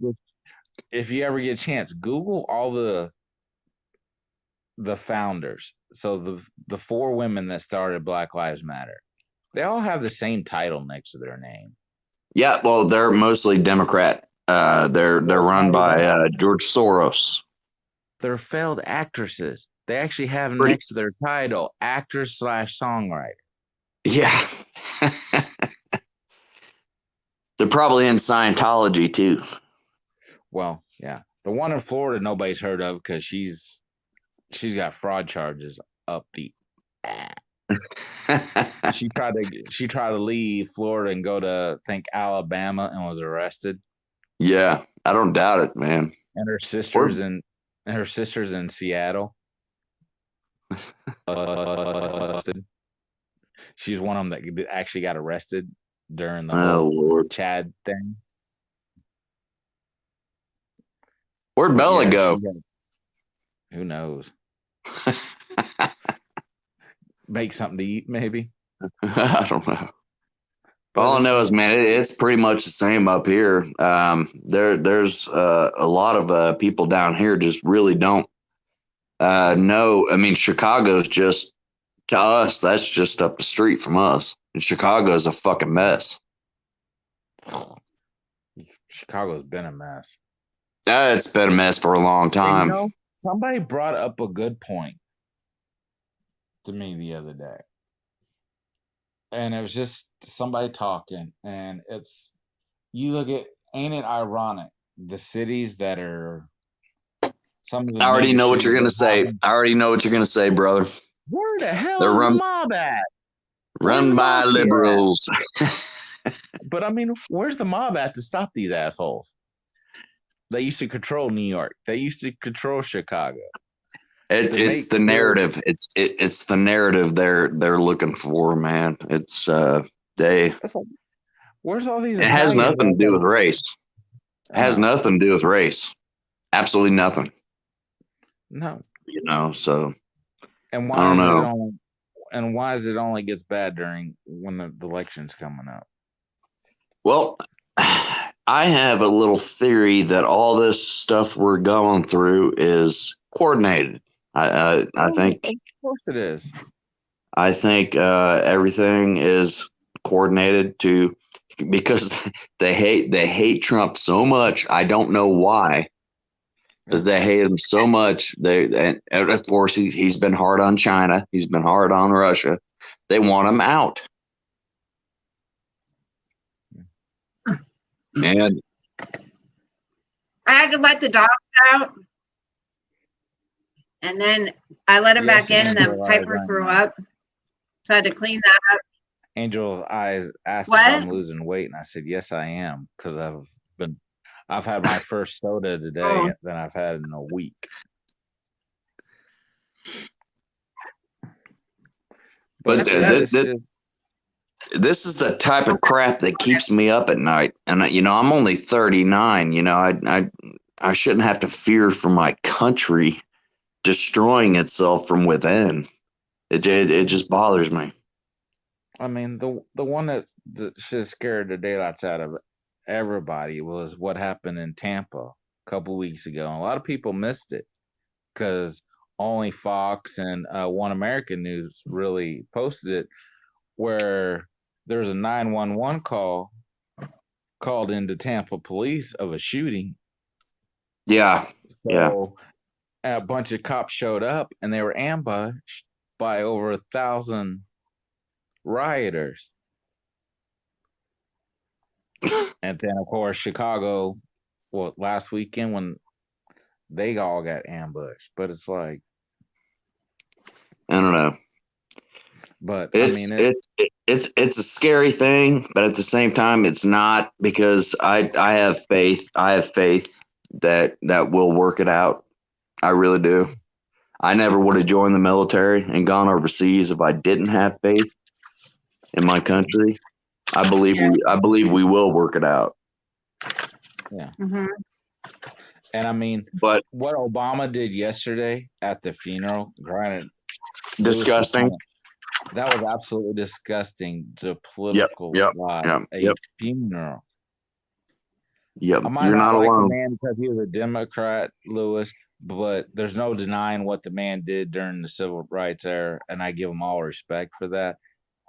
if you ever get a chance, Google all the founders. So the 4 women that started Black Lives Matter, they all have the same title next to their name. Yeah, well, they're mostly Democrat. They're run by George Soros. They're failed actresses. They actually have next to their title, actor/songwriter. Yeah. They're probably in Scientology too. Well, yeah. The one in Florida nobody's heard of because she's got fraud charges up the ass. She tried to leave Florida and go to Alabama and was arrested. Yeah, I don't doubt it, man. And her sister's in Seattle. She's one of them that actually got arrested during the whole Chad thing. Where'd Bella go? Who knows? Make something to eat, maybe. I don't know. All I know is, man, it's pretty much the same up here. There's a lot of people down here just really don't know. I mean, Chicago's just, to us, that's just up the street from us. And Chicago's a fucking mess. Chicago's been a mess. It's been a mess for a long And, time. somebody brought up a good point to me the other day. And it was just somebody talking, and you look at, ain't it ironic, the cities that are some of the I already biggest know what you're shootings gonna that say. happen. I already know what you're gonna say, brother. Where the hell They're is the run mob at? Where's run the by mafia at? liberals. But I mean, where's the mob at to stop these assholes? They used to control New York. They used to control Chicago. It's To make the sure, narrative. It's the narrative they're looking for, man. It's they. it's like, where's all these It has Italians nothing to do with race. It has No, nothing to do with race. Absolutely nothing. no. You know. So And I don't know. why is it only gets bad during when the election's coming up? Well, I have a little theory that all this stuff we're going through is coordinated. I Oh, think of course it is. everything is coordinated because they hate Trump so much. I don't know why, but they hate him so much. And of course he's been hard on China. He's been hard on Russia. They want him out. And I had to let the dogs out, and then I let him Yes, back in, and then Angel Eyes, Piper I threw know. up. So I had to clean that up. Angel Eyes asked if What? I'm losing weight, and I said yes, I am, because I've had my first soda today Oh. than I've had in a week. But it's just, this is the type of crap that keeps me up at night. And I'm only 39. I shouldn't have to fear for my country destroying itself from within. It just bothers me. I mean, the one that should scared the daylights out of everybody was what happened in Tampa a couple weeks ago. And a lot of people missed it because only Fox and One American News really posted it, where there was a 911 call called into Tampa police of a shooting. Yeah. So a bunch of cops showed up, and they were ambushed by over 1,000 rioters. And then, of course, Chicago, last weekend when they all got ambushed. But it's like, I don't know. but It's a scary thing, but at the same time, it's not, because I have faith. I have faith that we'll work it out. I really do. I never would have joined the military and gone overseas if I didn't have faith in my country. I believe we will work it out. Yeah. Mm-hmm. And I mean, but what Obama did yesterday at the funeral, granted, disgusting. That was absolutely disgusting. The political lie, funeral. Yep. I might not like the man because he was a Democrat, Lewis, but there's no denying what the man did during the civil rights era, and I give him all respect for that.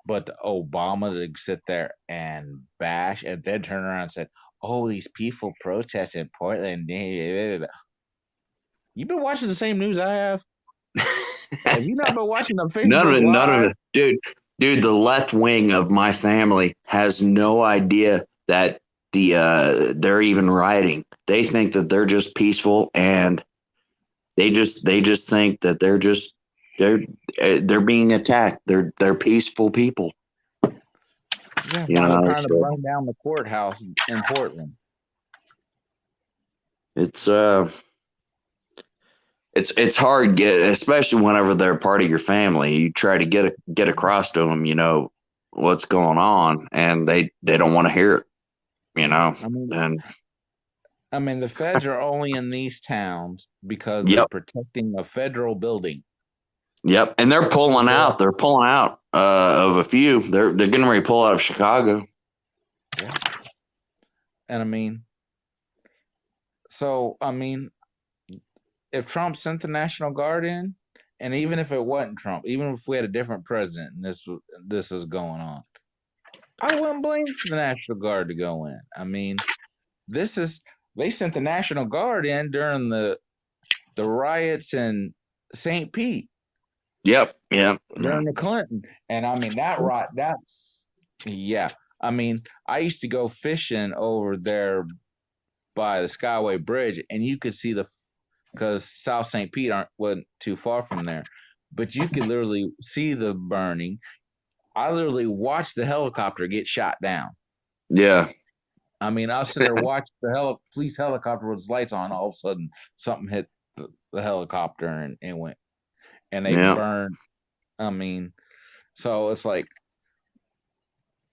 But Obama to sit there and bash and then turn around and said, "Oh, these peaceful protests in Portland." You've been watching the same news I have. Have you not been watching the Facebook None of it, dude. The left wing of my family has no idea that they're even rioting. They think that they're just peaceful, and they just think that they're being attacked. They're peaceful people. Yeah, they're trying to burn down the courthouse in Portland. It's hard, especially whenever they're part of your family. You try to get across to them, what's going on, and they don't want to hear it. I mean, the feds are only in these towns because they're protecting a federal building. Yep, and they're pulling out. They're pulling out of a few. They're getting ready to pull out of Chicago. Yeah. And I mean, so I mean, if Trump sent the National Guard in, and even if it wasn't Trump, even if we had a different president and this was going on, I wouldn't blame for the National Guard to go in. I mean, they sent the National Guard in during the riots in St. Pete Yep. Yep. during the Clinton, and I mean yeah. I mean, I used to go fishing over there by the Skyway Bridge, and you could see because South St. Pete wasn't too far from there, but you could literally see the burning. I literally watched the helicopter get shot down. Yeah. I mean, I was sitting there watching the police helicopter with its lights on. All of a sudden, something hit the helicopter and went, and they burned. I mean, so it's like,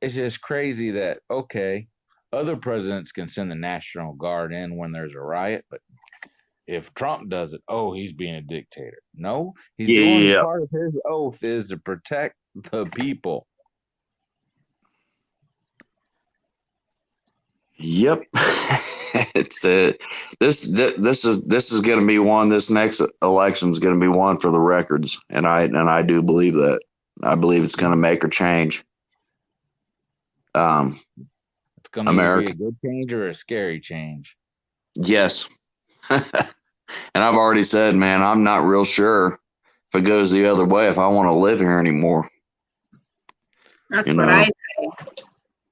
it's just crazy that, okay, other presidents can send the National Guard in when there's a riot, but if Trump does it, oh, he's being a dictator. No, he's doing part of his oath is to protect the people. Yep. It's this is going to be one. This next election is going to be one for the records, and I do believe that. I believe it's going to make or change. It's going to be a good change or a scary change. Yes. And I've already said, man, I'm not real sure if it goes the other way, if I want to live here anymore. That's what I say.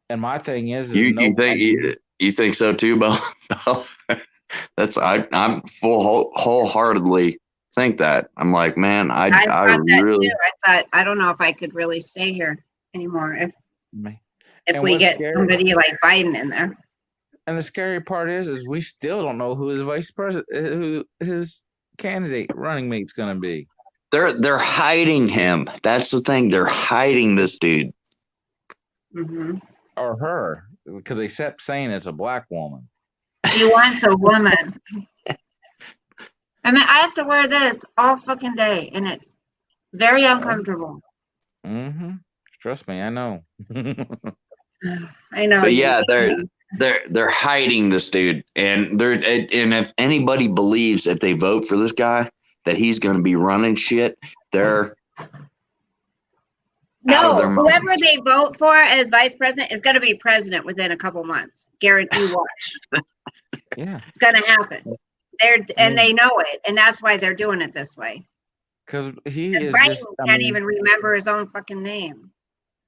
And my thing is you think so too, Bo? That's I'm wholeheartedly think that. I'm like, man, I really too. I thought, I don't know if I could really stay here anymore if we get somebody like Biden in there. And the scary part is we still don't know who his vice president, who his candidate running mate's going to be. They're hiding him. That's the thing. They're hiding this dude. Mm-hmm. Or her, because they kept saying it's a black woman. He wants a woman. I mean, I have to wear this all fucking day, and it's very uncomfortable. Mm-hmm. Trust me, I know. I know. But yeah, they're hiding this dude, and if anybody believes that they vote for this guy that he's going to be running shit, they're whoever they vote for as vice president is going to be president within a couple months. Guarantee. Watch. Yeah, it's going to happen. They know it, and that's why they're doing it this way. Because Biden can't even remember his own fucking name.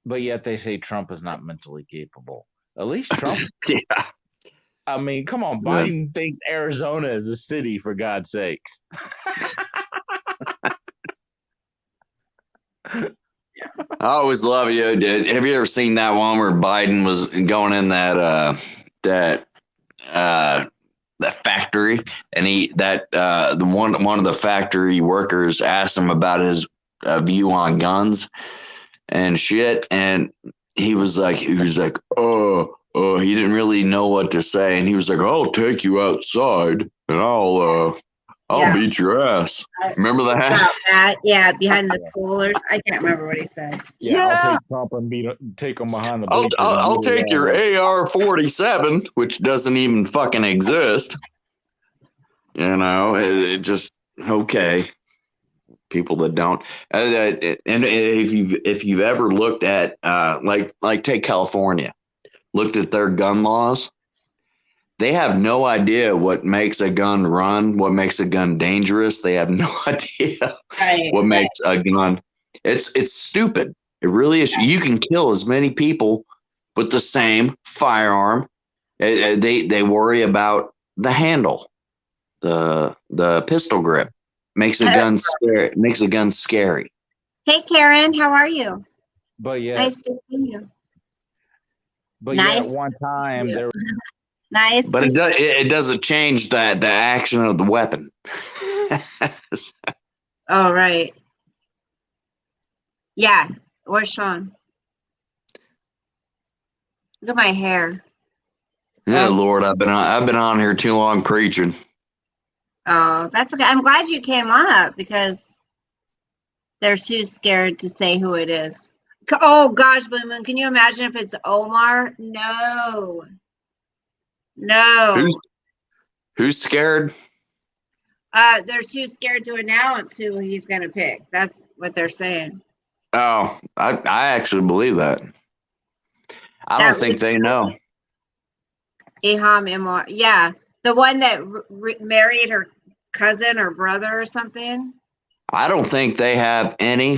But yet they say Trump is not mentally capable. At least Trump. Yeah. I mean, come on, Biden thinks Arizona is a city, for God's sakes. I always love you. Have you ever seen that one where Biden was going in that factory, and the one of the factory workers asked him about his view on guns and shit, and he was like, oh, he didn't really know what to say, and he was like, I'll take you outside and I'll beat your ass. Remember that? Yeah, behind the schoolers. I can't remember what he said. Yeah. I'll take Trump and take him behind the bleachers. I'll take your AR-47, which doesn't even fucking exist. You know, it just okay. People that don't, and if you've ever looked at like take California, looked at their gun laws, they have no idea what makes a gun run, what makes a gun dangerous. They have no idea what makes a gun. It's stupid. It really is. You can kill as many people with the same firearm. They worry about the handle, the pistol grip. Makes a gun scary. Makes a gun scary. Hey, Karen, how are you? But yeah, nice to see you. But nice at one time there. Nice. But it doesn't change the action of the weapon. Oh right. Yeah. Where's Sean? Look at my hair. Yeah, Lord, I've been on here too long preaching. Oh, that's okay. I'm glad you came up because they're too scared to say who it is. Oh gosh, Blue Moon, can you imagine if it's Omar? No. Who's scared? They're too scared to announce who he's gonna pick. That's what they're saying. Oh, I actually believe that. I don't think they know. Ilham Imar. Yeah, the one that married her cousin or brother or something. I don't think they have any.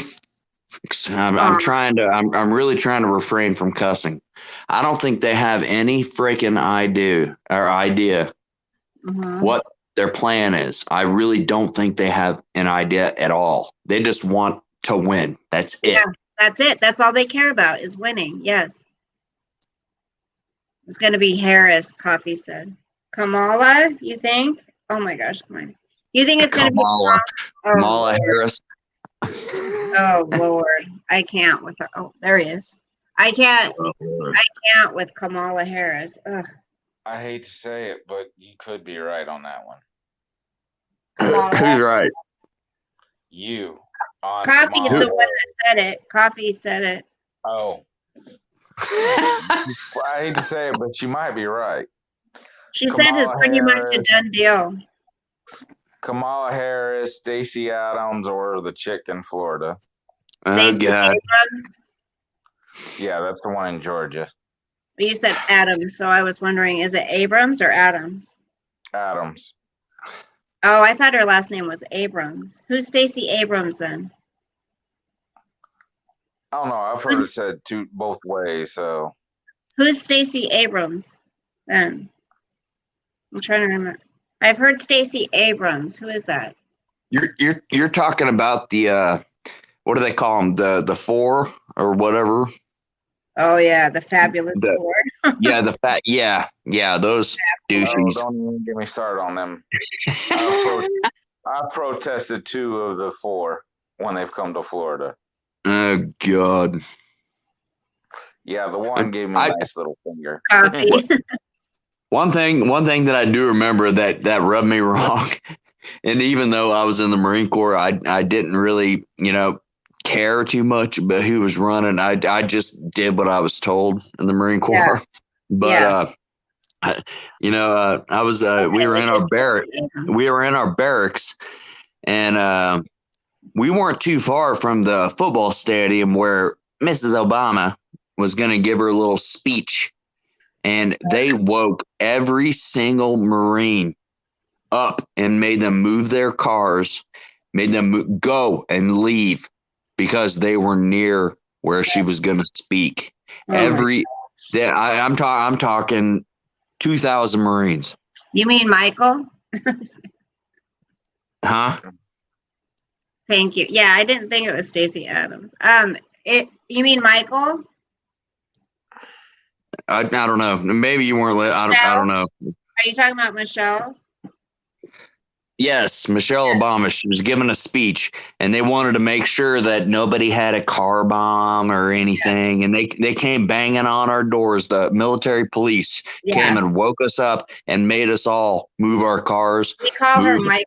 I'm really trying to refrain from cussing. I don't think they have any freaking idea Mhm. what their plan is. I really don't think they have an idea at all. They just want to win. That's it. Yeah, that's it. That's all they care about is winning. Yes. It's going to be Harris, Coffee said. Kamala, you think? Oh my gosh, come on. You think it's going to be Kamala Harris. Oh Lord, I can't with her. Oh, there he is. I can't with Kamala Harris. Ugh. I hate to say it, but you could be right on that one. Kamala. Who's right? You. On Coffee is Kamala the one that said it. Coffee said it. Oh. Well, I hate to say it, but you might be right. She said it's pretty much a done deal. Kamala Harris, Stacey Adams, or the chick in Florida. Stacey God. Abrams. Yeah, that's the one in Georgia. You said Adams, so I was wondering, is it Abrams or Adams? Adams. Oh, I thought her last name was Abrams. Who's Stacey Abrams then? I don't know. I've heard it said both ways. So who's Stacey Abrams then? I'm trying to remember. I've heard Stacey Abrams. Who is that? You're talking about the what do they call them? The four or whatever. Oh yeah, the fabulous four. Yeah, those douches. Don't even get me started on them. I protested 2 of the 4 when they've come to Florida. Oh God. Yeah, the one gave me a nice little finger. Coffee. One thing that I do remember that rubbed me wrong, and even though I was in the Marine Corps, I didn't really, care too much about who was running. I just did what I was told in the Marine Corps. Yeah. But I was we were in our barracks, and we weren't too far from the football stadium where Mrs. Obama was going to give her little speech. And they woke every single Marine up and made them move their cars, made them go and leave because they were near where she was going to speak. I'm talking 2,000 Marines. You mean Michael? Huh? Thank you. Yeah, I didn't think it was Stacey Adams. You mean Michael? I don't know. Maybe you weren't. I don't know. Are you talking about Michelle? Yes, Michelle Obama. She was giving a speech, and they wanted to make sure that nobody had a car bomb or anything. And they came banging on our doors. The military police came and woke us up and made us all move our cars. We call her Michael.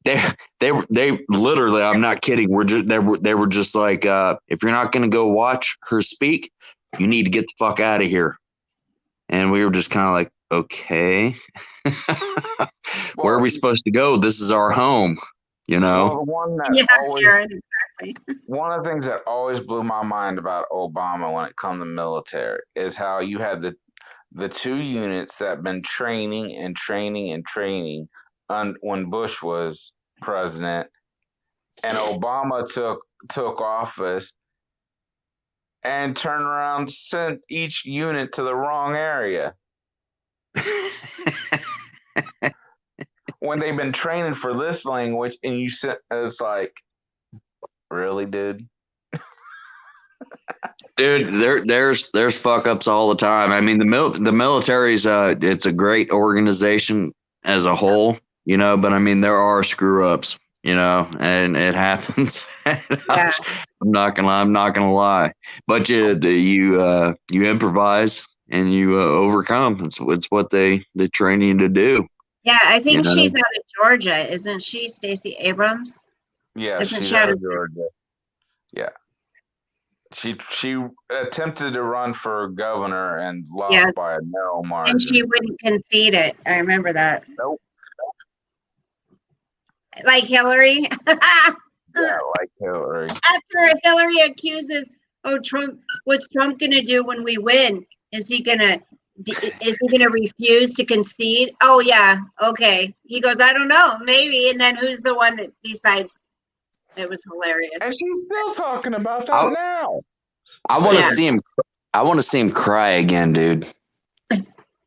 They literally, I'm not kidding. They were just like, if you're not going to go watch her speak, you need to get the fuck out of here. And we were just kind of like, okay, where are we supposed to go? This is our home, Well, one of the things that always blew my mind about Obama when it comes to military is how you had the 2 units that been training when Bush was president, and Obama took office and turned around, sent each unit to the wrong area. When they've been training for this language, and it's like, really, dude? Dude, there's fuck ups all the time. I mean, the military's it's a great organization as a whole, but I mean there are screw ups, and it happens. Yeah. I'm not gonna lie, but you improvise and you overcome. It's what they train you to do. Yeah, I think she's out of Georgia, isn't she, Stacey Abrams? Yeah, she's out of Georgia. Yeah. She attempted to run for governor and lost by a narrow margin. And she wouldn't concede it. I remember that. Nope. Like Hillary? Yeah, like Hillary. After Hillary accuses oh, Trump, what's Trump going to do when we win? Is he going to refuse to concede? Oh, yeah. Okay. He goes, I don't know. Maybe. And then who's the one that decides? It was hilarious. And she's still talking about that now. I want to Yeah. see him. I want to see him cry again, dude.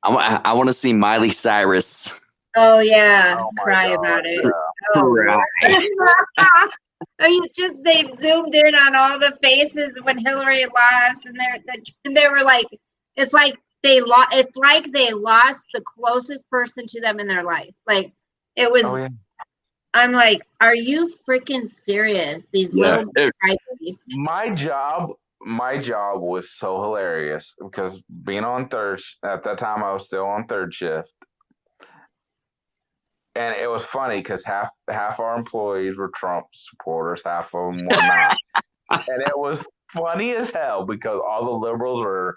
I want to see Miley Cyrus. Oh, yeah. Oh my Cry God, about it. yeah. Oh, they zoomed in on all the faces when Hillary lost, and they were like, it's like they lost. It's like they lost the closest person to them in their life. Like it was. Oh, yeah. I'm like, are you freaking serious? These little crybabies. My job was so hilarious because being on third at that time, I was still on third shift. And it was funny because half our employees were Trump supporters, half of them were not. And it was funny as hell because all the liberals were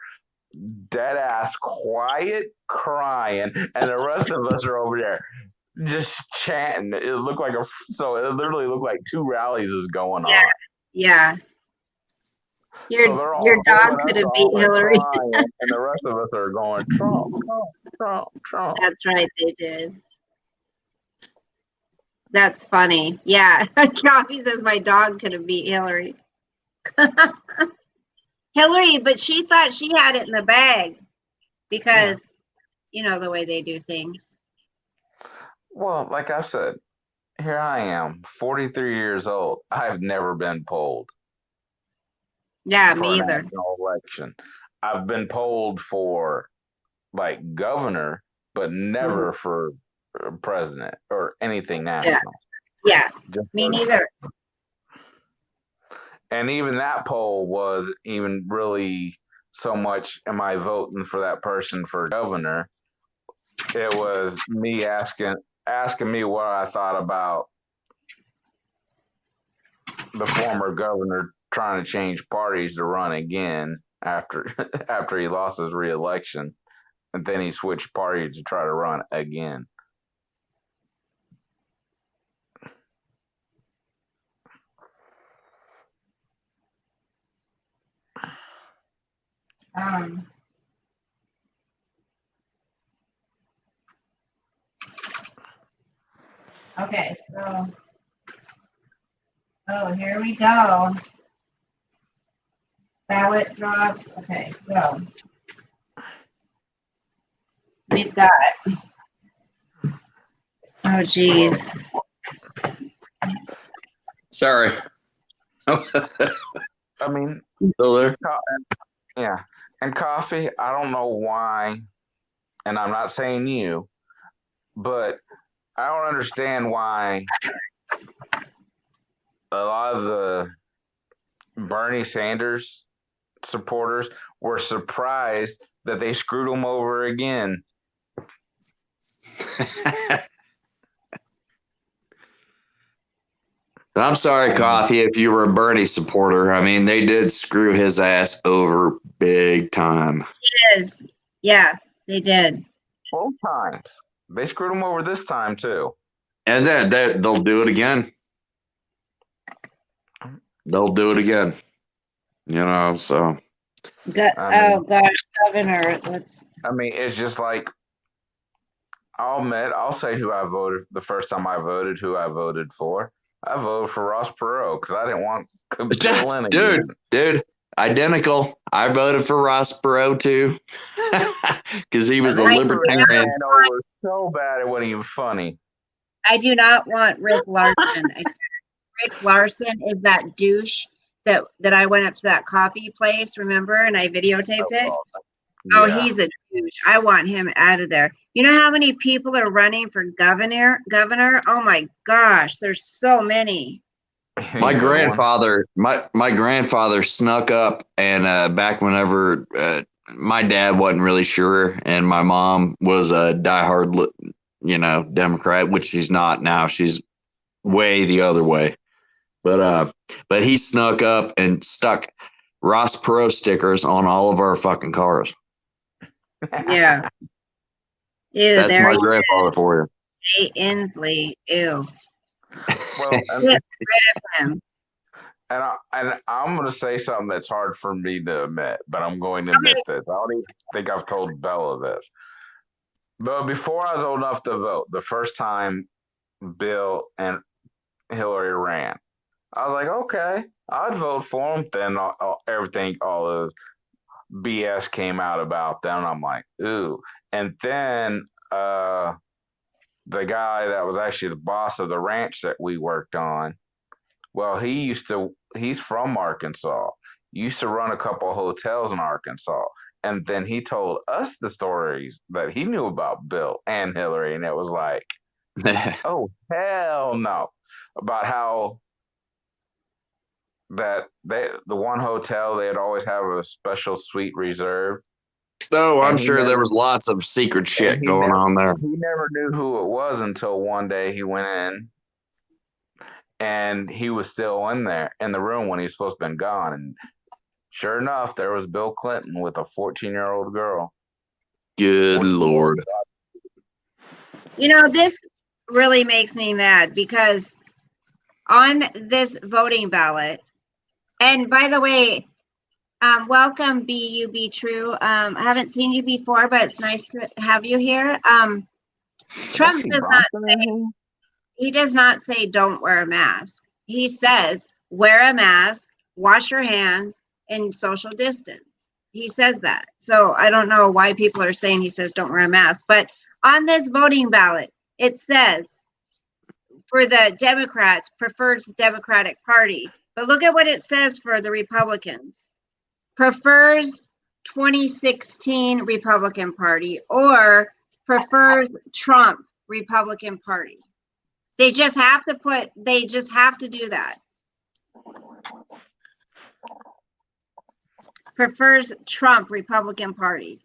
dead ass quiet, crying, and the rest of us are over there just chanting. It literally looked like two rallies was going on. Yeah. Your dog could have beat Hillary. Crying, and the rest of us are going Trump, Trump, Trump, Trump. That's right, they did. That's funny. Yeah. Coffee says my dog could have beat Hillary. Hillary, but she thought she had it in the bag because, you know, the way they do things. Well, like I said, here I am, 43 years old. I've never been polled. Yeah, for me an either. national election. I've been polled for like governor, but never for president or anything national. Yeah, Just me for- neither. And even that poll was even really so much, am I voting for that person for governor? It was me asking me what I thought about the former governor trying to change parties to run again after he lost his re-election, and then he switched parties to try to run again. Okay, so here we go. Ballot drops. Okay, so we've got. Oh, geez. Sorry. I mean, Still there? yeah. And Coffee, I don't know why, and I'm not saying you, but I don't understand why a lot of the Bernie Sanders supporters were surprised that they screwed him over again. I'm sorry, Coffee, if you were a Bernie supporter. I mean, they did screw his ass over big time. It is. Yeah, they did. Both times. They screwed him over this time, too. And then they'll do it again. They'll do it again. You know, so. Oh, gosh, Governor. I mean, it's just like, I'll say who I voted the first time I voted, who I voted for. I voted for Ross Perot because I didn't want Bill in again. Dude, identical. I voted for Ross Perot too because he was a libertarian. It was so bad it wasn't even funny. I do not want Rick Larson. Rick Larson is that douche that I went up to that coffee place, remember? And I videotaped it. Oh, Yeah. he's a douche. I want him out of there. You know how many people are running for governor? Oh my gosh, there's so many. My grandfather snuck up and back whenever my dad wasn't really sure and my mom was a diehard, Democrat, which she's not now. She's way the other way. But he snuck up and stuck Ross Perot stickers on all of our fucking cars. Yeah. Ew, That's there my he grandfather for you. is. Jay Inslee. Ew. Well, Get rid of him. and I'm going to say something that's hard for me to admit, but I'm going to admit this. I don't even think I've told Bella this. But before I was old enough to vote, the first time Bill and Hillary ran, I was like, okay, I'd vote for them. Then everything, all the BS came out about them. I'm like, ooh. And then the guy that was actually the boss of the ranch that we worked on, well, he's from Arkansas. Used to run a couple of hotels in Arkansas. And then he told us the stories that he knew about Bill and Hillary. And it was like, oh, hell no. About how the one hotel, they'd always have a special suite reserved. No, I'm And he sure there never- was lots of secret shit he going never- on there. He never knew who it was until one day he went in and he was still in there in the room when he was supposed to have been gone. And sure enough, there was Bill Clinton with a 14-year-old girl. Good Lord. You know, this really makes me mad because on this voting ballot, and by the way, welcome BUB True. I haven't seen you before, but it's nice to have you here. Trump does not say don't wear a mask. He says wear a mask, wash your hands, and social distance. He says that. So I don't know why people are saying he says don't wear a mask. But on this voting ballot, it says for the Democrats, prefers Democratic Party. But look at what it says for the Republicans. Prefers 2016 Republican Party or prefers Trump Republican Party. They just have to do that. Prefers Trump Republican Party.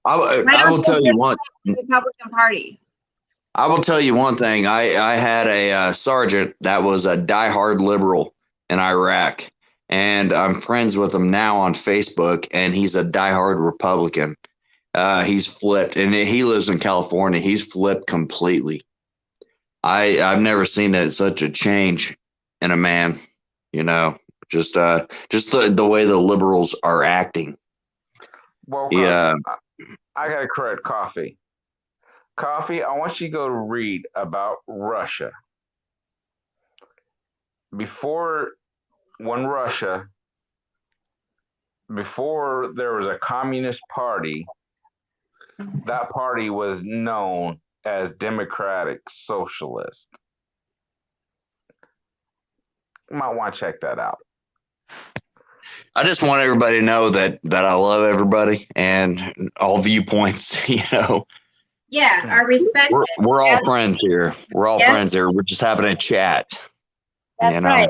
I will tell you one. Republican Party. I will tell you one thing. I had a sergeant that was a diehard liberal in Iraq, and I'm friends with him now on Facebook, and he's a diehard Republican. He's flipped, and he lives in California. He's flipped completely. I've never seen such a change in a man. You know, just the way the liberals are acting. Well, Yeah. I got to correct Coffee. Coffee, I want you to go read about Russia. Before there was a communist party, that party was known as Democratic Socialist. You might want to check that out. I just want everybody to know that I love everybody and all viewpoints, you know. Yeah, are respected. We're all friends here. We're all friends here. We're just having a chat. That's you know? right.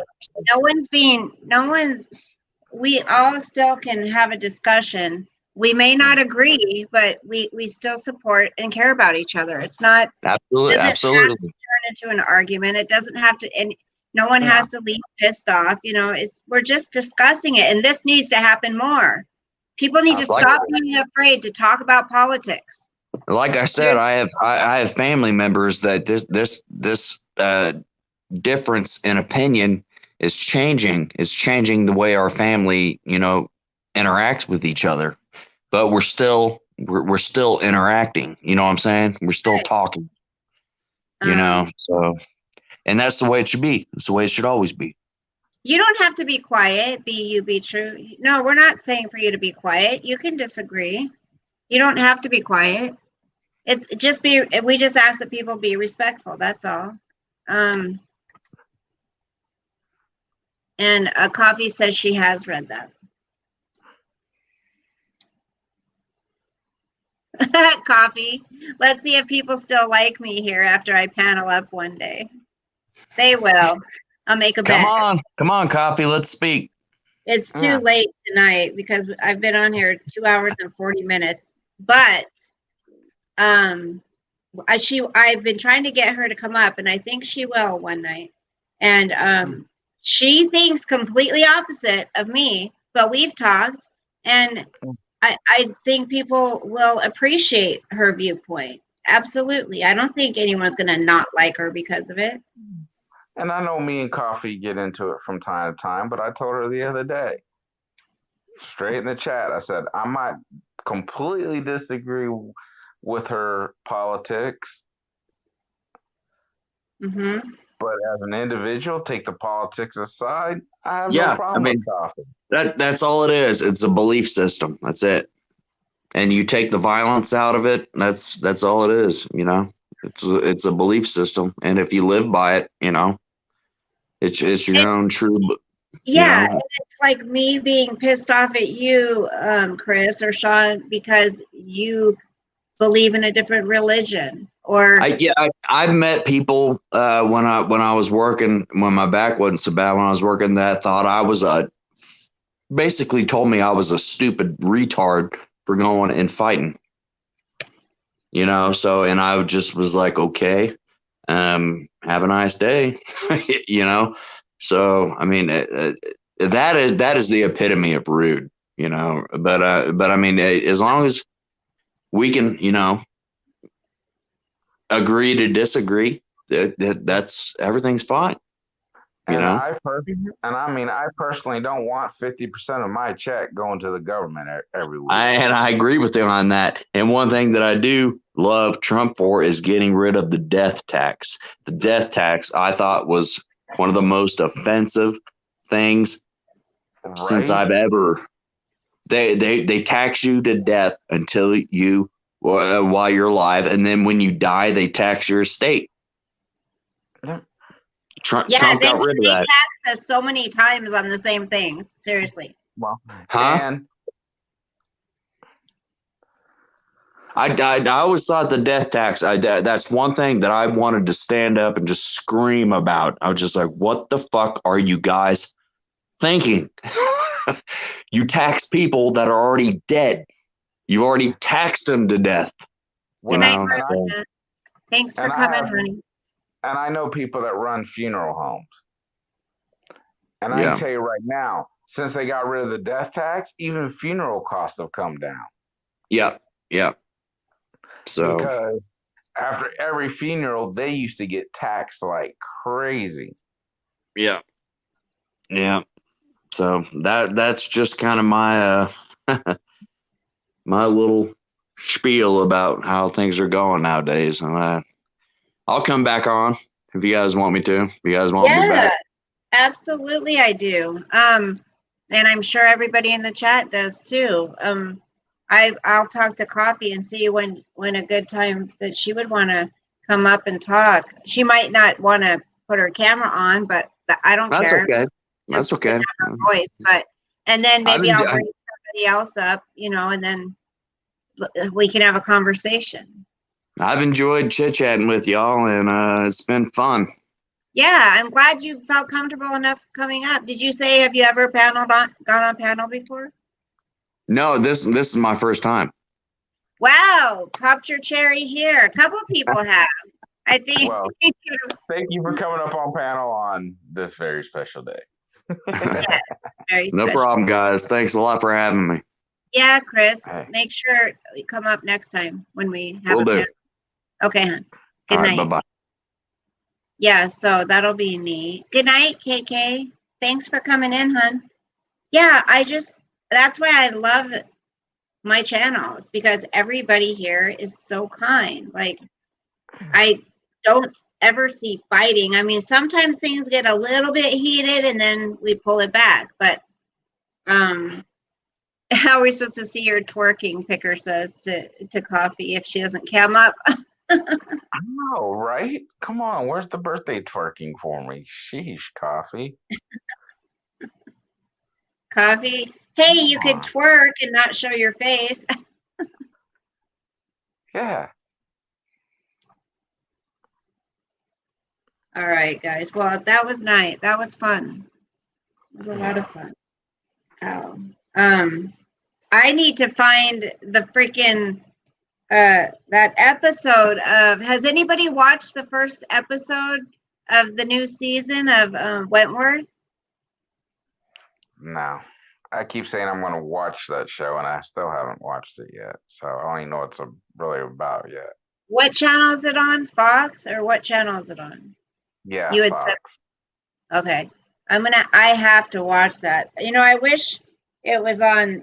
We all still can have a discussion. We may not agree, but we still support and care about each other. It's not Absolutely. Have to turn into an argument. It doesn't have to, and no one has to leave pissed off. You know, we're just discussing it, and this needs to happen more. People need to stop being afraid to talk about politics. Like I said, I have family members that this difference in opinion is changing. It's changing the way our family, you know, interacts with each other. But we're still interacting. You know what I'm saying? We're still talking. You know, so, and that's the way it should be. That's the way it should always be. You don't have to be quiet. Be true. No, we're not saying for you to be quiet. You can disagree. You don't have to be quiet. It's just we just ask that people be respectful. That's all. And Coffee says she has read that. Coffee. Let's see if people still like me here after I panel up one day. They will. I'll make a bet. Come on, Coffee. Let's speak. It's too late tonight because I've been on here 2 hours and 40 minutes. But I've been trying to get her to come up, and I think she will one night. And she thinks completely opposite of me, but we've talked, and I think people will appreciate her viewpoint. Absolutely. I don't think anyone's going to not like her because of it. And I know me and Coffee get into it from time to time, but I told her the other day, straight in the chat, I said, I might completely disagree with her politics, Hmm. but as an individual, take the politics aside, I have no Yeah, I problem mean with Coffee. that's all it is. It's a belief system. That's it. And you take the violence out of it. That's all it is. You know, it's a belief system, and if you live by it, you know, it's your own true. Yeah, You know, and it's like me being pissed off at you, Chris or Sean, because you believe in a different religion, or I've met people when I was working when my back wasn't so bad when I was working that thought I was basically told me I was a stupid retard for going and fighting. You know, so and I just was like, okay, have a nice day. You know, so I mean that is the epitome of rude. You know, but I mean as long as we can, you know, agree to disagree, that's everything's fine. You And know, I personally don't want 50% of my check going to the government every week. I agree with him on that. And one thing that I do love Trump for is getting rid of the death tax. The death tax I thought was one of the most offensive things since Right? I've ever. They tax you to death until you while you're alive, and then when you die, they tax your estate. Yeah. Trump yeah, got rid of that. tax us so many times on the same things. Seriously. Well, Huh? and I always thought the death tax. That's one thing that I wanted to stand up and just scream about. I was just like, "What the fuck are you guys thinking? You tax people that are already dead. You've already taxed them to death." Good You night, know, Veronica. Thanks for and I coming, have honey. and I know people that run funeral homes. And I yeah, can tell you right now, since they got rid of the death tax, even funeral costs have come down. yeah, yeah. So Because after every funeral, they used to get taxed like crazy. yeah, yeah. So that's just kind of my my little spiel about how things are going nowadays. And I'll come back on if you guys want me to. If you guys want me Yeah, back. absolutely, I do. And I'm sure everybody in the chat does too. I'll talk to Coffee and see when a good time that she would want to come up and talk. She might not want to put her camera on, but I don't That's care. okay. That's Just okay. have her voice, but and then maybe I've I'll enjoyed- bring somebody else up, you know, and then we can have a conversation. I've enjoyed chit chatting with y'all, and it's been fun. Yeah, I'm glad you felt comfortable enough coming up. Did you say have you ever gone on panel before? No, this is my first time. Wow, popped your cherry here. A couple people have. I think. Well, thank you for coming up on panel on this very special day. Yeah, very No special. problem, guys. Thanks a lot for having me. Yeah, Chris, Hey. make sure you come up next time when we have Will a do. panel. Okay, hon. Good All right, night. bye-bye. Yeah, so that'll be neat. Good night, KK. Thanks for coming in, hon. Yeah, that's why I love my channels because everybody here is so kind. Like, I don't ever see fighting. I mean, sometimes things get a little bit heated and then we pull it back. But how are we supposed to see your twerking, Picker says to Coffee if she doesn't come up? I know, right? Come on, where's the birthday twerking for me? Sheesh, Coffee. Coffee, hey, you could twerk and not show your face. Yeah. All right, guys. Well, that was nice. That was fun. It was a lot of fun. Oh. I need to find the freaking that episode of. Has anybody watched the first episode of the new season of Wentworth? No. I keep saying I'm going to watch that show, and I still haven't watched it yet. So I don't even know what it's really about yet. What channel is it on? Fox or what channel is it on? Yeah, You had Fox. said Okay. I have to watch that. I wish it was on,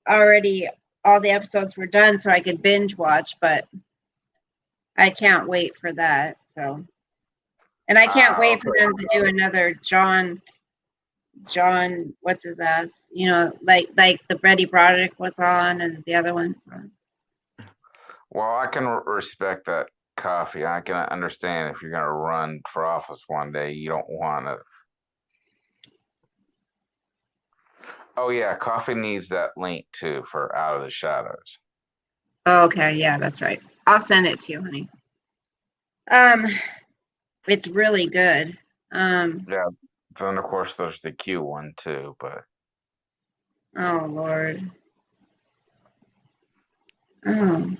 already all the episodes were done so I could binge watch, but I can't wait for that. So, and I can't wait for them to do another John, what's his ass? Like the Betty Broderick was on and the other ones. Well, I can respect that, Coffee. I can understand if you're going to run for office one day, you don't want to. Oh yeah, Coffee needs that link too for Out of the Shadows. Okay, yeah, that's right. I'll send it to you, honey. It's really good. Yeah. Then of course there's the Q one too, but Oh Lord. Oh,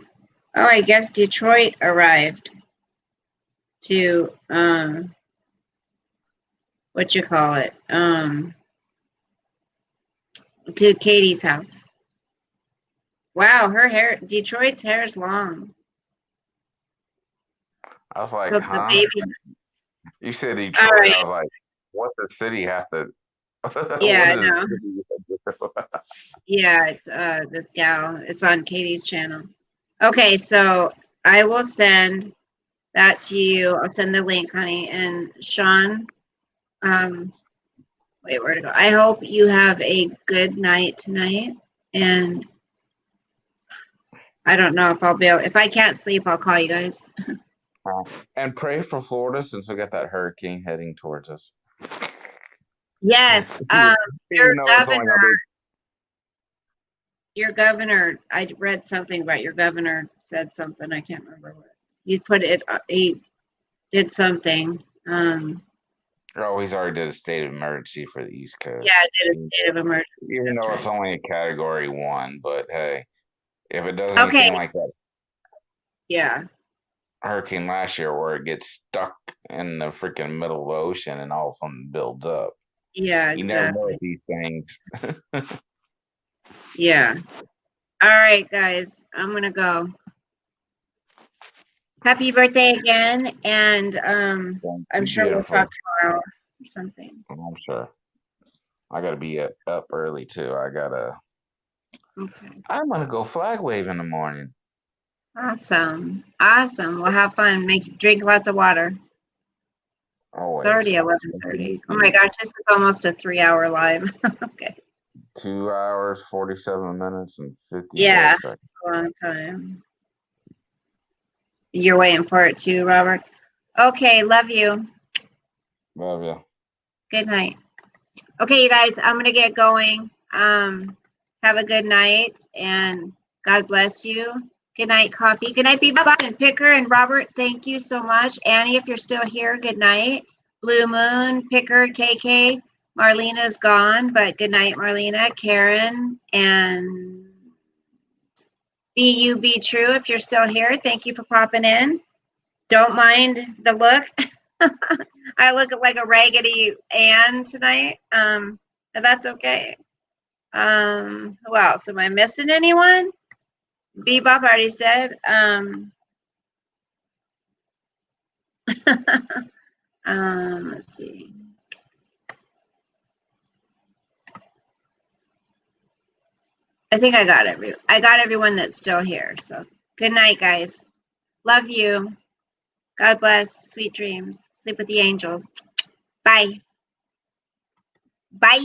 I guess Detroit arrived to what you call it? To Katie's house. Wow, Detroit's hair is long. I was like, So huh? the baby. You said Detroit. Right. I was like, what does the city have to? Yeah, what I know. does the city have to do? Yeah, it's this gal. It's on Katie's channel. Okay, so I will send that to you. I'll send the link, honey. And Sean, wait, where to go? I hope you have a good night tonight. And I don't know if I'll be able, if I can't sleep, I'll call you guys. And pray for Florida since we got that hurricane heading towards us. Yes, Even though it's only gonna be- your governor, I read something about your governor said something. I can't remember what. He did something. Oh, he's already did a state of emergency for the East Coast. Yeah, I did a state of emergency. Even That's though right. it's only a category 1, but hey, if it does Okay. anything like that Yeah. hurricane last year where it gets stuck in the freaking middle of the ocean and all of a sudden builds up. Yeah, You never know exactly. these things. Yeah. All right, guys. I'm gonna go. Happy birthday again, and I'm sure we'll talk tomorrow or something. I'm sure. I gotta be up early too. Okay. I'm gonna go flag wave in the morning. Awesome. We'll have fun. Drink lots of water. Always. It's already 11:30. Oh my gosh, this is almost a 3-hour live. Okay. 2 hours, 47 minutes, and 54 Yeah, seconds. it's a long time. You're waiting for it too, Robert. Okay, love you. Love ya. Good night. Okay, you guys, I'm gonna get going. Have a good night and God bless you. Good night, Coffee. Good night, Bebop and Picker and Robert. Thank you so much. Annie, if you're still here, good night. Blue Moon, Picker, KK. Marlena's gone, but good night, Marlena. Karen and Be True. If you're still here, thank you for popping in. Don't mind the look. I look like a Raggedy Ann tonight. But that's okay. Who else? Am I missing anyone? Bebop already said. Let's see. I think I got everyone that's still here. So good night, guys. Love you. God bless. Sweet dreams. Sleep with the angels. Bye. Bye.